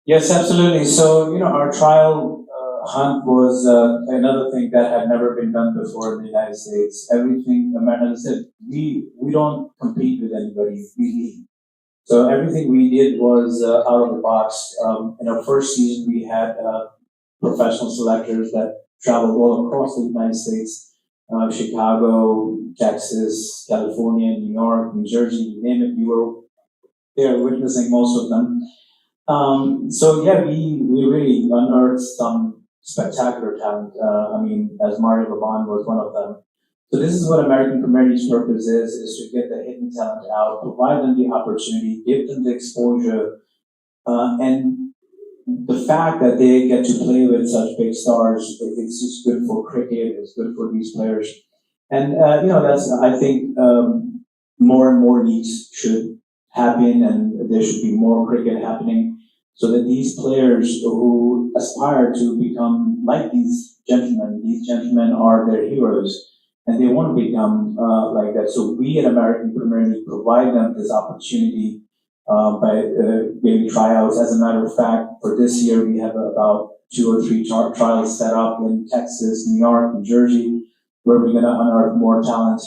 Yes, absolutely. So, our trial hunt was another thing that had never been done before in the United States. Everything, as I said, we don't compete with anybody. We lead. So everything we did was out of the box. In our first season, we had professional selectors that traveled all across the United States, Chicago, Texas, California, New York, New Jersey, you name it, we were there witnessing most of them. So yeah, we really unearthed some spectacular talent. As Mario Loban was one of them. So this is what American Premier League's purpose is to get the hidden talent out, provide them the opportunity, give them the exposure, and the fact that they get to play with such big stars, it's just good for cricket, it's good for these players. And, that's, I think, more and more leagues should happen, and there should be more cricket happening, so that these players who aspire to become like these gentlemen are their heroes, and they want to become like that. So we at American Premier League provide them this opportunity by giving tryouts. As a matter of fact, for this year, we have about 2 or 3 trials set up in Texas, New York, New Jersey, where we're going to unearth more talent.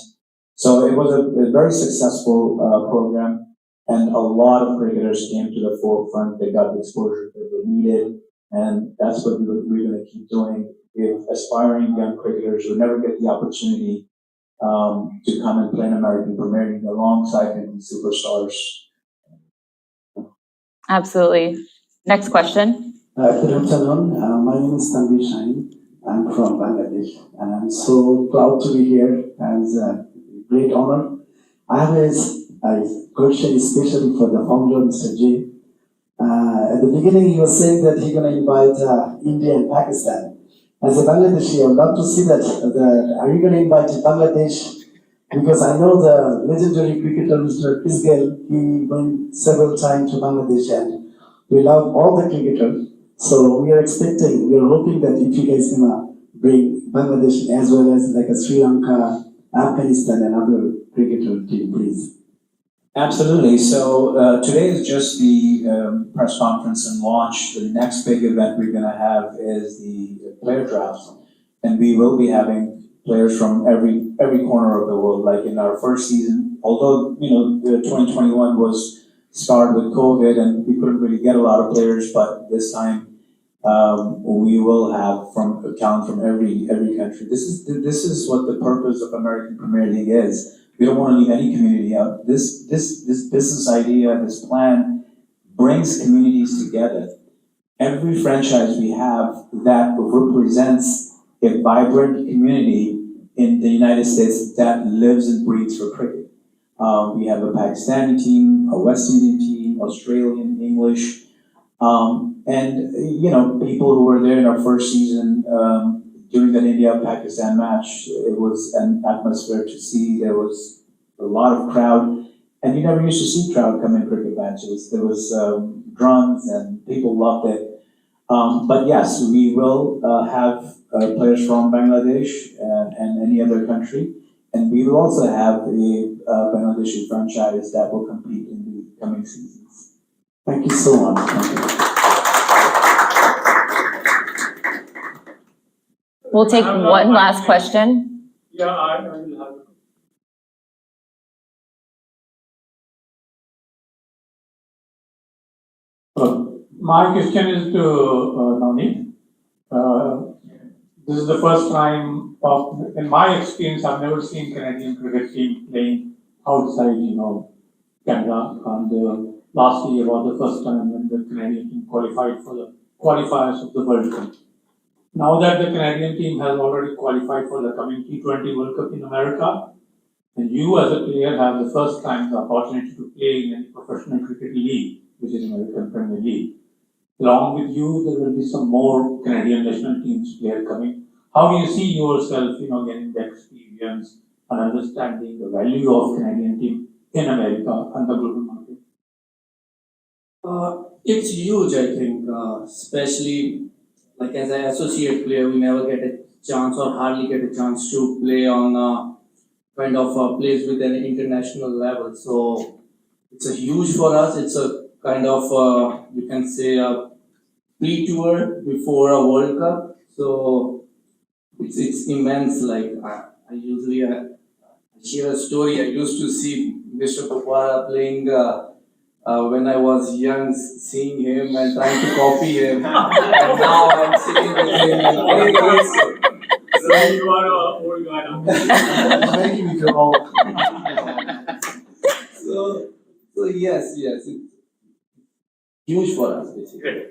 So it was a very successful program, and a lot of cricketers came to the forefront. They got the exposure that they needed, and that's what we're going to keep doing. If aspiring young cricketers who never get the opportunity to come and play in American Premier League alongside these superstars. Absolutely. Next question. Good afternoon. My name is Tanvir Shahin. I'm from Bangladesh, and I'm so proud to be here, and it's a great honor. I have a question especially for the founder, Mr. J. At the beginning, he was saying that he's going to invite India and Pakistan. As a Bangladeshi, I would love to see that. Are you going to invite Bangladesh? Because I know the legendary cricketer, Mr. Isgale, he went several times to Bangladesh, and we love all the cricketers. So we are hoping that if you guys gonna bring Bangladesh as well as like a Sri Lanka, Afghanistan, and other cricketer team, please. Absolutely. So today is just the press conference and launch. The next big event we're going to have is the player draft, and we will be having players from every corner of the world. Like in our first season, although 2021 was scarred with COVID and we couldn't really get a lot of players, but this time we will have talent from every country. This is what the purpose of American Premier League is. We don't want to leave any community out. This business idea, this plan, brings communities together. Every franchise we have that represents a vibrant community in the United States that lives and breathes for cricket. We have a Pakistani team, a West Indian team, Australian, English, and people who were there in our first season. During that India-Pakistan match, it was an atmosphere to see. There was a lot of crowd, and you never used to see crowd come in cricket matches. There was drums, and people loved it. But yes, we will have players from Bangladesh and any other country, and we will also have a Bangladeshi franchise that will compete in the coming seasons. Thank you so much. Thank you. We'll take one last question. Yeah, I will have. My question is to Navneet. This is the first time in my experience, I've never seen Canadian cricket team playing outside, Canada. And last year was the first time when the Canadian team qualified for the qualifiers of the World Cup. Now that the Canadian team has already qualified for the coming T20 World Cup in America, And you as a player have the first time the opportunity to play in a professional cricket league, which is American Premier League. Along with you, there will be some more Canadian national teams player coming. How do you see yourself, getting the experience and understanding the value of Canadian team in America and the global market? It's huge, I think, especially like as an associate player, we never get a chance or hardly get a chance to play on kind of plays with an international level. So it's a huge for us. It's a kind of you can say a pre-tour before a World Cup. So it's immense. Like I usually share a story. I used to see Mr. Papara playing when I was young, seeing him and trying to copy him. And now I'm sitting with him and playing against him. So you are an old guy now. Making me feel old. So yes, it's huge for us, basically.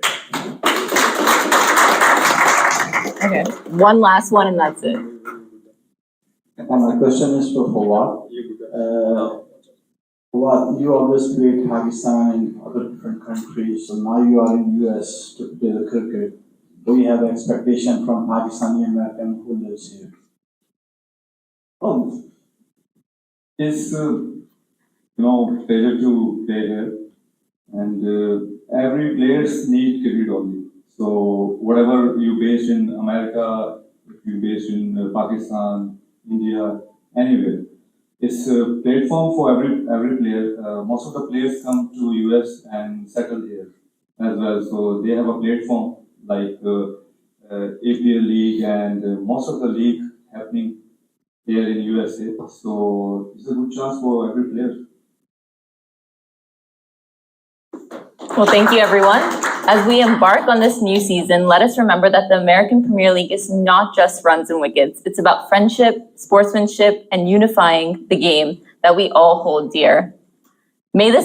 Okay, one last one and that's it. My question is for Fawad. Fawad, you always played Pakistan and other different countries, so now you are in US to play the cricket. Do you have expectation from Pakistani American who lives here? Oh, it's pleasure to play here, and every players need cricket only. So whatever you based in America, if you based in Pakistan, India, anywhere, it's a platform for every player. Most of the players come to US and settle here as well. So they have a platform like APL League and most of the league happening here in USA. So it's a good chance for every player. Well, thank you, everyone. As we embark on this new season, let us remember that the American Premier League is not just runs and wickets. It's about friendship, sportsmanship, and unifying the game that we all hold dear. May the